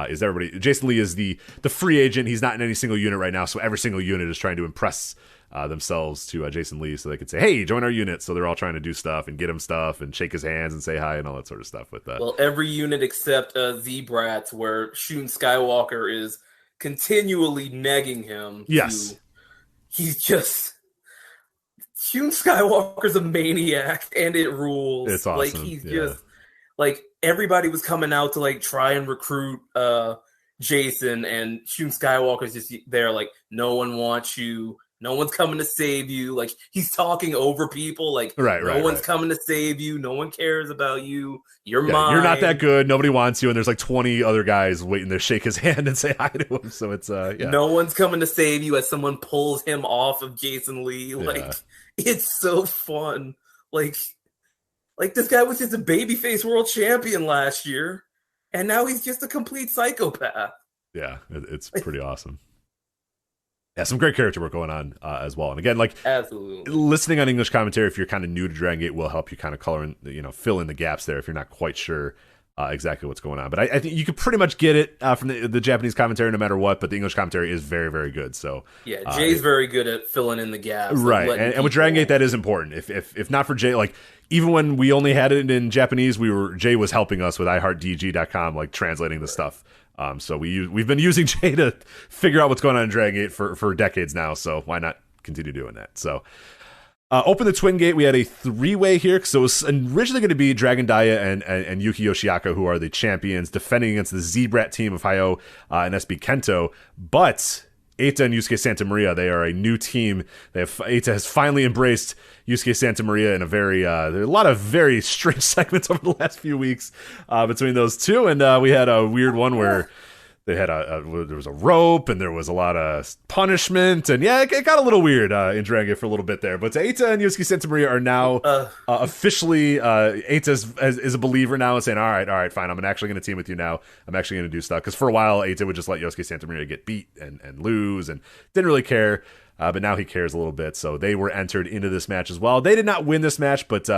A: Jason Lee is the free agent. He's not in any single unit right now, so every single unit is trying to impress themselves to Jason Lee so they could say, hey, join our unit. So they're all trying to do stuff and get him stuff and shake his hands and say hi and all that sort of stuff with that.
B: Well, every unit except Z-Brats, where Shun Skywalker is continually negging him.
A: Yes.
B: He's just... Shun Skywalker's a maniac, and it rules.
A: It's awesome.
B: Like, he's just... Like, everybody was coming out to, like, try and recruit Jason, and Shun Skywalker's just there, like, no one wants you. No one's coming to save you. Like, he's talking over people. Like, no one's coming to save you. No one cares about you. You're mine.
A: You're not that good. Nobody wants you. And there's, like, 20 other guys waiting to shake his hand and say hi to him. So it's, yeah.
B: No one's coming to save you as someone pulls him off of Jason Lee. Like, it's so fun. Like, this guy was just a babyface world champion last year, and now he's just a complete psychopath.
A: Yeah, it's pretty awesome. Yeah, some great character work going on as well. And again, like,
B: absolutely,
A: listening on English commentary, if you're kind of new to Dragongate, will help you kind of color in, fill in the gaps there if you're not quite sure exactly what's going on. But I think you could pretty much get it from the Japanese commentary no matter what, but the English commentary is very, very good. So
B: yeah, Jay's very good at filling in the gaps.
A: Right, and with Dragongate, that is important. If not for Jay, like, even when we only had it in Japanese, Jay was helping us with iHeartDG.com, like, translating the stuff So we've been using Jay to figure out what's going on in Dragongate for decades now. So why not continue doing that? So open the Twin Gate. We had a 3-way here. So it was originally going to be Dragon Dia and Yuki Yoshiaka, who are the champions, defending against the Z-Brat team of Hayo and SB Kento. But Eita and Yusuke Santa Maria, they are a new team. Eita has finally embraced Yusuke Santa Maria in there are a lot of very strange segments over the last few weeks between those two. And we had a weird one where they had there was a rope and there was a lot of punishment. And yeah, it got a little weird in Dragon Gate for a little bit there. But Eita and Yusuke Santa Maria are now officially, Eita is a believer now and saying, all right, fine. I'm actually going to team with you now. I'm actually going to do stuff. Because for a while, Eita would just let Yusuke Santa Maria get beat and lose and didn't really care. But now he cares a little bit. So they were entered into this match as well. They did not win this match, but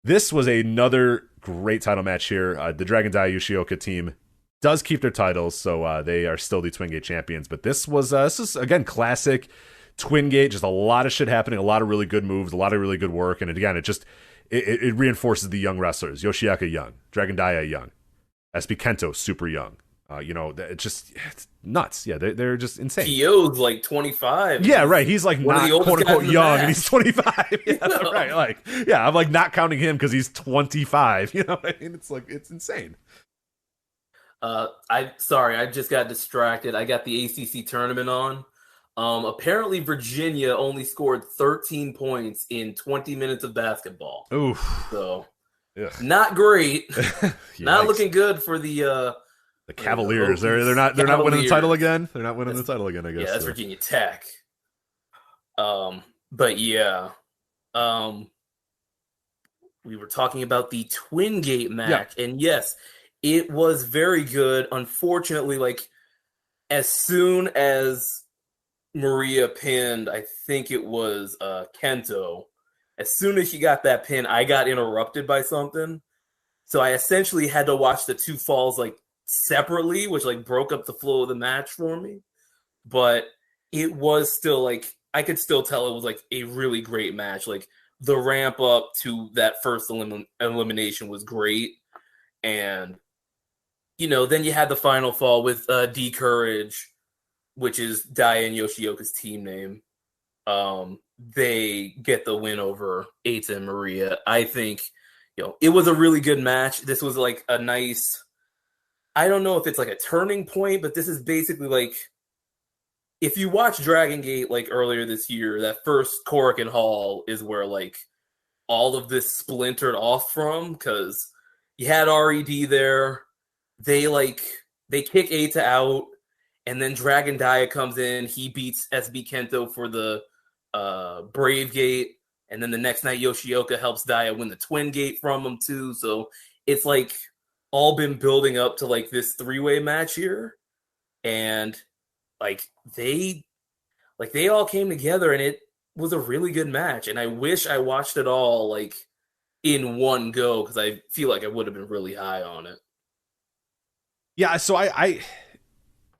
A: this was another great title match here. The Dragon Dia Yoshioka team does keep their titles, so they are still the Twin Gate champions. But this is again classic Twin Gate. Just a lot of shit happening, a lot of really good moves, a lot of really good work, and again, it reinforces the young wrestlers. Yoshiaka young, Dragon Dia young, SB Kento super young. It's nuts. Yeah, they're just insane.
B: Kyo's like 25.
A: Yeah, right. He's like not quote unquote young, and he's 25. Yeah, right. Like, yeah, I'm like not counting him because he's 25. You know what I mean? It's like it's insane.
B: I just got distracted. I got the ACC tournament on. Apparently Virginia only scored 13 points in 20 minutes of basketball.
A: Oof.
B: So
A: ugh.
B: Not great. Not looking good for the
A: Cavaliers. They're not winning the title again. They're not winning the title again, I guess.
B: Yeah, that's Virginia Tech. But yeah. We were talking about the Twin Gate match, and yes, it was very good. Unfortunately, like as soon as Maria pinned, I think it was Kento. As soon as she got that pin, I got interrupted by something. So I essentially had to watch the two falls like separately, which like broke up the flow of the match for me. But it was still like I could still tell it was like a really great match. Like the ramp up to that first elimination was great. And then you had the final fall with D Courage, which is Dia and Yoshioka's team name. They get the win over Eita and Maria. I think, it was a really good match. This was like a nice, I don't know if it's like a turning point, but this is basically like, if you watch Dragongate like earlier this year, that first Korakuen Hall is where like all of this splintered off from, because you had RED there. They kick Eita out, and then Dragon Dia comes in. He beats SB Kento for the Brave Gate, and then the next night Yoshioka helps Dia win the Twin Gate from him too. So it's like all been building up to like this 3-way match here, and like they all came together, and it was a really good match. And I wish I watched it all like in one go, because I feel like I would have been really high on it.
A: Yeah, so I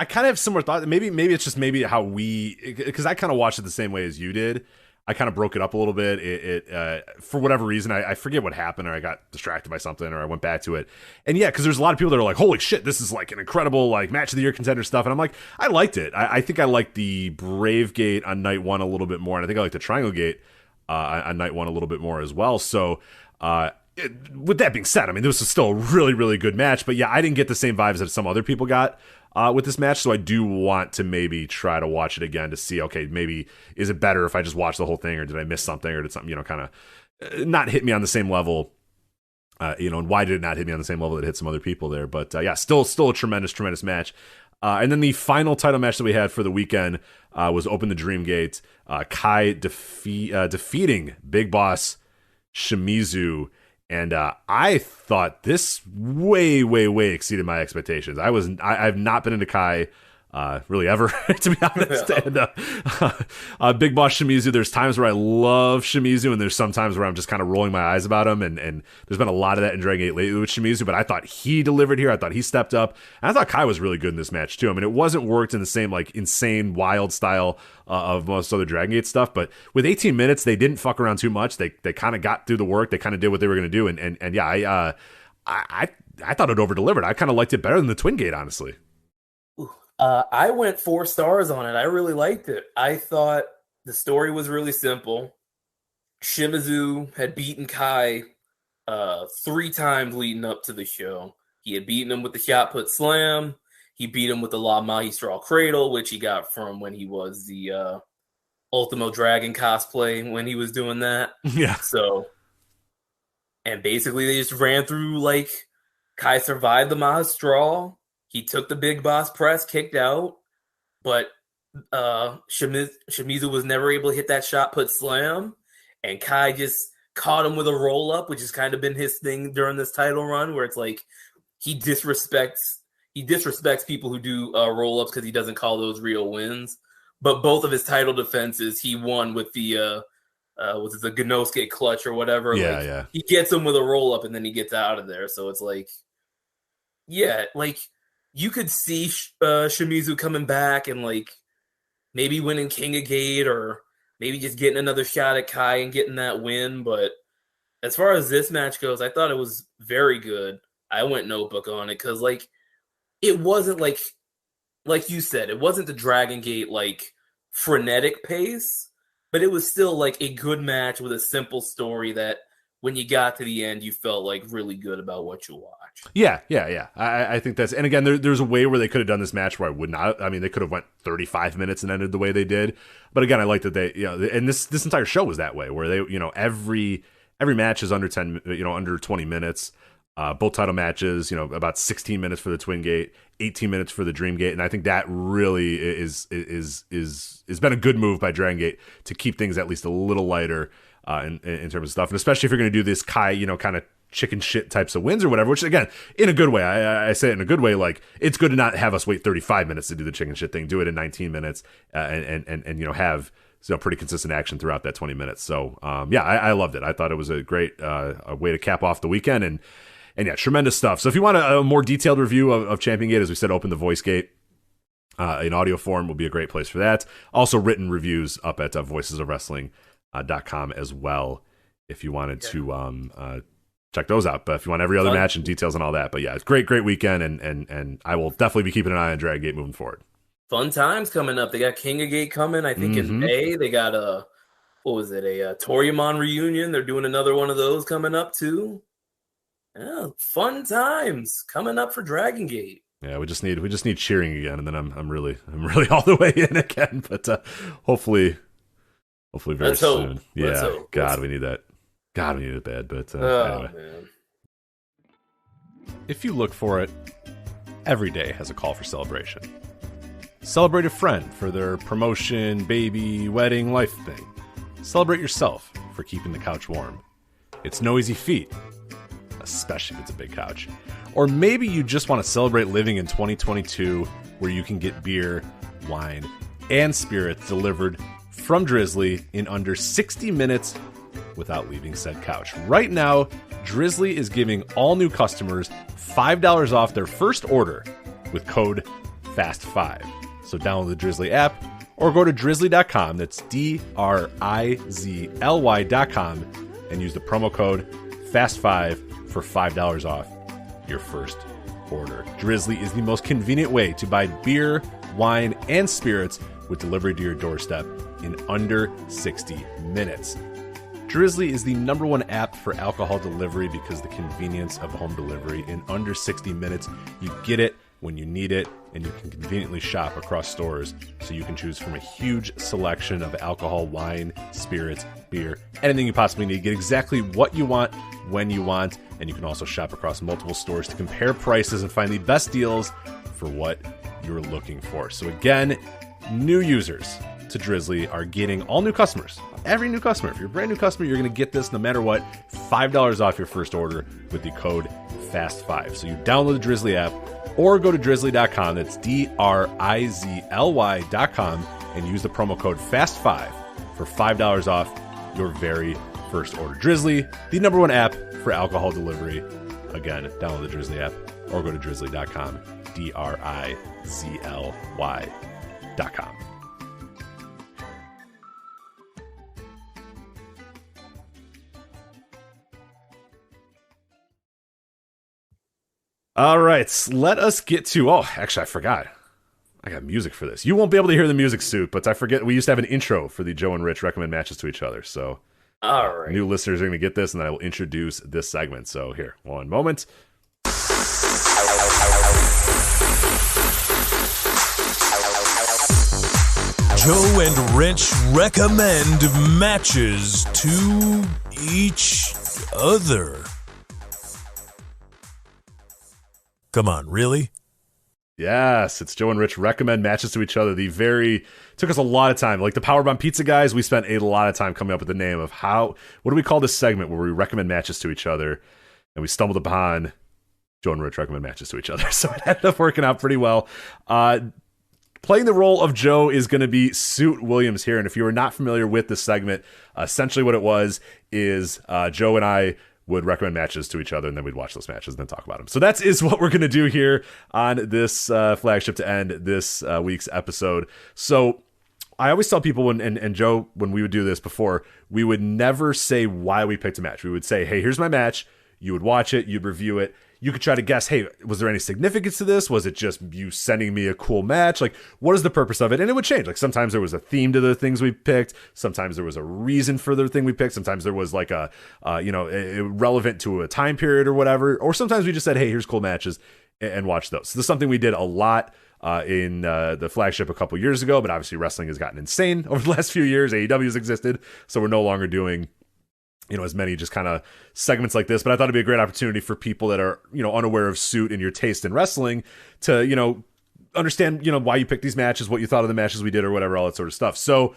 A: kind of have similar thoughts. Maybe it's just how because I kind of watched it the same way as you did. I kind of broke it up a little bit. It for whatever reason, I forget what happened, or I got distracted by something, or I went back to it. And yeah, because there's a lot of people that are like, holy shit, this is like an incredible like match of the year contender stuff. And I'm like, I liked it. I think I liked the Brave Gate on night one a little bit more, and I think I liked the Triangle Gate on night one a little bit more as well. So with that being said, I mean, this was still a really, really good match. But yeah, I didn't get the same vibes that some other people got with this match. So I do want to maybe try to watch it again to see, okay, maybe is it better if I just watch the whole thing, or did I miss something, or did something, kind of not hit me on the same level, and why did it not hit me on the same level that hit some other people there? But yeah, still a tremendous, tremendous match. And then the final title match that we had for the weekend was Open the Dream Gate. Kai defeating Big Boss Shimizu. And I thought this way, way, way exceeded my expectations. I've not been into Kai really ever, to be honest. And Big Boss Shimizu, there's times where I love Shimizu, and there's some times where I'm just kind of rolling my eyes about him. And there's been a lot of that in Dragon Gate lately with Shimizu, but I thought he delivered here. I thought he stepped up. And I thought Kai was really good in this match too. I mean, it wasn't worked in the same like insane, wild style of most other Dragon Gate stuff, but with 18 minutes, they didn't fuck around too much. They kind of got through the work. They kind of did what they were going to do. And yeah, I thought it over delivered. I kind of liked it better than the Twin Gate, honestly.
B: I went 4 stars on it. I really liked it. I thought the story was really simple. Shimizu had beaten Kai 3 times leading up to the show. He had beaten him with the shot put slam. He beat him with the La Magistral Cradle, which he got from when he was the Ultimo Dragon cosplay when he was doing that.
A: Yeah.
B: So, and basically they just ran through, like, Kai survived the Magistral. He took the big boss press, kicked out, but Shimizu was never able to hit that shot put slam, and Kai just caught him with a roll up, which has kind of been his thing during this title run, where it's like he disrespects people who do roll ups because he doesn't call those real wins. But both of his title defenses, he won with the was it the Gnosuke clutch or whatever?
A: Yeah,
B: like,
A: yeah.
B: He gets him with a roll up and then he gets out of there. So it's like, yeah, like you could see Shimizu coming back and like maybe winning King of Gate or maybe just getting another shot at Kai and getting that win. But as far as this match goes, I thought it was very good. I went notebook on it because like it wasn't like you said, it wasn't the Dragongate like frenetic pace, but it was still like a good match with a simple story that when you got to the end, you felt like really good about what you watched.
A: Yeah. I think that's, and again, there's a way where they could have done this match where I would not. I mean, they could have went 35 minutes and ended the way they did. But again, I like that they, and this entire show was that way, where they, every match is under 20 minutes. Both title matches, about 16 minutes for the Twin Gate, 18 minutes for the Dream Gate, and I think that really is been a good move by Dragon Gate to keep things at least a little lighter in terms of stuff, and especially if you're going to do this Kai, kind of chicken shit types of wins or whatever. Which again, in a good way, I say it in a good way. Like it's good to not have us wait 35 minutes to do the chicken shit thing. Do it in 19 minutes, and have pretty consistent action throughout that 20 minutes. So I loved it. I thought it was a great way to cap off the weekend and yeah, tremendous stuff. So if you want a more detailed review of Champion Gate, as we said, open the Voice Gate in audio form will be a great place for that. Also written reviews up at voicesofwrestling.com as well if you wanted to check those out. But if you want every other match and details and all that. But yeah, it's great weekend, and I will definitely be keeping an eye on Dragon Gate moving forward.
B: Fun times coming up. They got King of Gate coming, I think, in May. They got a Toryumon reunion. They're doing another one of those coming up too. Yeah, fun times coming up for Dragon Gate.
A: Yeah, we just need cheering again, and then I'm really all the way in again. But hopefully very soon.
B: Hope.
A: Yeah, God, we need that. God, we need it bad. But anyway,
B: man.
A: If you look for it, every day has a call for celebration. Celebrate a friend for their promotion, baby, wedding, life thing. Celebrate yourself for keeping the couch warm. It's no easy feat, especially if it's a big couch. Or maybe you just want to celebrate living in 2022 where you can get beer, wine, and spirits delivered from Drizzly in under 60 minutes without leaving said couch. Right now, Drizzly is giving all new customers $5 off their first order with code FAST5. So download the Drizzly app or go to drizzly.com, that's DRIZLY.com, and use the promo code FAST5 for $5 off your first order. Drizzly is the most convenient way to buy beer, wine, and spirits with delivery to your doorstep in under 60 minutes. Drizzly is the #1 app for alcohol delivery because the convenience of home delivery in under 60 minutes. You get it when you need it, and you can conveniently shop across stores so you can choose from a huge selection of alcohol, wine, spirits, beer, anything you possibly need. Get exactly what you want when you want, and you can also shop across multiple stores to compare prices and find the best deals for what you're looking for. So again, new users to Drizzly are getting, all new customers, every new customer, if you're a brand new customer, you're going to get this no matter what, $5 off your first order with the code FAST5. So you download the Drizzly app or go to drizzly.com, that's DRIZLY.com, and use the promo code FAST5 for $5 off your very first order. Drizzly, the #1 app for alcohol delivery. Again, download the Drizzly app or go to drizzly.com, DRIZLY.com. All right, let us get to, actually, I forgot. I got music for this. You won't be able to hear the music suit, but I forget we used to have an intro for the Joe and Rich recommend matches to each other. So
B: all right,
A: new listeners are going to get this, and I will introduce this segment. So here, one moment.
D: Joe and Rich recommend matches to each other. Come on, really?
A: Yes, it's Joe and Rich recommend matches to each other. Took us a lot of time. Like the Powerbomb Pizza guys, we spent a lot of time coming up with the name of what do we call this segment where we recommend matches to each other? And we stumbled upon Joe and Rich recommend matches to each other. So it ended up working out pretty well. Playing the role of Joe is going to be Suit Williams here. And if you are not familiar with this segment, essentially what it was is Joe and I would recommend matches to each other, and then we'd watch those matches and then talk about them. So that is what we're going to do here on this flagship to end this week's episode. So I always tell people, and Joe, when we would do this before, we would never say why we picked a match. We would say, hey, here's my match. You would watch it. You'd review it. You could try to guess, hey, was there any significance to this? Was it just you sending me a cool match? Like, what is the purpose of it? And it would change. Like, sometimes there was a theme to the things we picked. Sometimes there was a reason for the thing we picked. Sometimes there was like relevant to a time period or whatever. Or sometimes we just said, hey, here's cool matches, and watch those. So this is something we did a lot in the flagship a couple years ago, but obviously wrestling has gotten insane over the last few years. AEW has existed, so we're no longer doing as many just kind of segments like this. But I thought it'd be a great opportunity for people that are, unaware of Suit and your taste in wrestling to, understand, why you picked these matches, what you thought of the matches we did or whatever, all that sort of stuff. So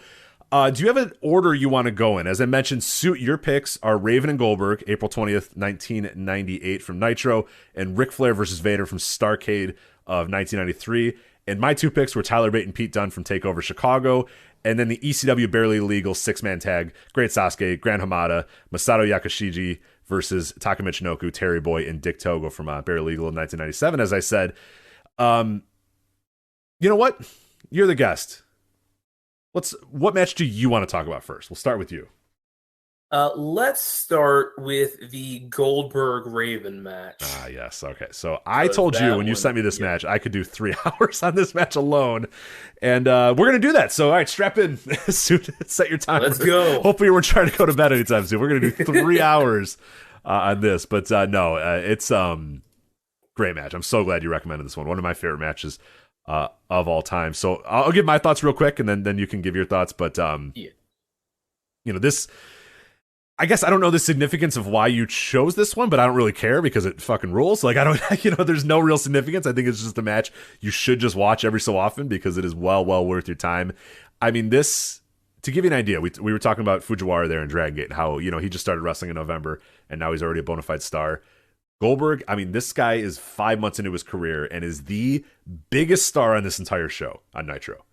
A: do you have an order you want to go in? As I mentioned, Suit, your picks are Raven and Goldberg, April 20th, 1998 from Nitro, and Ric Flair versus Vader from Starrcade of 1993. And my two picks were Tyler Bate and Pete Dunne from TakeOver Chicago, and then the ECW Barely Legal six-man tag, Great Sasuke, Gran Hamada, Masato Yakashiji versus Taka Michinoku, Terry Boy, and Dick Togo from Barely Legal in 1997, as I said. You know what? You're the guest. What match do you want to talk about first? We'll start with you.
B: Let's start with the Goldberg-Raven match.
A: Yes. Okay. So I told you when you sent me this match, I could do 3 hours on this match alone. And we're going to do that. So, all right, strap in. Set your time.
B: Let's go.
A: Hopefully we're trying to go to bed anytime soon. We're going to do 3 hours on this. But no, it's great match. I'm so glad you recommended this one. One of my favorite matches of all time. So I'll give my thoughts real quick, and then you can give your thoughts. But, this... I guess I don't know the significance of why you chose this one, but I don't really care because it fucking rules. Like, I don't, there's no real significance. I think it's just a match you should just watch every so often because it is well worth your time. I mean, this, to give you an idea, we were talking about Fujiwara there in Dragongate and how, he just started wrestling in November and now he's already a bona fide star. Goldberg, I mean, this guy is 5 months into his career and is the biggest star on this entire show on Nitro.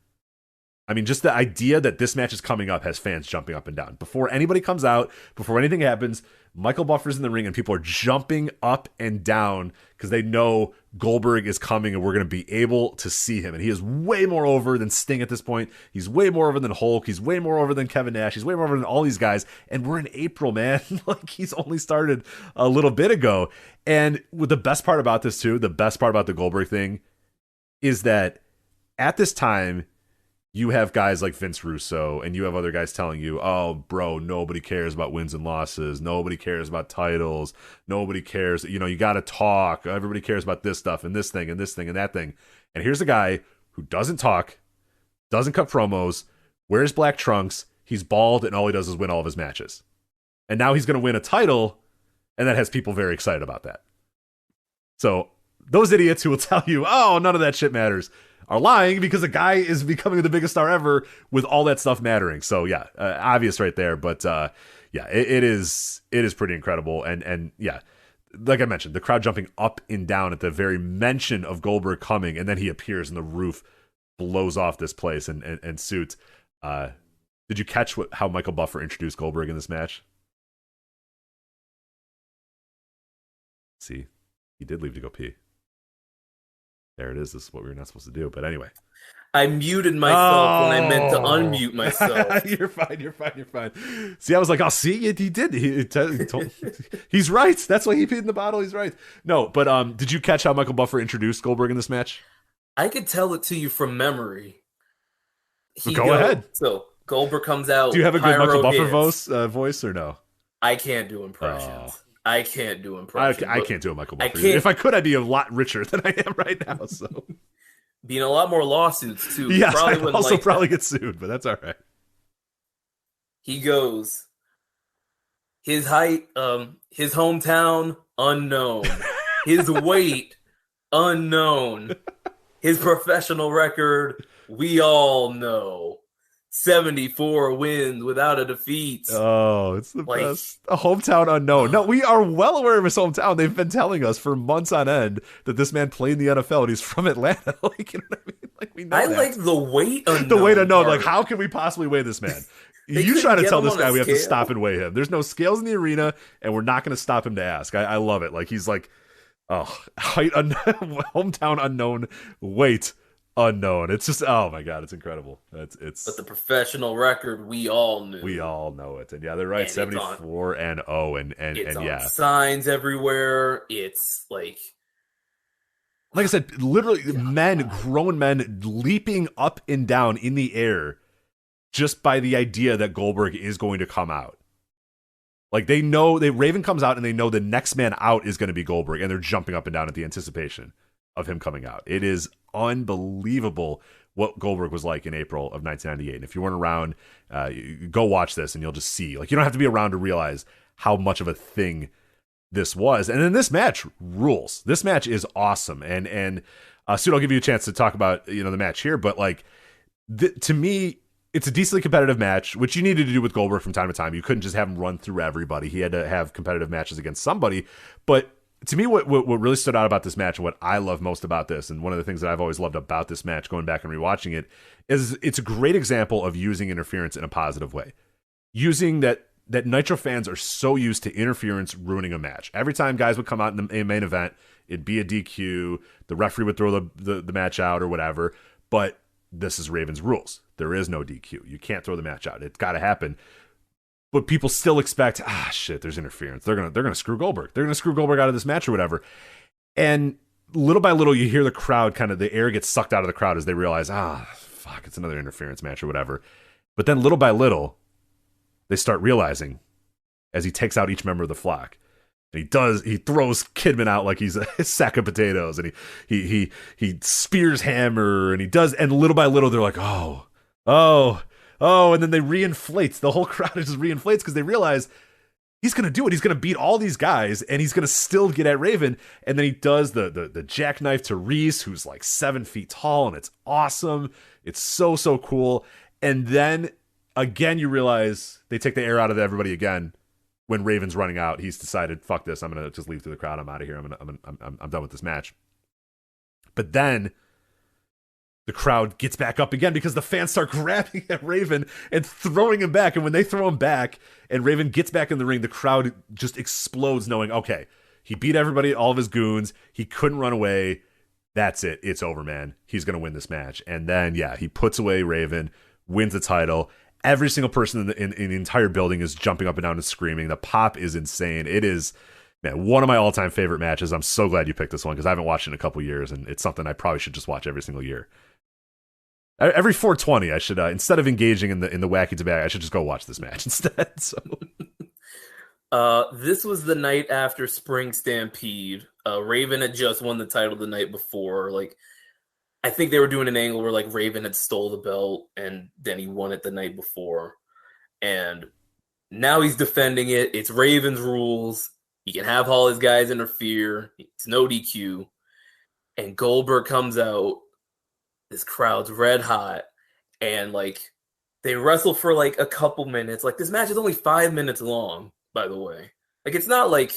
A: I mean, just the idea that this match is coming up has fans jumping up and down. Before anybody comes out, before anything happens, Michael Buffer's in the ring and people are jumping up and down because they know Goldberg is coming and we're going to be able to see him. And he is way more over than Sting at this point. He's way more over than Hulk. He's way more over than Kevin Nash. He's way more over than all these guys. And we're in April, man. Like, he's only started a little bit ago. And with the best part about this, too, the best part about the Goldberg thing is that at this time, you have guys like Vince Russo and you have other guys telling you, oh, bro, nobody cares about wins and losses. Nobody cares about titles. Nobody cares. You got to talk. Everybody cares about this stuff and this thing and this thing and that thing. And here's a guy who doesn't talk, doesn't cut promos, wears black trunks. He's bald and all he does is win all of his matches. And now he's going to win a title. And that has people very excited about that. So those idiots who will tell you, oh, none of that shit matters, are lying because a guy is becoming the biggest star ever with all that stuff mattering. So yeah, obvious right there. But it is pretty incredible. And yeah, like I mentioned, the crowd jumping up and down at the very mention of Goldberg coming, and then he appears and the roof blows off this place and Suit. Did you catch how Michael Buffer introduced Goldberg in this match? See, he did leave to go pee. There it is. This is what we were not supposed to do. But anyway.
B: I muted myself when I meant to unmute myself.
A: You're fine. See, I was like, I'll see. He did. He told, he's right. That's why he peed in the bottle. He's right. No, but did you catch how Michael Buffer introduced Goldberg in this match?
B: I could tell it to you from memory.
A: Go ahead.
B: So Goldberg comes out.
A: Do you have a good Michael Buffer
B: hits.
A: voice or no?
B: I can't do impressions. I can't do impressions.
A: I can't do a Michael Buffer. If I could, I'd be a lot richer than I am right now. So,
B: be in a lot more lawsuits too.
A: Yes, I also probably get sued, but that's all right.
B: He goes. His height, his hometown, unknown. His weight, unknown. His professional record, we all know. 74 wins without a defeat.
A: Oh, it's the best. A hometown unknown. No, we are well aware of his hometown. They've been telling us for months on end that this man played in the NFL and he's from Atlanta. Like, you know what I mean? Like, we know that.
B: Like the weight unknown.
A: The weight unknown. Like, how can we possibly weigh this man? You try to tell this guy we have to stop and weigh him. There's no scales in the arena, and we're not going to stop him to ask. I love it. Like, he's like, height hometown unknown, weight unknown. It's just, oh my god, it's incredible. It's.
B: But the professional record, we all knew.
A: We all know it, and yeah, they're right. 74-0, and yeah,
B: signs everywhere. It's like
A: I said, literally, grown men, leaping up and down in the air. Just by the idea that Goldberg is going to come out. Like, they know, Raven comes out and they know the next man out is going to be Goldberg, and they're jumping up and down at the anticipation of him coming out. It is unbelievable what Goldberg was like in April of 1998. And if you weren't around, go watch this and you'll just see. Like, you don't have to be around to realize how much of a thing this was. And then this match rules. This match is awesome. And soon I'll give you a chance to talk about, the match here. But, like, to me, it's a decently competitive match, which you needed to do with Goldberg from time to time. You couldn't just have him run through everybody. He had to have competitive matches against somebody. But to me, what really stood out about this match and what I love most about this, and one of the things that I've always loved about this match, going back and rewatching it, is it's a great example of using interference in a positive way. Using that Nitro fans are so used to interference ruining a match. Every time guys would come out in the main event, it'd be a DQ, the referee would throw the match out or whatever, but this is Raven's rules. There is no DQ. You can't throw the match out. It's got to happen. But people still expect, shit, there's interference. They're gonna screw Goldberg. They're gonna screw Goldberg out of this match or whatever. And little by little, you hear the crowd the air gets sucked out of the crowd as they realize, fuck, it's another interference match or whatever. But then little by little, they start realizing as he takes out each member of the flock. And he throws Kidman out like he's a sack of potatoes, and he spears Hammer, and little by little they're like, oh, and then they reinflate. The whole crowd just reinflates because they realize he's gonna do it. He's gonna beat all these guys, and he's gonna still get at Raven. And then he does the jackknife to Reese, who's like 7 feet tall, and it's awesome. It's so cool. And then again, you realize they take the air out of everybody again. When Raven's running out, he's decided, fuck this, I'm gonna just leave through the crowd. I'm out of here. I'm done with this match. But then the crowd gets back up again because the fans start grabbing at Raven and throwing him back. And when they throw him back and Raven gets back in the ring, the crowd just explodes, knowing, okay, he beat everybody, all of his goons. He couldn't run away. That's it. It's over, man. He's gonna win this match. And then he puts away Raven, wins the title. Every single person in the entire building is jumping up and down and screaming. The pop is insane. It is, man, one of my all-time favorite matches. I'm so glad you picked this one because I haven't watched it in a couple years, and it's something I probably should just watch every single year. Every 420, I should instead of engaging in the wacky tobacco, I should just go watch this match instead. So,
B: this was the night after Spring Stampede. Raven had just won the title the night before. Like, I think they were doing an angle where like Raven had stole the belt and then he won it the night before. And now he's defending it. It's Raven's rules. He can have all his guys interfere. It's no DQ. And Goldberg comes out. This crowd's red hot. And like they wrestle for like a couple minutes. Like this match is only 5 minutes long, by the way. Like it's not like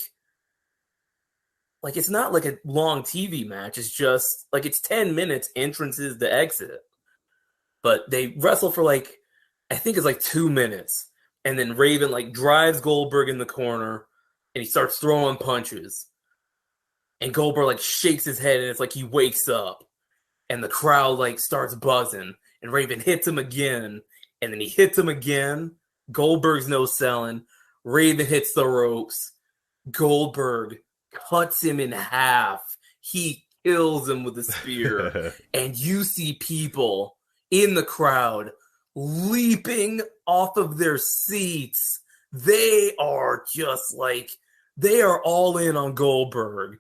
B: a long TV match. It's just like it's 10 minutes entrances to exit. But they wrestle for like, I think it's like 2 minutes. And then Raven like drives Goldberg in the corner and he starts throwing punches. And Goldberg like shakes his head and it's like he wakes up. And the crowd like starts buzzing. And Raven hits him again. And then he hits him again. Goldberg's no selling. Raven hits the ropes. Goldberg cuts him in half. He kills him with a spear. And you see people in the crowd leaping off of their seats. They are just like, they are all in on Goldberg.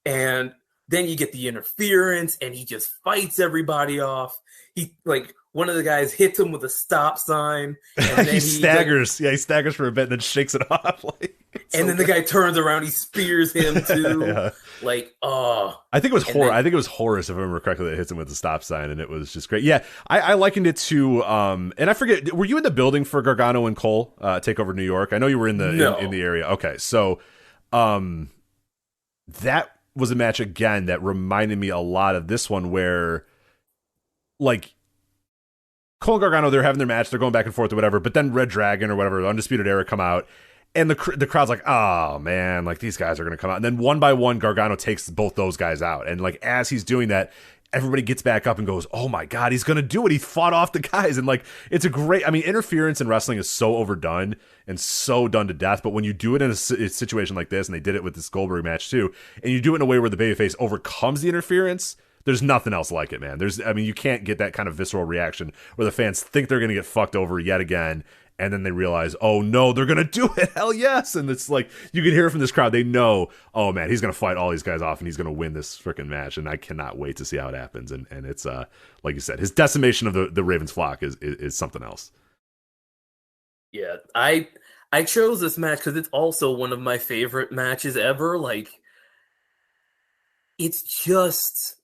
B: And then you get the interference, and he just fights everybody off. He, like, one of the guys hits him with a stop sign. And then
A: he staggers. He staggers for a bit and then shakes it off.
B: And then the guy turns around, he spears him too.
A: Yeah.
B: Like,
A: I think it was I think it was Horace, if I remember correctly, that hits him with the stop sign, and it was just great. Yeah, I likened it to, and I forget, were you in the building for Gargano and Cole take over New York? I know you were in the in the area. Okay, so that was a match again that reminded me a lot of this one, where like Cole and Gargano, they're having their match, they're going back and forth or whatever, but then Red Dragon or whatever, the Undisputed Era come out, and the crowd's like, oh man, like these guys are going to come out. And then one by one, Gargano takes both those guys out. And like, as he's doing that, everybody gets back up and goes, oh my God, he's going to do it. He fought off the guys. And like, it's a great, I mean, interference in wrestling is so overdone and so done to death. But when you do it in a situation like this, and they did it with this Goldberg match too, and you do it in a way where the babyface overcomes the interference, there's nothing else like it, man. You can't get that kind of visceral reaction where the fans think they're going to get fucked over yet again. And then they realize, oh no, they're going to do it. Hell yes. And it's like, you can hear it from this crowd. They know, oh man, he's going to fight all these guys off and he's going to win this freaking match. And I cannot wait to see how it happens. And it's, like you said, his decimation of the Ravens flock is something else.
B: Yeah. I chose this match because it's also one of my favorite matches ever. Like, it's just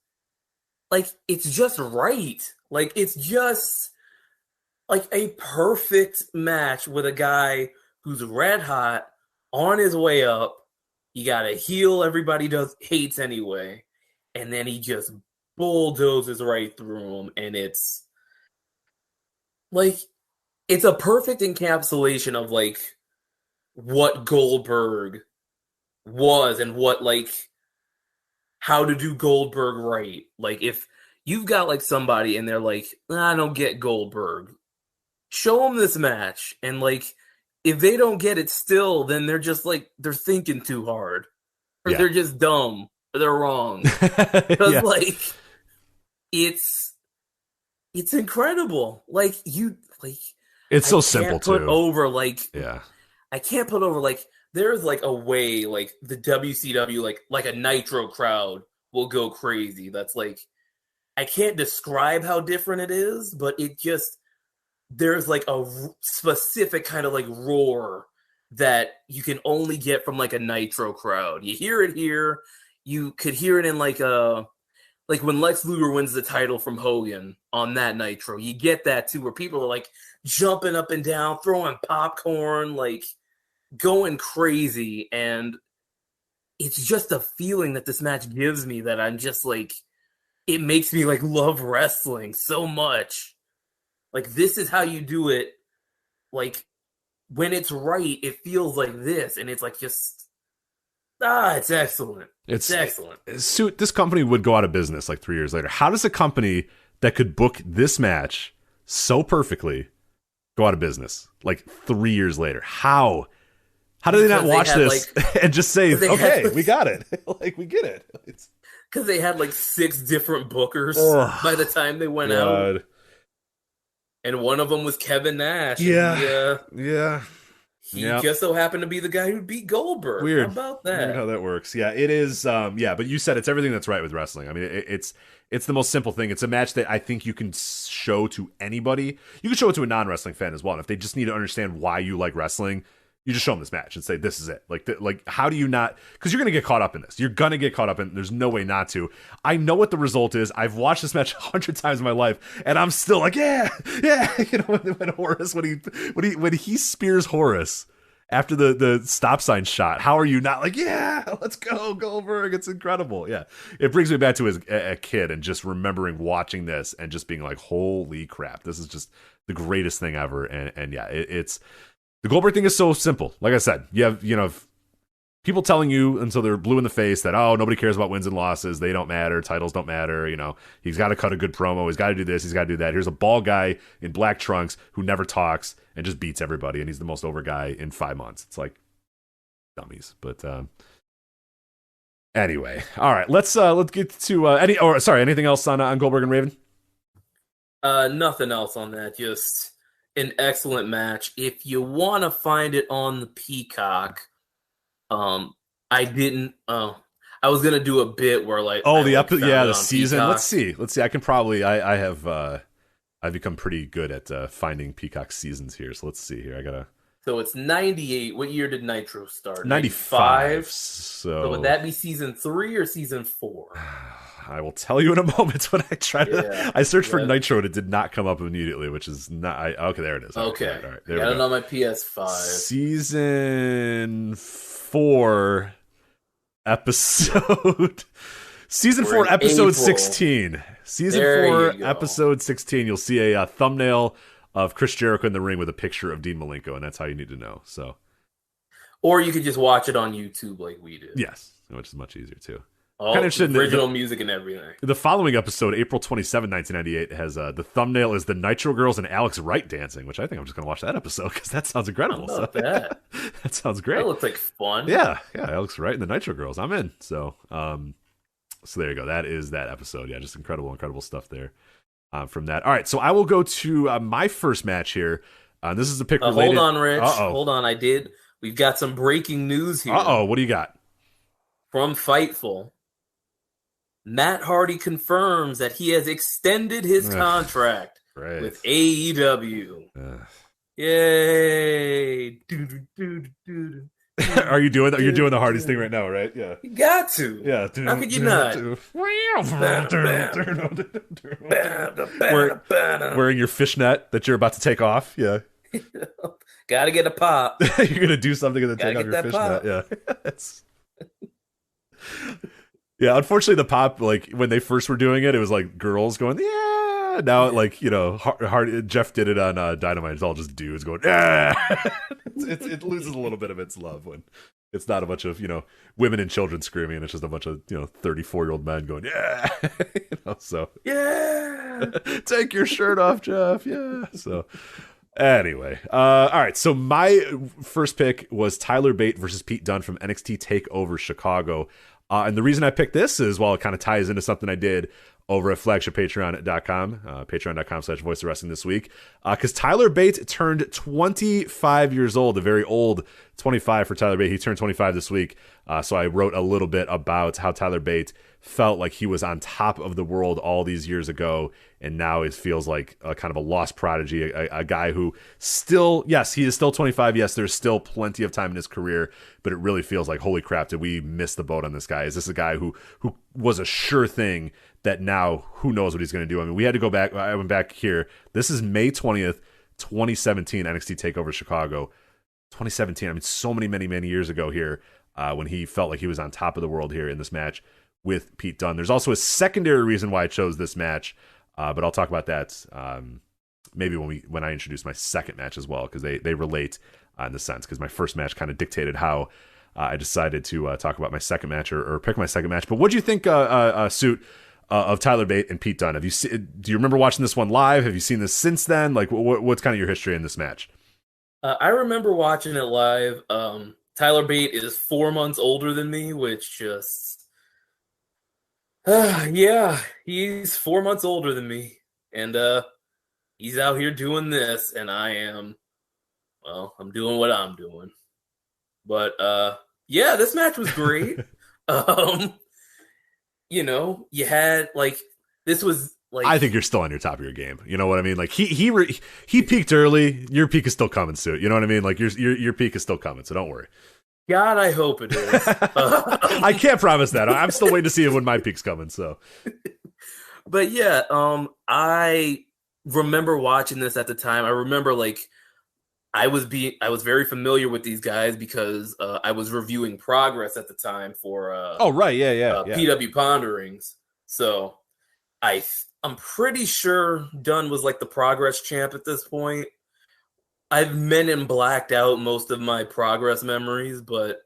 B: right. Like, it's just like a perfect match with a guy who's red hot, on his way up. You got a heel everybody hates anyway, and then he just bulldozes right through him, and it's like, it's a perfect encapsulation of like what Goldberg was and what, like, how to do Goldberg right. Like, if you've got like somebody and they're like, I don't get Goldberg, show them this match. And like, if they don't get it still, then they're just like, they're thinking too hard, or they're just dumb, or they're wrong. Because like, it's incredible. Like,
A: it's so simple too.
B: I can't put over, like, there's like a way, like the WCW, like a Nitro crowd will go crazy. That's like, I can't describe how different it is, but it just, there's like a specific kind of like roar that you can only get from like a Nitro crowd. You hear it here. You could hear it in like when Lex Luger wins the title from Hogan on that Nitro. You get that too, where people are like jumping up and down, throwing popcorn, like going crazy. And it's just a feeling that this match gives me that I'm just like, it makes me like love wrestling so much. Like, this is how you do it. Like, when it's right, it feels like this. And it's like, just, it's excellent. It's excellent.
A: This company would go out of business like 3 years later. How does a company that could book this match so perfectly go out of business like 3 years later? How do they not watch this and just say, okay, we got it. Like, we get it.
B: Because they had like 6 different bookers by the time they went out. And one of them was Kevin Nash.
A: Yeah.
B: He just so happened to be the guy who beat Goldberg.
A: Weird.
B: How about that?
A: Weird how that works. Yeah, it is. But you said it's everything that's right with wrestling. I mean, it's the most simple thing. It's a match that I think you can show to anybody. You can show it to a non-wrestling fan as well. And if they just need to understand why you like wrestling, you just show them this match and say, this is it. Like, how do you not? Because you're going to get caught up in this. You're going to get caught up in it. There's no way not to. I know what the result is. I've watched this match 100 times in my life, and I'm still like, yeah. You know, when Horace, when he spears Horace after the stop sign shot, how are you not like, yeah, let's go, Goldberg. It's incredible. Yeah. It brings me back to as a kid and just remembering watching this and just being like, holy crap, this is just the greatest thing ever. And yeah, it's, the Goldberg thing is so simple. Like I said, you have people telling you until they're blue in the face that, oh, nobody cares about wins and losses. They don't matter. Titles don't matter. You know, he's got to cut a good promo. He's got to do this. He's got to do that. Here's a bald guy in black trunks who never talks and just beats everybody. And he's the most over guy in 5 months. It's like dummies. But Anyway, all right, let's get to anything else on Goldberg and Raven?
B: Nothing else on that. Just an excellent match. If you want to find it on the Peacock, I didn't. I was gonna do a bit where
A: the season. Peacock. Let's see. I can probably. I've become pretty good at finding Peacock seasons here. So let's see here. I gotta.
B: So it's 98. What year did Nitro start?
A: 95.
B: So would that be season 3 or season 4?
A: I will tell you in a moment when I try to. I searched for Nitro and it did not come up immediately, which is not. Okay, there it is.
B: Okay.
A: All right.
B: Got it on my PS5.
A: Season 4 episode. Season 4 episode 16. Season 4 episode 16. You'll see a thumbnail of Chris Jericho in the ring with a picture of Dean Malenko, and that's how you need to know. So,
B: or you could just watch it on YouTube like we did.
A: Yes, which is much easier too.
B: Kind of original music and everything.
A: The following episode, April 27, 1998, has the thumbnail is the Nitro Girls and Alex Wright dancing, which I think I'm just going to watch that episode because that sounds incredible.
B: How about that?
A: That sounds great.
B: That looks like fun.
A: Yeah, Alex Wright and the Nitro Girls. I'm in. So there you go. That is that episode. Yeah, just incredible stuff there from that. All right, so I will go to my first match here. This is a pick related.
B: Hold on, Rich. Hold on. We've got some breaking news here.
A: What do you got?
B: From Fightful. Matt Hardy confirms that he has extended his contract with AEW. Yay!
A: Are you doing that? You're doing the Hardy's thing right now, right? Yeah.
B: You got to.
A: Yeah.
B: How could you not?
A: Wearing your fishnet that you're about to take off. Yeah.
B: Gotta get a pop.
A: You're gonna do something and then take off your fishnet. Yeah. Yeah, unfortunately, the pop, like, when they first were doing it, it was like girls going, yeah. Now, like, you know, Jeff did it on Dynamite. It's all just dudes going, yeah. It loses a little bit of its love when it's not a bunch of, you know, women and children screaming. It's just a bunch of, you know, 34-year-old men going, yeah. You know, so, yeah. Take your shirt off, Jeff. Yeah. So, anyway. All right. So, my first pick was Tyler Bate versus Pete Dunne from NXT TakeOver Chicago. And the reason I picked this is, it kind of ties into something I did over at flagshippatreon.com, patreon.com/voice of wrestling this week, because Tyler Bate turned 25 years old, a very old 25 for Tyler Bate. He turned 25 this week. So I wrote a little bit about how Tyler Bate felt like he was on top of the world all these years ago, and now it feels like a kind of a lost prodigy, a guy who still, yes, he is still 25. Yes, there's still plenty of time in his career, but it really feels like, holy crap, did we miss the boat on this guy? Is this a guy who was a sure thing that now who knows what he's going to do? I mean, we had to go back. I went back here. This is May 20th, 2017, NXT TakeOver Chicago. 2017, I mean, so many years ago here, when he felt like he was on top of the world here in this match with Pete Dunne. There's also a secondary reason why I chose this match, but I'll talk about that maybe when I introduce my second match as well, because they relate in the sense, because my first match kind of dictated how I decided to talk about my second match or pick my second match. But what do you think, Suit, of Tyler Bate and Pete Dunne? Do you remember watching this one live? Have you seen this since then? Like, what's kind of your history in this match?
B: I remember watching it live. Tyler Bate is 4 months older than me, which just... yeah, he's 4 months older than me. And he's out here doing this, and I'm doing what I'm doing. But, yeah, this match was great. You know, you had, like, this was... Like,
A: I think you're still on your top of your game. You know what I mean? Like he peaked early. Your peak is still coming, Suit. You know what I mean? Like your peak is still coming. So don't worry.
B: God, I hope it is.
A: I can't promise that. I'm still waiting to see when my peak's coming. So,
B: but yeah, I remember watching this at the time. I remember like I was very familiar with these guys because I was reviewing Progress at the time for PW Ponderings. So I'm pretty sure Dunn was like the Progress champ at this point. I've men in blacked out most of my Progress memories, but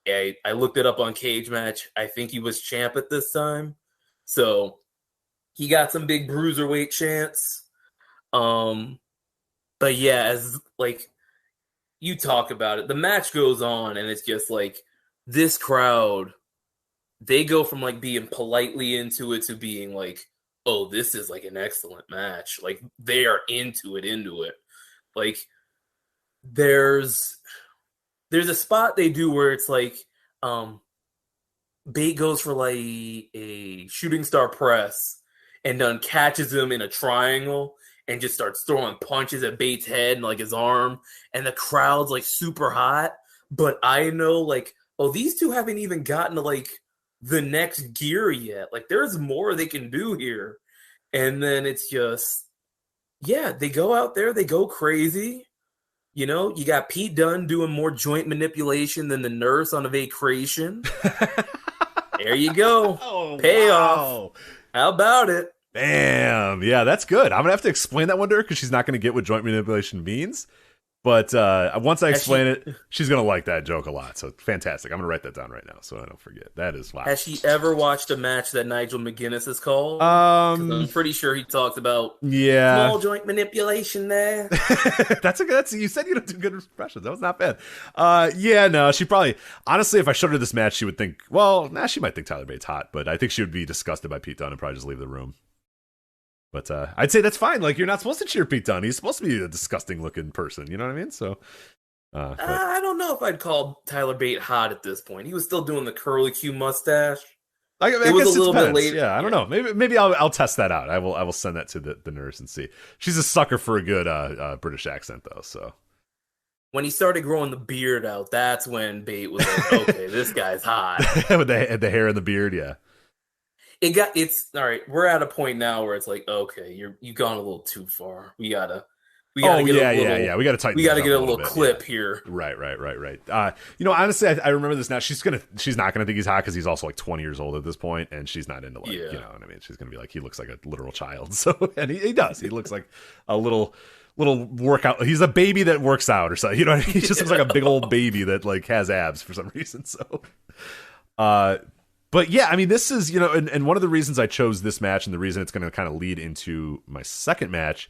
B: yeah, I looked it up on Cage Match. I think he was champ at this time. So he got some big bruiserweight chants. But yeah, as like you talk about it, the match goes on and it's just like this crowd they go from like being politely into it to being like, oh, this is like an excellent match. Like they are into it. Like there's a spot they do where it's like Bate goes for like a shooting star press and then catches him in a triangle and just starts throwing punches at Bate's head and like his arm, and the crowd's like super hot. But I know like, oh, these two haven't even gotten to like the next gear yet. Like there's more they can do here. And then it's just, yeah, they go out there, they go crazy. You know, you got Pete Dunne doing more joint manipulation than the nurse on a vacation. There you go.
A: Oh,
B: payoff.
A: Wow.
B: How about it?
A: Damn. Yeah, that's good. I'm going to have to explain that one to her because she's not going to get what joint manipulation means. But once I explain it, she's going to like that joke a lot. So fantastic. I'm going to write that down right now so I don't forget. That is wow.
B: Has she ever watched a match that Nigel McGuinness has called? I'm pretty sure he talked about small joint manipulation there.
A: That's you said you don't do good impressions. That was not bad. No, she probably, honestly, if I showed her this match, she would think, she might think Tyler Bate's hot, but I think she would be disgusted by Pete Dunne and probably just leave the room. But I'd say that's fine. Like, you're not supposed to cheer Pete Dunne. He's supposed to be a disgusting looking person. You know what I mean? So,
B: I don't know if I'd call Tyler Bate hot at this point. He was still doing the curly Q mustache.
A: I guess it was a little bit later. Yeah, I don't know. Maybe I'll test that out. I will send that to the nurse and see. She's a sucker for a good British accent though. So
B: when he started growing the beard out, that's when Bate was like, okay, this guy's hot.
A: With the hair and the beard, yeah.
B: It's all right. We're at a point now where it's like, okay, you've gone a little too far. We gotta
A: We got to tighten.
B: We got to get a little clip here.
A: Right. Honestly, I remember this now. She's not gonna think he's hot because he's also like 20 years old at this point, and she's not into you know what I mean. She's gonna be like, he looks like a literal child. So, and he does. He looks like a little workout. He's a baby that works out or something. You know what I mean? He just looks like a big old baby that like has abs for some reason. So, but yeah, I mean, this is, and one of the reasons I chose this match and the reason it's going to kind of lead into my second match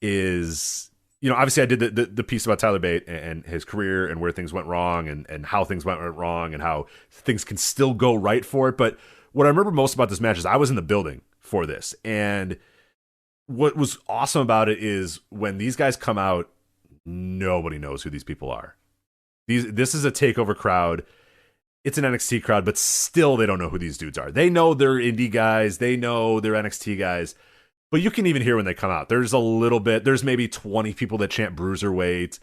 A: is, obviously I did the piece about Tyler Bate and his career and where things went wrong and how things went wrong and how things can still go right for it. But what I remember most about this match is I was in the building for this. And what was awesome about it is when these guys come out, nobody knows who these people are. This is a takeover crowd. It's an NXT crowd, but still they don't know who these dudes are. They know they're indie guys. They know they're NXT guys. But you can even hear when they come out. There's maybe 20 people that chant Bruiserweight.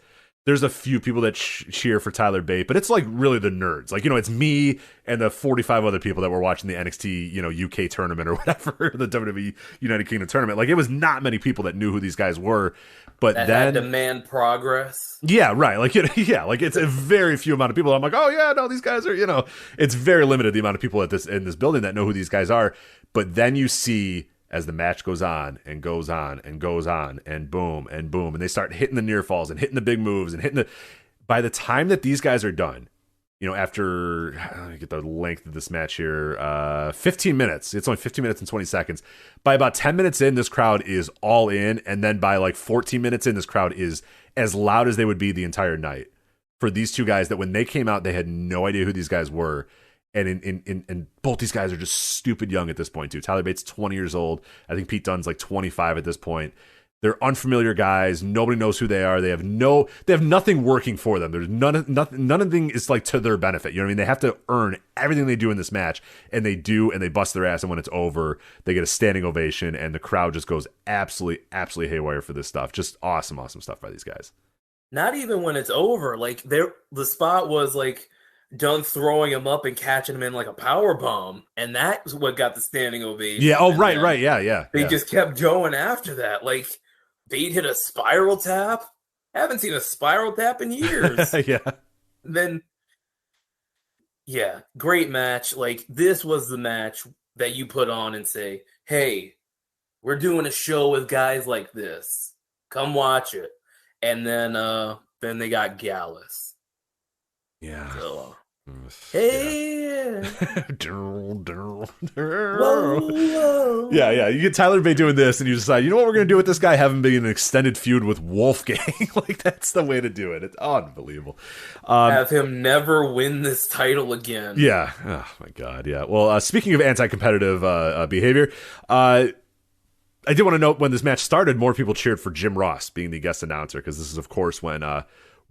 A: There's a few people that cheer for Tyler Bate, but it's like really the nerds. Like, it's me and the 45 other people that were watching the NXT, UK tournament or whatever, the WWE United Kingdom tournament. Like, it was not many people that knew who these guys were. But
B: that
A: then
B: had to demand progress.
A: Yeah, right. Like, like it's a very few amount of people. I'm like, oh yeah, no, these guys are, it's very limited the amount of people in this building that know who these guys are. But then you see, as the match goes on and goes on and goes on and boom, and they start hitting the near falls and hitting the big moves and by the time that these guys are done, after, let me get the length of this match here, 15 minutes. It's only 15 minutes and 20 seconds. By about 10 minutes in, this crowd is all in. And then by like 14 minutes in, this crowd is as loud as they would be the entire night for these two guys that when they came out, they had no idea who these guys were. And in both these guys are just stupid young at this point too. Tyler Bate's 20 years old. I think Pete Dunne's like 25 at this point. They're unfamiliar guys. Nobody knows who they are. They have nothing working for them. There's nothing is like to their benefit. You know what I mean? They have to earn everything they do in this match, and they do, and they bust their ass. And when it's over, they get a standing ovation, and the crowd just goes absolutely haywire for this stuff. Just awesome stuff by these guys.
B: Not even when it's over. Like the spot was like Dunne throwing him up and catching him in like a power bomb, and that's what got the standing ovation.
A: Yeah. Oh, right. Yeah.
B: They just kept going after that. Like, Bate hit a spiral tap. Haven't seen a spiral tap in years.
A: Yeah.
B: Then, yeah, great match. Like, this was the match that you put on and say, hey, we're doing a show with guys like this. Come watch it. And then they got Gallus.
A: Yeah.
B: So, Hey.
A: Whoa. Yeah. You get Tyler Bate doing this, and you decide, you know what we're going to do with this guy? Have him be in an extended feud with Wolfgang. Like, that's the way to do it. It's unbelievable.
B: Have him never win this title again.
A: Yeah. Oh, my God. Yeah. Well, speaking of anti-competitive behavior, I did want to note when this match started, more people cheered for Jim Ross being the guest announcer, because this is, of course, when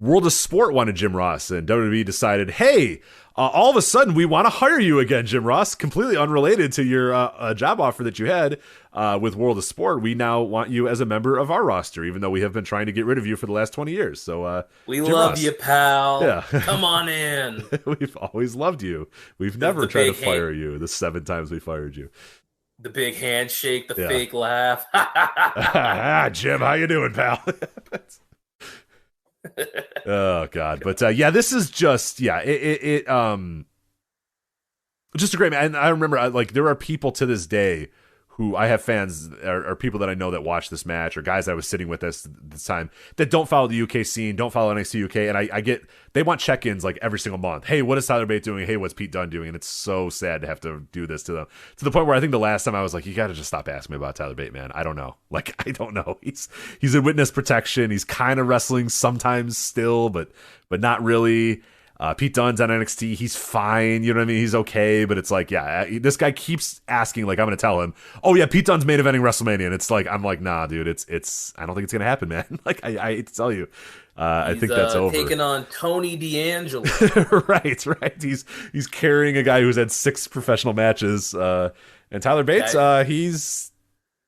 A: World of Sport wanted Jim Ross, and WWE decided, hey, all of a sudden we want to hire you again, Jim Ross, completely unrelated to your job offer that you had with World of Sport. We now want you as a member of our roster, even though we have been trying to get rid of you for the last 20 years. So
B: we
A: Jim
B: love
A: Ross.
B: You, pal.
A: Yeah.
B: Come on in.
A: We've always loved you. We've never tried to fire you the 7 times we fired you.
B: The big handshake, the fake laugh.
A: Jim, how you doing, pal? Oh God. But this is just just a great man. And I remember there are people to this day who I have fans or people that I know that watch this match, or guys I was sitting with this time, that don't follow the UK scene, don't follow NXT UK, and I get, they want check-ins like every single month. Hey, what is Tyler Bate doing? Hey, what's Pete Dunne doing? And it's so sad to have to do this to them, to the point where I think the last time I was like, you got to just stop asking me about Tyler Bate, man. I don't know. Like, I don't know. He's in witness protection. He's kind of wrestling sometimes still, but not really. Pete Dunne's on NXT. He's fine. You know what I mean? He's okay. But it's like, this guy keeps asking, like, I'm going to tell him, oh, yeah, Pete Dunne's main eventing WrestleMania. And it's like, I'm like, nah, dude, it's I don't think it's going to happen, man. Like, I hate to tell you. I think that's over.
B: Taking on Tony D'Angelo.
A: Right. He's carrying a guy who's had 6 professional matches. And Tyler Bates, he's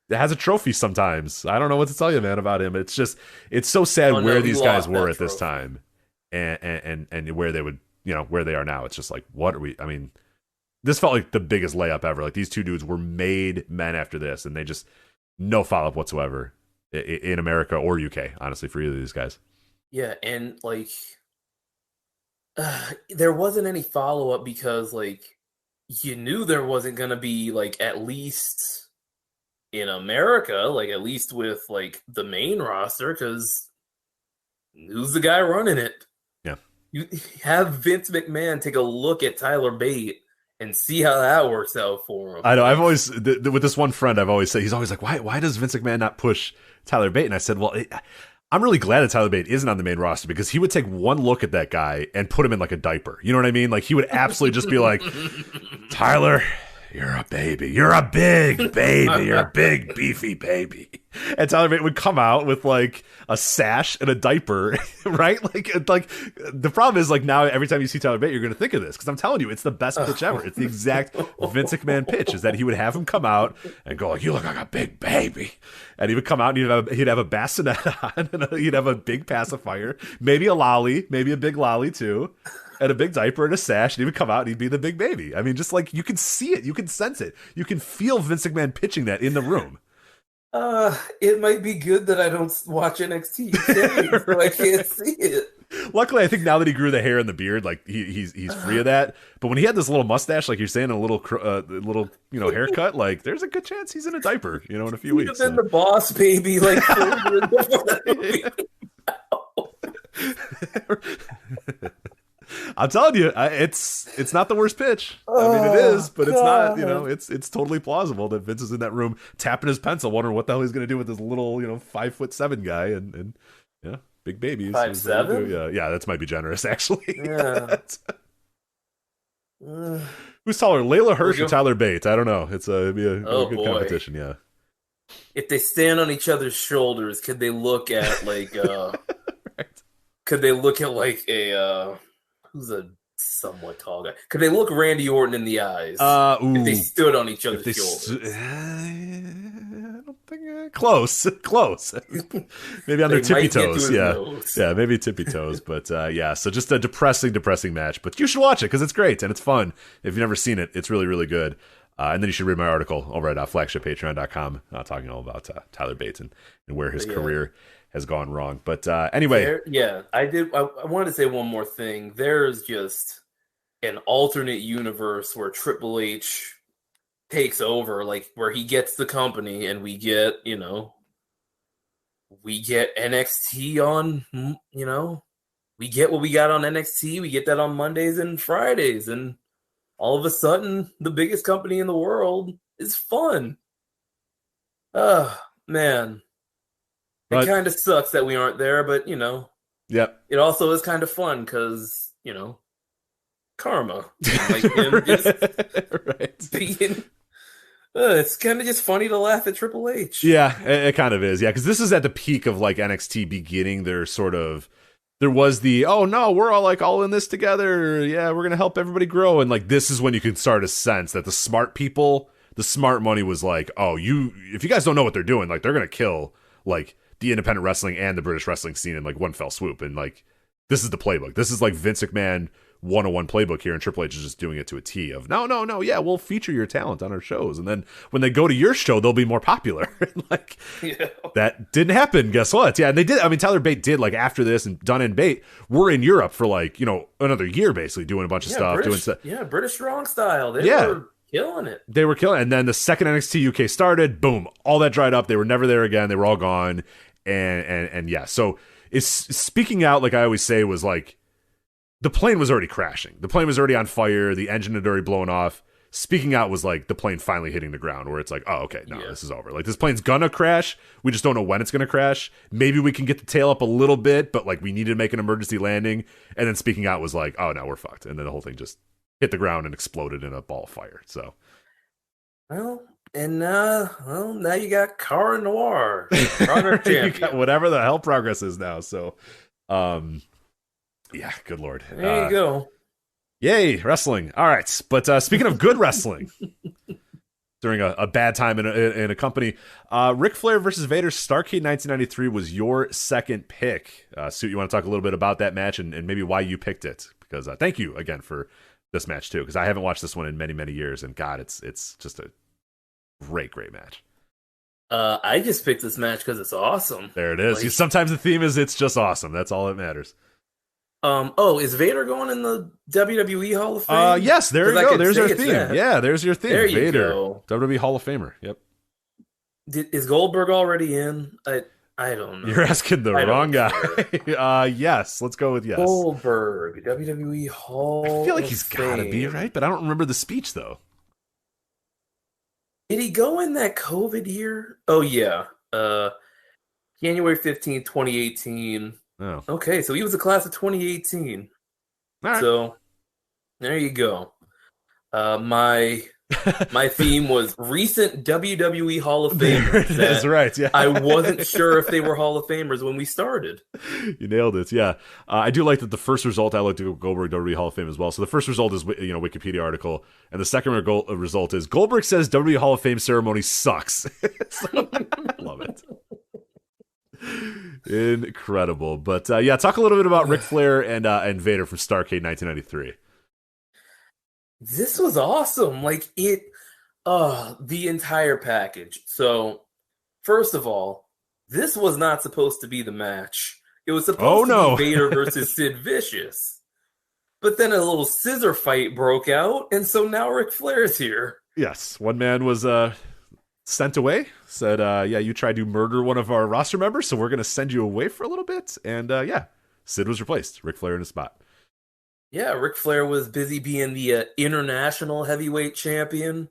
A: has a trophy sometimes. I don't know what to tell you, man, about him. It's just, it's so sad where these guys were at this time. And where they would, where they are now. It's just like, what are we? I mean, this felt like the biggest layup ever. Like, these 2 dudes were made men after this, and they just no follow up whatsoever in America or UK, honestly, for either of these guys.
B: Yeah, and like, there wasn't any follow up because, like, you knew there wasn't gonna be, like, at least in America, like, at least with, like, the main roster, because who's the guy running it? You have Vince McMahon take a look at Tyler Bate and see how that works out for him.
A: I know. I've always, with this one friend, I've always said, he's always like, why does Vince McMahon not push Tyler Bate? And I said, well, I'm really glad that Tyler Bate isn't on the main roster, because he would take one look at that guy and put him in like a diaper. You know what I mean? Like, he would absolutely just be like, Tyler, you're a baby. You're a big baby. You're a big, beefy baby. And Tyler Bate would come out with like a sash and a diaper, right? Like the problem is, like, now every time you see Tyler Bate, you're going to think of this, because I'm telling you, it's the best pitch ever. It's the exact Vince McMahon pitch, is that he would have him come out and go like, you look like a big baby. And he would come out and he'd have a bassinet on, and he'd have a big pacifier, maybe a lolly, maybe a big lolly too, and a big diaper and a sash, and he would come out and he'd be the big baby. I mean, just like, you can see it, you can sense it, you can feel Vince McMahon pitching that in the room.
B: It might be good that I don't watch NXT, so I can't see it.
A: Luckily, I think now that he grew the hair and the beard, like, he's free of that. But when he had this little mustache, like you're saying, a little haircut, like, there's a good chance he's in a diaper, in a few weeks.
B: He's been the boss baby, like, 4 years before that movie.
A: I'm telling you, it's not the worst pitch. I mean, it is, but it's not. It's totally plausible that Vince is in that room tapping his pencil, wondering what the hell he's going to do with this little, 5'7" guy, and big babies.
B: 5'7"?
A: Yeah, that might be generous, actually.
B: Yeah.
A: Who's taller, Layla Hirsch or Tyler Bates? I don't know. It'd be a good competition. Yeah.
B: If they stand on each other's shoulders, could they look at like?
A: Right.
B: Could they look at like a? Who's a somewhat tall guy? Could they look Randy Orton in the eyes if they stood on each other's shoulders?
A: I don't think close. Maybe on their tippy toes. Yeah, maybe tippy toes. But so just a depressing match. But you should watch it, because it's great and it's fun. If you've never seen it, it's really, really good. And then you should read my article over at flagshippatreon.com, talking all about Tyler Bates and where his career has gone wrong. But anyway.
B: I wanted to say one more thing. There's just an alternate universe where Triple H takes over, like, where he gets the company and we get NXT on, we get what we got on NXT. We get that on Mondays and Fridays. And all of a sudden, the biggest company in the world is fun. Man. It kind of sucks that we aren't there, but,
A: Yep.
B: It also is kind of fun because, karma. Like him just
A: right.
B: being... it's kind of just funny to laugh at Triple H.
A: Yeah, it kind of is. Yeah, because this is at the peak of like NXT beginning their sort of. There was the we're all in this together. Yeah, we're gonna help everybody grow, and like this is when you can start to sense that the smart people, the smart money was like, if you guys don't know what they're doing, like they're gonna kill like the independent wrestling and the British wrestling scene in like one fell swoop, and like this is the playbook. This is like Vince McMahon 101 playbook here, and Triple H is just doing it to a T of no, yeah, we'll feature your talent on our shows, and then when they go to your show, they'll be more popular. Like that didn't happen. Guess what? Yeah, and they did. I mean, Tyler Bate did like after this, and Dunn and Bate were in Europe for like another year, basically doing a bunch of stuff,
B: British,
A: doing stuff.
B: British strong style. They were killing it.
A: They were killing it. And then the second NXT UK started, boom, all that dried up. They were never there again. They were all gone, and yeah. So it's speaking out, like I always say, was like. The plane was already crashing. The plane was already on fire. The engine had already blown off. Speaking out was like the plane finally hitting the ground, where it's like, oh, okay, no, this is over. Like this plane's gonna crash. We just don't know when it's gonna crash. Maybe we can get the tail up a little bit, but like we need to make an emergency landing. And then speaking out was like, oh no, we're fucked. And then the whole thing just hit the ground and exploded in a ball of fire. So,
B: well, and now you got Cara Noir, Progress champion.
A: You got whatever the hell Progress is now. So, yeah, good lord.
B: There you go.
A: Yay, wrestling. All right. But speaking of good wrestling, during a bad time in a company, Ric Flair versus Vader, Starrcade 1993 was your second pick. Suit, you want to talk a little bit about that match and maybe why you picked it? Because thank you again for this match, too, because I haven't watched this one in many, many years. And God, it's just a great, great match.
B: I just picked this match because it's awesome.
A: There it is. Sometimes the theme is it's just awesome. That's all that matters.
B: Is Vader going in the WWE Hall of Fame?
A: Yes, there you go. There's our theme.
B: That.
A: Yeah, there's your theme.
B: There you
A: Vader,
B: go.
A: WWE Hall of Famer. Yep.
B: Is Goldberg already in? I don't know.
A: You're asking the wrong guy. Yes, let's go with yes.
B: Goldberg, WWE Hall.
A: I feel like he's got to be, right? But I don't remember the speech though.
B: Did he go in that COVID year? Oh yeah. January 15th, 2018.
A: Oh.
B: Okay, so he was the class of 2018.
A: All right.
B: So there you go. My theme was recent WWE Hall of Famers.
A: That's right. Yeah,
B: I wasn't sure if they were Hall of Famers when we started.
A: You nailed it. Yeah, I do like that. The first result, I looked at Goldberg WWE Hall of Fame as well. So the first result is Wikipedia article, and the second result is Goldberg says WWE Hall of Fame ceremony sucks. So, love it. Incredible. But yeah, talk a little bit about Ric Flair and Vader from Starrcade 1993.
B: This was awesome. Like the entire package. So first of all, this was not supposed to be the match. It was supposed to be Vader versus Sid Vicious. But then a little scissor fight broke out, and so now Ric Flair's here.
A: Yes, one man was sent away, said, yeah, you tried to murder one of our roster members, so we're going to send you away for a little bit. And yeah, Sid was replaced. Ric Flair in his spot.
B: Yeah, Ric Flair was busy being the international heavyweight champion,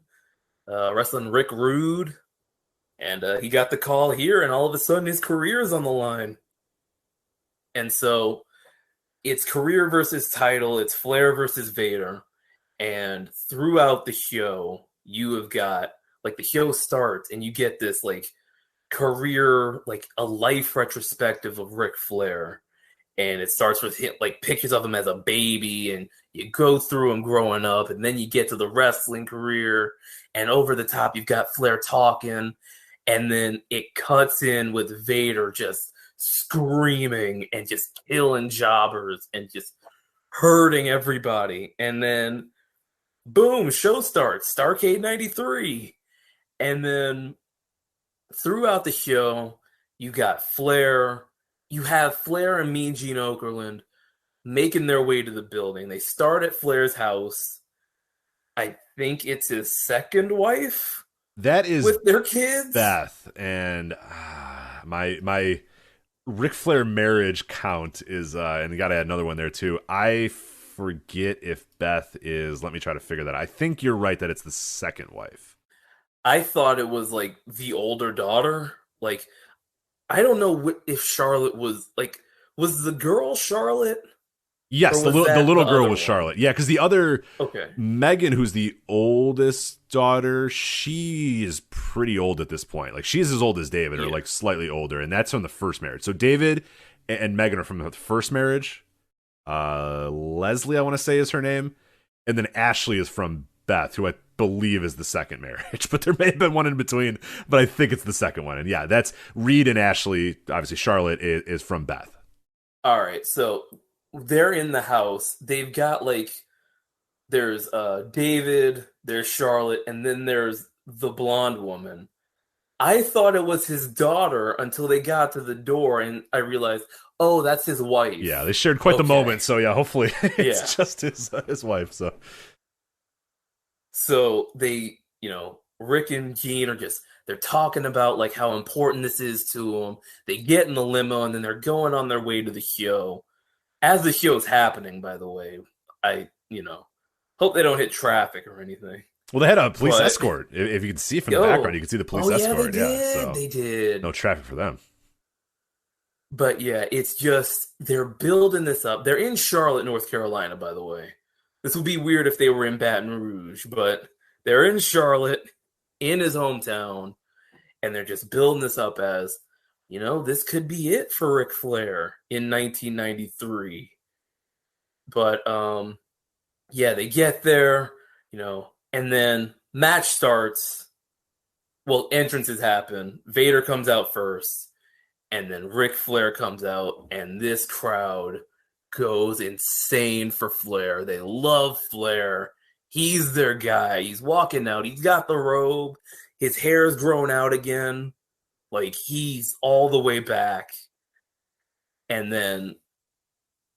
B: wrestling Rick Rude. And he got the call here, and all of a sudden his career is on the line. And so it's career versus title. It's Flair versus Vader. And throughout the show, you have got, like, the show starts and you get this, like, career, like, a life retrospective of Ric Flair. And it starts with like pictures of him as a baby, and you go through him growing up, and then you get to the wrestling career, and over the top you've got Flair talking, and then it cuts in with Vader just screaming and just killing jobbers and just hurting everybody. And then boom, show starts, Starrcade 93. And then throughout the show, you got Flair. You have Flair and Mean Gene Okerlund making their way to the building. They start at Flair's house. I think it's his second wife.
A: That is
B: with their kids.
A: Beth, and my Ric Flair marriage count is, and you got to add another one there too. I forget if Beth is. Let me try to figure that out. I think you're right that it's the second wife.
B: I thought it was like the older daughter. Like, I don't know if Charlotte was the girl Charlotte?
A: Yes, the little girl was
B: one?
A: Charlotte. Yeah, because the other
B: Okay.
A: Megan, who's the oldest daughter, she is pretty old at this point. Like, she's as old as David, or like slightly older, and that's from the first marriage. So David and Megan are from the first marriage. Leslie, I want to say, is her name, and then Ashley is from Beth, who I believe is the second marriage, but there may have been one in between, but I think it's the second one. And yeah, that's Reed and Ashley. Obviously, Charlotte is from Beth.
B: All right, so they're in the house. They've got there's David, there's Charlotte, and then there's the blonde woman. I thought it was his daughter until they got to the door, and I realized, oh, that's his wife.
A: Yeah, they shared quite the moment. So yeah, hopefully it's just his wife.
B: So they, Rick and Gene they're talking about how important this is to them. They get in the limo and then they're going on their way to the show. As the show's happening, by the way, I hope they don't hit traffic or anything.
A: Well, they had a police escort. If you can see from the background, you can see the police escort.
B: They did.
A: No traffic for them.
B: But yeah, it's just they're building this up. They're in Charlotte, North Carolina, by the way. This would be weird if they were in Baton Rouge, but they're in Charlotte, in his hometown, and they're just building this up as, this could be it for Ric Flair in 1993. But, they get there, and then match starts. Well, entrances happen. Vader comes out first, and then Ric Flair comes out, and this crowd goes insane for Flair. They love Flair. He's their guy. He's walking out. He's got the robe. His hair's grown out again. He's all the way back. And then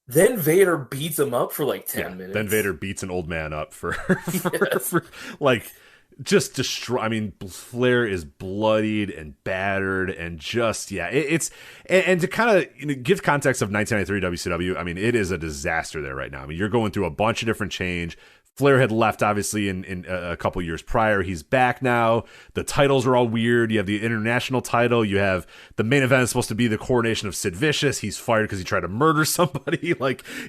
B: Vader beats him up for 10 minutes.
A: Then Vader beats an old man up for just destroy. I mean, Flair is bloodied and battered, and just it's and to kind of give context of 1993 WCW. I mean, it is a disaster there right now. I mean, you're going through a bunch of different change. Flair had left, obviously, in a couple years prior. He's back now. The titles are all weird. You have the international title. You have the main event is supposed to be the coronation of Sid Vicious. He's fired because he tried to murder somebody.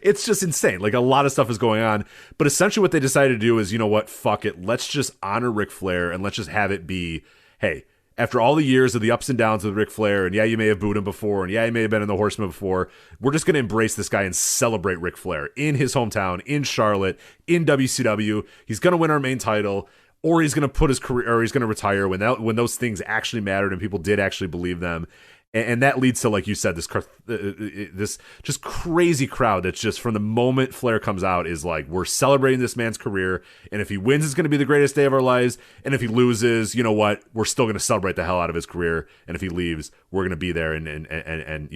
A: It's just insane. A lot of stuff is going on. But essentially what they decided to do is, you know what? Fuck it. Let's just honor Ric Flair, and let's just have it be, hey, after all the years of the ups and downs with Ric Flair, and you may have booed him before, and you may have been in the Horsemen before, we're just going to embrace this guy and celebrate Ric Flair in his hometown, in Charlotte, in WCW. He's going to win our main title, or he's going to put his career, or he's going to retire when those things actually mattered and people did actually believe them. And that leads to, like you said, this just crazy crowd that's just, from the moment Flair comes out, is we're celebrating this man's career, and if he wins, it's going to be the greatest day of our lives, and if he loses, you know what, we're still going to celebrate the hell out of his career, and if he leaves, we're going to be there and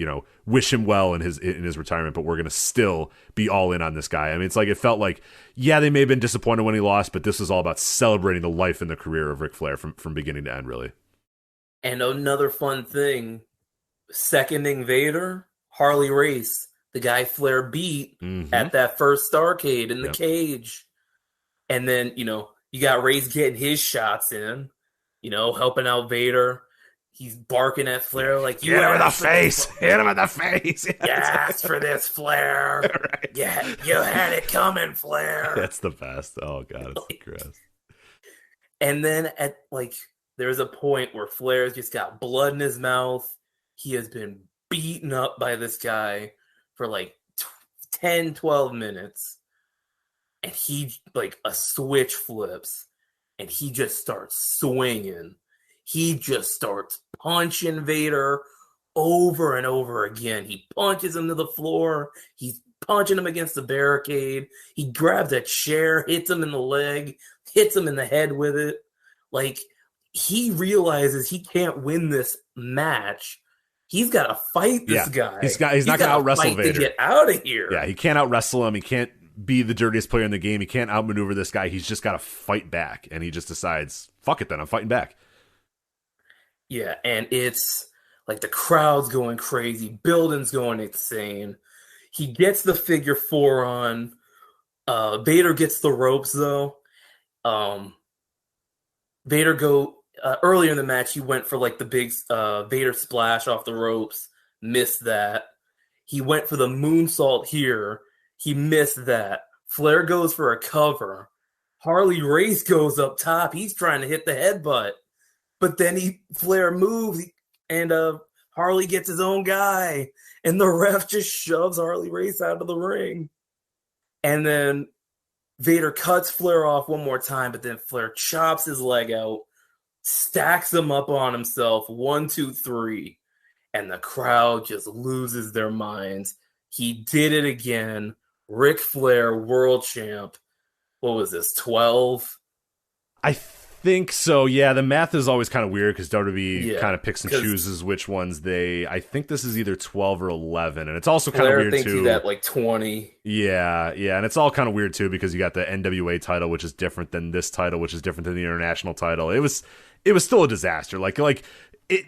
A: wish him well in his retirement, but we're going to still be all in on this guy. I mean, it felt like, they may have been disappointed when he lost, but this was all about celebrating the life and the career of Ric Flair from beginning to end, really.
B: And another fun thing, seconding Vader, Harley Race, the guy Flair beat at that first Starrcade in the cage. And then, you got Race getting his shots in, helping out Vader. He's barking at Flair like,
A: "Hit him in the face! Hit him in the face!
B: You asked for this, Flair. Right. Yeah, you had it coming, Flair."
A: That's the best. Oh god, it's the gross.
B: And then there's a point where Flair's just got blood in his mouth. He has been beaten up by this guy for 10, 12 minutes. And he, a switch flips. And he just starts swinging. He just starts punching Vader over and over again. He punches him to the floor. He's punching him against the barricade. He grabs a chair, hits him in the leg, hits him in the head with it. He realizes he can't win this match. He's got to fight this guy. He's not going to out-wrestle Vader. To get out of here.
A: Yeah, he can't out-wrestle him. He can't be the dirtiest player in the game. He can't outmaneuver this guy. He's just got to fight back. And he just decides, fuck it then, I'm fighting back.
B: Yeah, and it's Like, the crowd's going crazy. Building's going insane. He gets the figure 4 on. Vader gets the ropes, though. Vader earlier in the match, he went for, like, the big Vader splash off the ropes. Missed that. He went for the moonsault here. He missed that. Flair goes for a cover. Harley Race goes up top. He's trying to hit the headbutt. But then Flair moves, and Harley gets his own guy. And the ref just shoves Harley Race out of the ring. And then Vader cuts Flair off one more time, but then Flair chops his leg out, stacks him up on himself, 1, 2, 3. And the crowd just loses their minds. He did it again. Ric Flair, world champ. What was this, 12?
A: I think so, yeah. The math is always kind of weird because WWE kind of picks and chooses which ones I think this is either 12 or 11. And it's also kind of weird, too. Flair thinks
B: he's at like 20.
A: Yeah. And it's all kind of weird, too, because you got the NWA title, which is different than this title, which is different than the international title. It was still a disaster. Like it.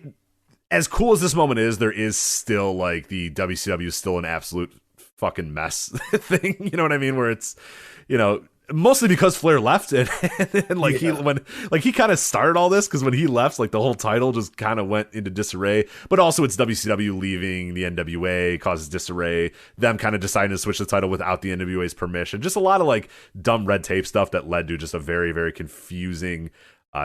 A: As cool as this moment is, there is still, like, the WCW is still an absolute fucking mess thing. You know what I mean? Where it's, mostly because Flair left and he kind of started all this, because when he left, like, the whole title just kind of went into disarray. But also it's WCW leaving the NWA causes disarray. Them kind of deciding to switch the title without the NWA's permission. Just a lot of, like, dumb red tape stuff that led to just a very, very confusing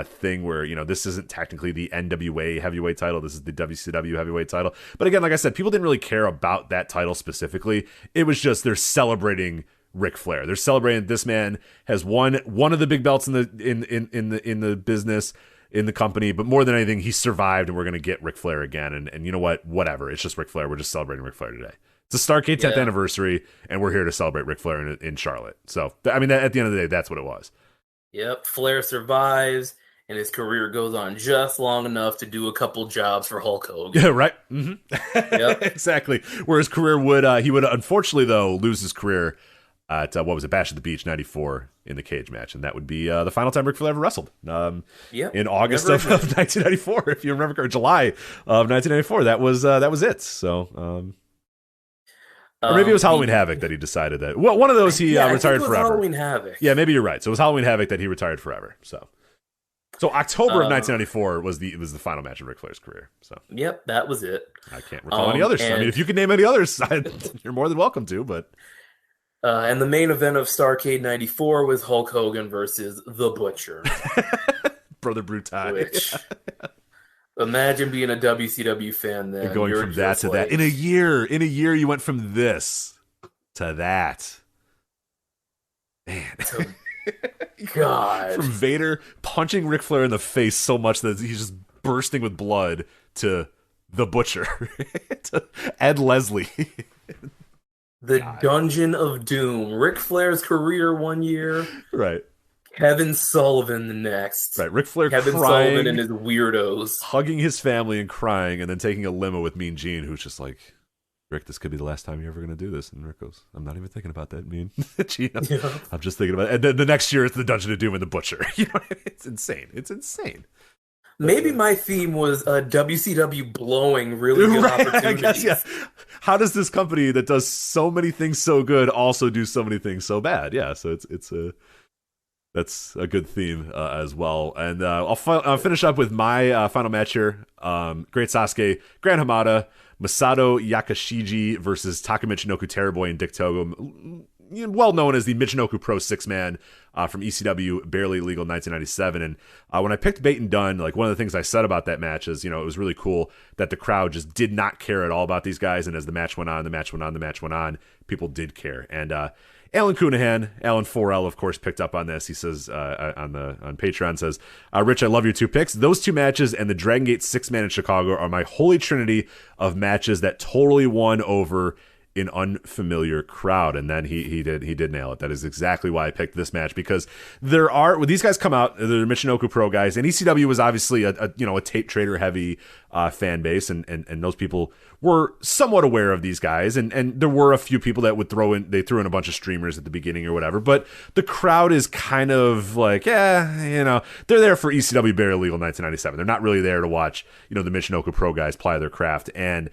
A: thing where, this isn't technically the NWA heavyweight title. This is the WCW heavyweight title. But again, like I said, people didn't really care about that title specifically. It was just they're celebrating Ric Flair. They're celebrating this man has won one of the big belts in the business, in the company, but more than anything, he survived, and we're going to get Ric Flair again. And you know what? Whatever. It's just Ric Flair. We're just celebrating Ric Flair today. It's a Starrcade 10th anniversary, and we're here to celebrate Ric Flair in Charlotte. So, I mean, at the end of the day, that's what it was.
B: Yep, Flair survives, and his career goes on just long enough to do a couple jobs for Hulk Hogan.
A: Yeah, right. Mm-hmm. Yep. Exactly. Where his career would unfortunately, though, lose his career at, Bash at the Beach 94 in the cage match. And that would be the final time Ric Flair ever wrestled. In August of 1994, if you remember, or July of 1994. That was it. So... or maybe it was Halloween Havoc that he decided that. Well, one of those he retired forever.
B: Halloween Havoc.
A: Yeah, maybe you're right. So it was Halloween Havoc that he retired forever. So October of 1994 was the final match of Ric Flair's career. So
B: yep, that was it.
A: I can't recall any others. I mean, if you can name any others, you're more than welcome to. But
B: and the main event of Starrcade 94 was Hulk Hogan versus The Butcher,
A: Brother Brutai.
B: Which imagine being a WCW fan then.
A: You're going from that to that. In a year, you went from this to that. Man.
B: God.
A: From Vader punching Ric Flair in the face so much that he's just bursting with blood to The Butcher. To Ed Leslie.
B: The Dungeon of Doom. Ric Flair's career one year.
A: Right.
B: Kevin Sullivan the next.
A: Right, Ric Flair
B: Kevin
A: crying,
B: Sullivan and his weirdos.
A: hugging his family and crying, and then taking a limo with Mean Gene, who's just like, Rick, this could be the last time you're ever going to do this. And Rick goes, I'm not even thinking about that, Mean Gene. I'm just thinking about it. And then the next year, it's the Dungeon of Doom and the Butcher. It's insane. It's insane.
B: Maybe my theme was WCW blowing really good opportunities.
A: I guess, yeah. How does this company that does so many things so good also do so many things so bad? Yeah, so that's a good theme as well. And I'll finish up with my final match here. Great Sasuke, Gran Hamada, Masato Yakashiji versus Taka Michinoku, Terrorboy, and Dick Togo. Well known as the Michinoku Pro 6-man from ECW, barely legal 1997. And when I picked Bait and Dunn, like, one of the things I said about that match is, it was really cool that the crowd just did not care at all about these guys. And as the match went on, people did care. And Alan Cunahan, Alan 4L, of course, picked up on this. He says on Patreon, says, Rich, I love your two picks. Those two matches and the Dragongate 6-man in Chicago are my holy trinity of matches that totally won over an unfamiliar crowd, and then he did nail it. That is exactly why I picked this match, because when these guys come out, they're Michinoku Pro guys, and ECW was obviously a tape trader heavy fan base, and those people were somewhat aware of these guys, and there were a few people that would threw in a bunch of streamers at the beginning or whatever, but the crowd is kind of like, they're there for ECW Barely Legal 1997. They're not really there to watch, the Michinoku Pro guys ply their craft, and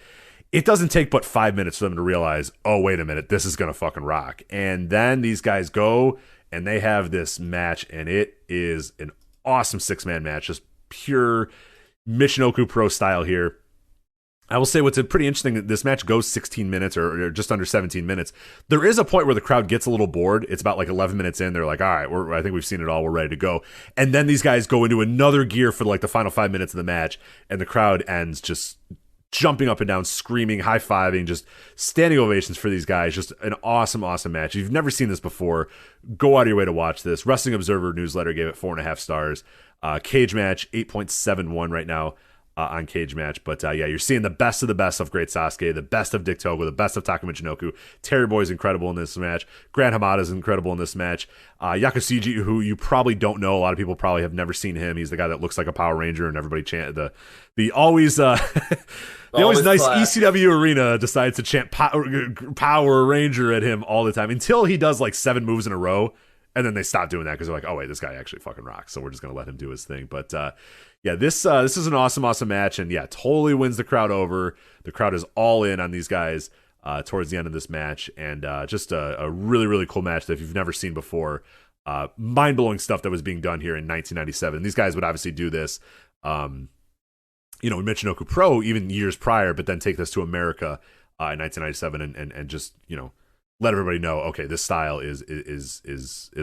A: it doesn't take but 5 minutes for them to realize, oh, wait a minute, this is going to fucking rock. And then these guys go and they have this match, and it is an awesome 6-man match, just pure Michinoku Pro style here. I will say what's pretty interesting, this match goes 16 minutes or just under 17 minutes. There is a point where the crowd gets a little bored. It's about like 11 minutes in. They're like, all right, I think we've seen it all. We're ready to go. And then these guys go into another gear for like the final 5 minutes of the match, and the crowd ends just jumping up and down, screaming, high-fiving, just standing ovations for these guys. Just an awesome, awesome match. If you've never seen this before, go out of your way to watch this. Wrestling Observer newsletter gave it 4.5 stars. Cage Match, 8.71 right now on Cage Match. But you're seeing the best of Great Sasuke, the best of Dick Togo, the best of Taka Michinoku. Terry Boy's incredible in this match. Grant Hamada's incredible in this match. Yakushiji, who you probably don't know, a lot of people probably have never seen him. He's the guy that looks like a Power Ranger, and everybody chant the always the always nice class. ECW arena decides to chant Power Ranger at him all the time until he does like 7 moves in a row, and then they stop doing that because they're like, oh wait, this guy actually fucking rocks, so we're just gonna let him do his thing. But this is an awesome match, and totally wins the crowd over. The crowd is all in on these guys towards the end of this match, and just a really, really cool match that if you've never seen before, mind-blowing stuff that was being done here in 1997. These guys would obviously do this in Michinoku Pro even years prior, but then take this to America in 1997 and just let everybody know, okay, this style is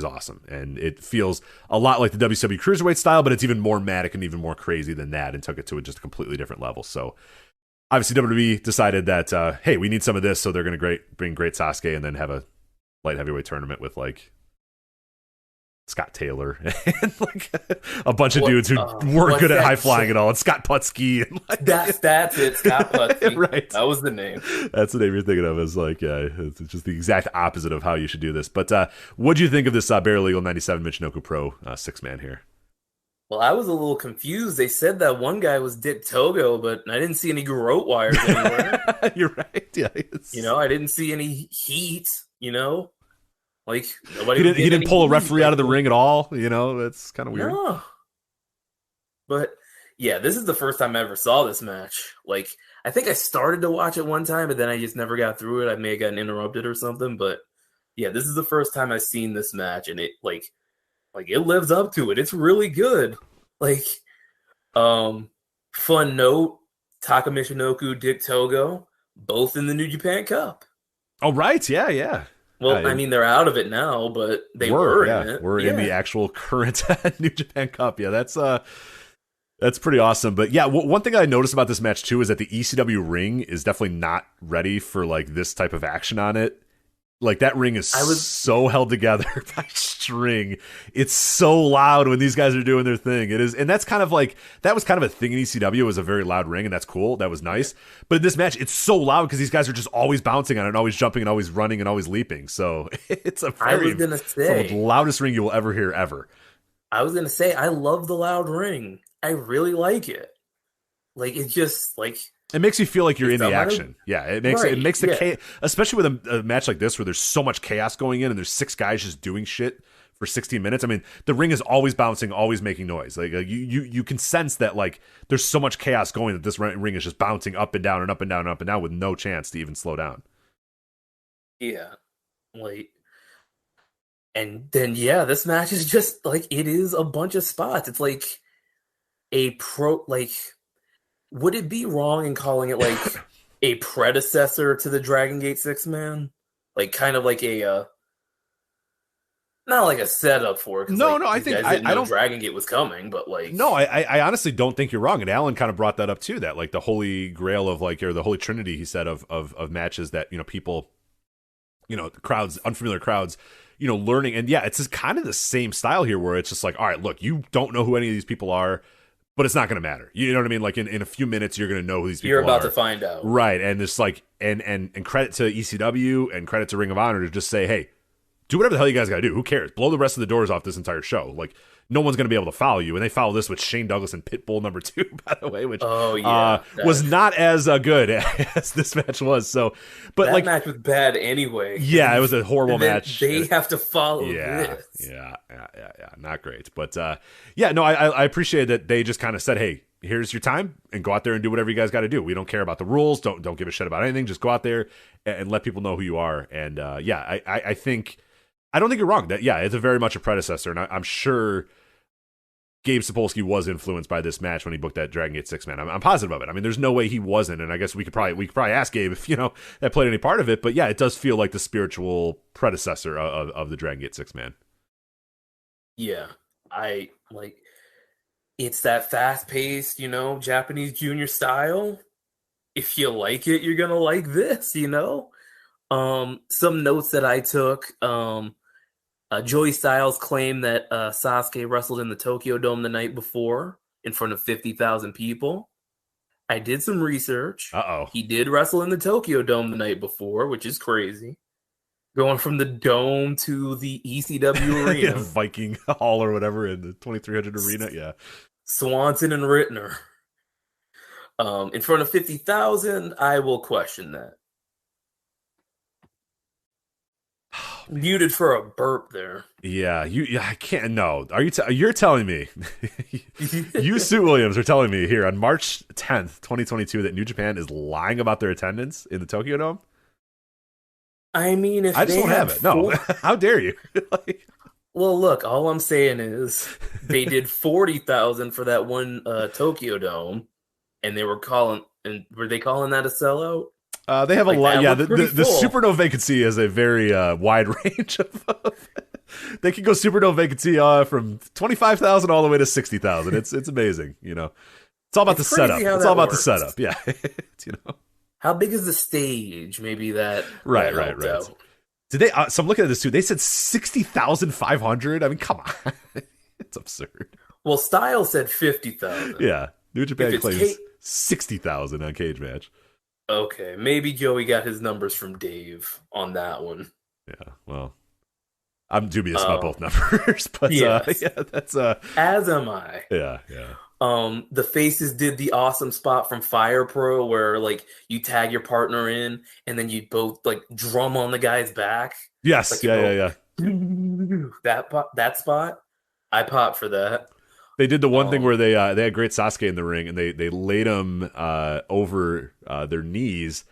A: awesome, and it feels a lot like the WCW Cruiserweight style, but it's even more manic and even more crazy than that, and took it to just a completely different level. So obviously WWE decided that hey, we need some of this, so they're going to bring Great Sasuke and then have a light heavyweight tournament with like Scott Taylor and like a bunch of dudes who weren't good at high flying at all, and Scott Putski, and like,
B: that's it, Scott Putski.
A: Right,
B: that was the name.
A: That's the name you're thinking of. Is like, it's just the exact opposite of how you should do this. But what do you think of this Barely Legal 97 Michinoku Pro 6-man here?
B: Well, I was a little confused. They said that one guy was Dick Togo, but I didn't see any garrote wires anywhere.
A: You're right. Yeah,
B: I didn't see any heat. Like
A: he didn't pull a referee out of the ring at all. That's kind of weird.
B: No. But this is the first time I ever saw this match. Like, I think I started to watch it one time, but then I just never got through it. I may have gotten interrupted or something. But this is the first time I've seen this match, and it like it lives up to it. It's really good. Like, fun note: Taka Michinoku, Dick Togo, both in the New Japan Cup.
A: Oh right, yeah.
B: Well, I mean, they're out of it now, but they were in it.
A: We're in the actual current New Japan Cup. Yeah, that's pretty awesome. But one thing I noticed about this match too is that the ECW ring is definitely not ready for like this type of action on it. Like, that ring is so held together by string. It's so loud when these guys are doing their thing. It is, and that's kind of like, that was kind of a thing in ECW, was a very loud ring, and that's cool. That was nice. But in this match, it's so loud because these guys are just always bouncing on it, and always jumping, and always running, and always leaping. So it's some of the loudest ring you will ever hear, ever.
B: I was going to say, I love the loud ring. I really like it. Like, it's just, like...
A: It makes you feel like you're in the action. Yeah, it makes the chaos, especially with a match like this where there's so much chaos going in and there's 6 guys just doing shit for 16 minutes. I mean, the ring is always bouncing, always making noise. Like you can sense that like there's so much chaos going that this ring is just bouncing up and down and up and down and up and down with no chance to even slow down.
B: Yeah, like, and then this match is just like, it is a bunch of spots. It's like would it be wrong in calling it like a predecessor to the Dragongate 6-man? Like, kind of like a not like a setup for it.
A: No, I think I don't.
B: Dragongate was coming, but like,
A: no, I honestly don't think you're wrong. And Alan kind of brought that up too. That like the holy grail of like, or the holy trinity, he said of matches that people, crowds, unfamiliar crowds, learning. And it's just kind of the same style here, where it's just like, all right, look, you don't know who any of these people are, but it's not going to matter. You know what I mean? Like in a few minutes, you're going to know who these people are.
E: You're about to find out.
A: Right. And it's like, and credit to ECW and credit to Ring of Honor to just say, hey, do whatever the hell you guys got to do. Who cares? Blow the rest of the doors off this entire show. Like, no one's going to be able to follow you. And they follow this with Shane Douglas and Pitbull number 2, by the way, which was not as good as this match was. So, but
E: that
A: like,
E: match was bad anyway.
A: Yeah, it was a horrible match.
E: They have to follow this.
A: Yeah. Not great. But no, I appreciate that they just kind of said, hey, here's your time and go out there and do whatever you guys got to do. We don't care about the rules. Don't give a shit about anything. Just go out there and let people know who you are. And I think, I don't think you're wrong. That it's a very much a predecessor, and I'm sure Gabe Sapolsky was influenced by this match when he booked that Dragongate 6-man. I'm positive of it. I mean, there's no way he wasn't, and I guess we could probably ask Gabe if that played any part of it. But yeah, it does feel like the spiritual predecessor of the Dragongate 6-man.
B: Yeah, I like. It's that fast-paced, Japanese junior style. If you like it, you're gonna like this, Some notes that I took. Joey Styles claimed that Sasuke wrestled in the Tokyo Dome the night before in front of 50,000 people. I did some research. He did wrestle in the Tokyo Dome the night before, which is crazy. Going from the Dome to the ECW arena.
A: Viking Hall or whatever in the 2300 arena, yeah.
B: Swanson and Rittner. In front of 50,000, I will question that. Muted for a burp there.
A: Yeah, I can't. No, you're telling me? You, Sue Williams, are telling me here on March 10th, 2022, that New Japan is lying about their attendance in the Tokyo Dome?
B: I mean, if
A: I just don't have it. No, how dare you?
B: Well, look, all I'm saying is they did 40,000 for that one Tokyo Dome, and were they calling that a sellow?
A: They have a lot. Yeah, the Superdome vacancy is a very wide range of. They can go Superdome vacancy from 25,000 all the way to 60,000. It's amazing. It's all about the setup. It's all about the setup. Yeah,
B: How big is the stage? Maybe that.
A: Right. Did they? So I'm looking at this too. They said 60,500. I mean, come on, it's absurd.
B: Well, Styles said 50,000.
A: Yeah, New Japan claims 60,000 on Cage Match.
B: Okay, maybe Joey got his numbers from Dave on that one.
A: Yeah, well, I'm dubious about both numbers, but
B: yes.
A: That's
B: as am I.
A: Yeah.
B: The Faces did the awesome spot from Fire Pro where you tag your partner in and then you both drum on the guy's back.
A: Yes, yeah.
B: That spot, I popped for that.
A: They did the one thing where they had Great Sasuke in the ring and they laid him over their knees,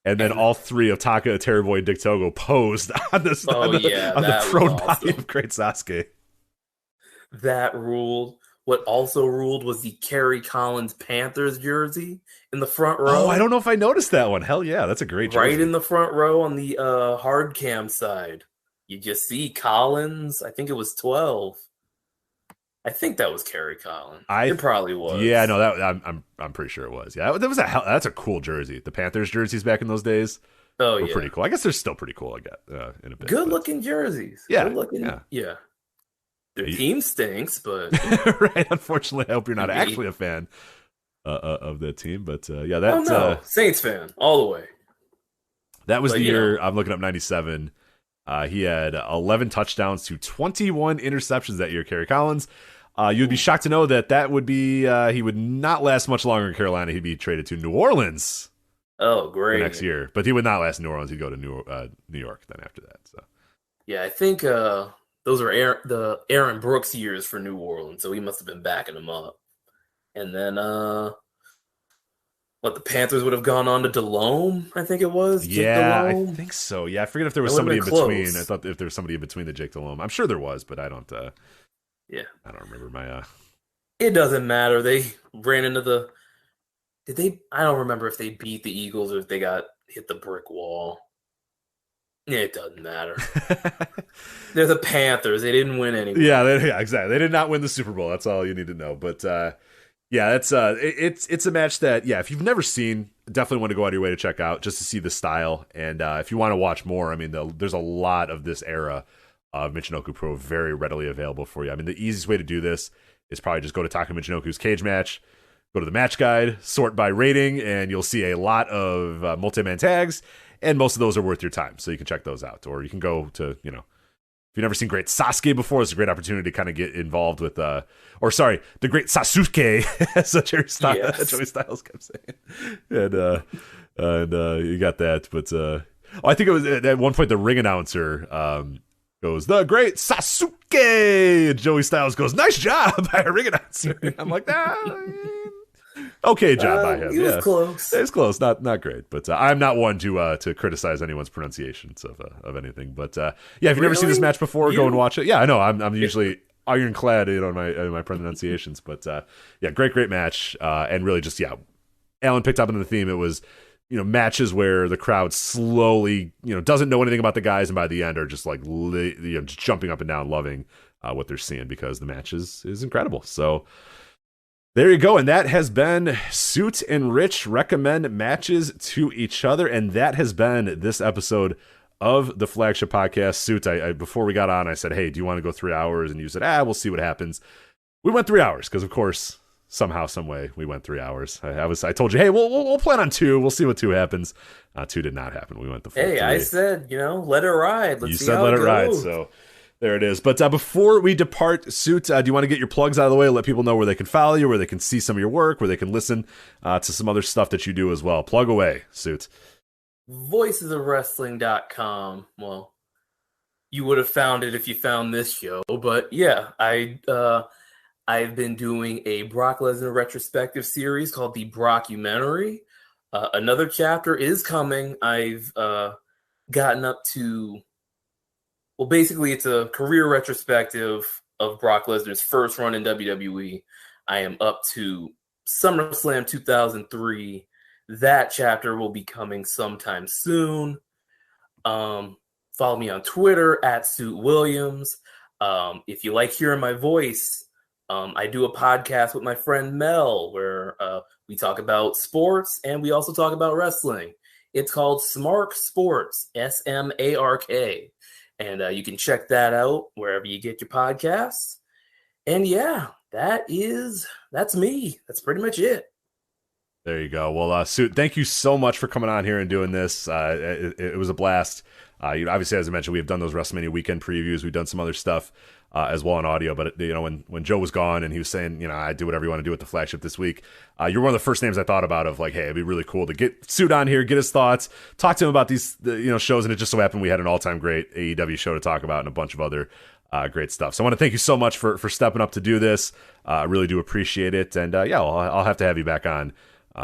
A: and then all three of Taka, Terry Boy, and Dick Togo posed on the prone body of Great Sasuke.
B: That ruled. What also ruled was the Kerry Collins Panthers jersey in the front row.
A: Oh, I don't know if I noticed that one. Hell yeah, that's a great jersey.
B: Right in the front row on the hard cam side. You just see Collins. I think it was 12. I think that was Kerry Collins. It probably was.
A: Yeah, no, I'm pretty sure it was. Yeah, that's a cool jersey. The Panthers jerseys back in those days were pretty cool. I guess they're still pretty cool. I guess in a bit.
B: Good looking jerseys.
A: Yeah,
B: good looking. Yeah. Their team stinks, but
A: right. Unfortunately, I hope you're not actually a fan of that team. But that's
B: Saints fan all the way.
A: That was the year. I'm looking up 97. He had 11 touchdowns to 21 interceptions that year, Kerry Collins. You'd be shocked to know that would be he would not last much longer in Carolina. He'd be traded to New Orleans.
B: Oh, great!
A: Next year, but he would not last in New Orleans. He'd go to New York then after that. So
B: yeah, I think those are the Aaron Brooks years for New Orleans. So he must have been backing him up. And then the Panthers would have gone on to Delhomme, I think it was.
A: Yeah, I think so. Yeah, I forget if there was somebody in between. I thought if there was somebody in between the Jake Delhomme. I'm sure there was, but I don't.
B: Yeah,
A: I don't remember my.
B: It doesn't matter. They ran into the. Did they? I don't remember if they beat the Eagles or if they hit the brick wall. It doesn't matter. They're the Panthers. They didn't win anything.
A: Yeah, exactly. They did not win the Super Bowl. That's all you need to know. But yeah, that's it's a match that if you've never seen, definitely want to go out of your way to check out just to see the style. And if you want to watch more, I mean, there's a lot of this era of Michinoku Pro very readily available for you. I mean, the easiest way to do this is probably just go to Taka Michinoku's cage match, go to the match guide, sort by rating, and you'll see a lot of multi-man tags, and most of those are worth your time, so you can check those out. Or you can go to, if you've never seen Great Sasuke before, it's a great opportunity to kind of get involved with, the Great Sasuke, as Joey Styles kept saying. And you got that. But I think it was at one point the ring announcer goes, "The Great Sasuke!" And Joey Styles goes, "Nice job by a ring announcer." And I'm like, okay job by him.
B: It was close.
A: It's close, not great, but I'm not one to criticize anyone's pronunciations of anything. But if you've never seen this match before, go and watch it. Yeah, I know. I'm usually ironclad in my pronunciations, but great match, and really just Alan picked up on the theme. It was matches where the crowd slowly doesn't know anything about the guys, and by the end are just like just jumping up and down, loving what they're seeing because the match is incredible. So. There you go, and that has been Suit and Rich recommend matches to each other, and that has been this episode of the Flagship Podcast. Suit, I before we got on, I said, hey, do you want to go 3 hours? And you said, we'll see what happens. We went 3 hours, because of course, somehow, some way, we went 3 hours. I told you, hey, we'll plan on 2. We'll see what 2 happens. 2 did not happen. We went the full 3.
B: I said, let it ride.
A: You said let it ride, so... There it is. But before we depart, Suit, do you want to get your plugs out of the way? Let people know where they can follow you, where they can see some of your work, where they can listen to some other stuff that you do as well. Plug away, Suit.
B: Voicesofwrestling.com. Well, you would have found it if you found this show. But yeah, I've been doing a Brock Lesnar retrospective series called The Brockumentary. Another chapter is coming. I've gotten up to... Well, basically, it's a career retrospective of Brock Lesnar's first run in WWE. I am up to SummerSlam 2003. That chapter will be coming sometime soon. Follow me on Twitter at Suit Williams. If you like hearing my voice, I do a podcast with my friend Mel where we talk about sports and we also talk about wrestling. It's called Smark Sports, SMARK. And you can check that out wherever you get your podcasts. And that's me. That's pretty much it.
A: There you go. Well, Suit, thank you so much for coming on here and doing this. It was a blast. Obviously, as I mentioned, we have done those WrestleMania weekend previews. We've done some other stuff as well on audio. But when Joe was gone and he was saying, I do whatever you want to do with the Flagship this week, you're one of the first names I thought about of like, hey, it'd be really cool to get Suit on here, get his thoughts, talk to him about these shows. And it just so happened we had an all-time great AEW show to talk about and a bunch of other great stuff. So I want to thank you so much for stepping up to do this. I really do appreciate it. And I'll have to have you back on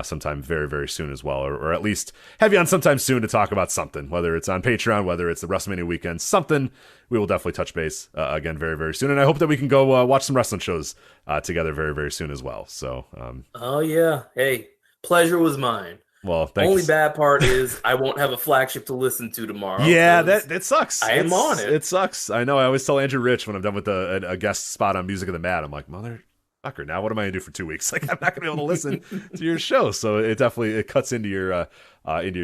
A: sometime very, very soon as well, or at least have you on sometime soon to talk about something, whether it's on Patreon, whether it's the WrestleMania weekend, something. We will definitely touch base again very, very soon, and I hope that we can go watch some wrestling shows together very, very soon as well. So,
B: oh yeah, hey, pleasure was mine.
A: Well, thanks.
B: Only bad part is I won't have a Flagship to listen to tomorrow.
A: Yeah, that sucks.
B: I am on it.
A: It sucks. I know. I always tell Andrew Rich when I'm done with a guest spot on Music of the Mat, I'm like, motherfucker, now what am I gonna do for 2 weeks? Like, I'm not gonna be able to listen to your show. So it definitely cuts into your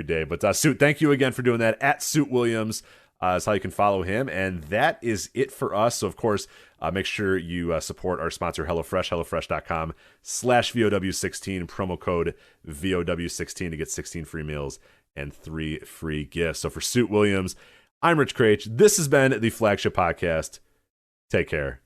A: day. But Suit, thank you again for doing that. At Suit Williams is how you can follow him, and that is it for us. So of course, make sure you support our sponsor HelloFresh, HelloFresh.com/VOW16, promo code VOW16 to get 16 free meals and 3 free gifts. So for Suit Williams, I'm Rich Craich. This has been the Flagship Podcast. Take care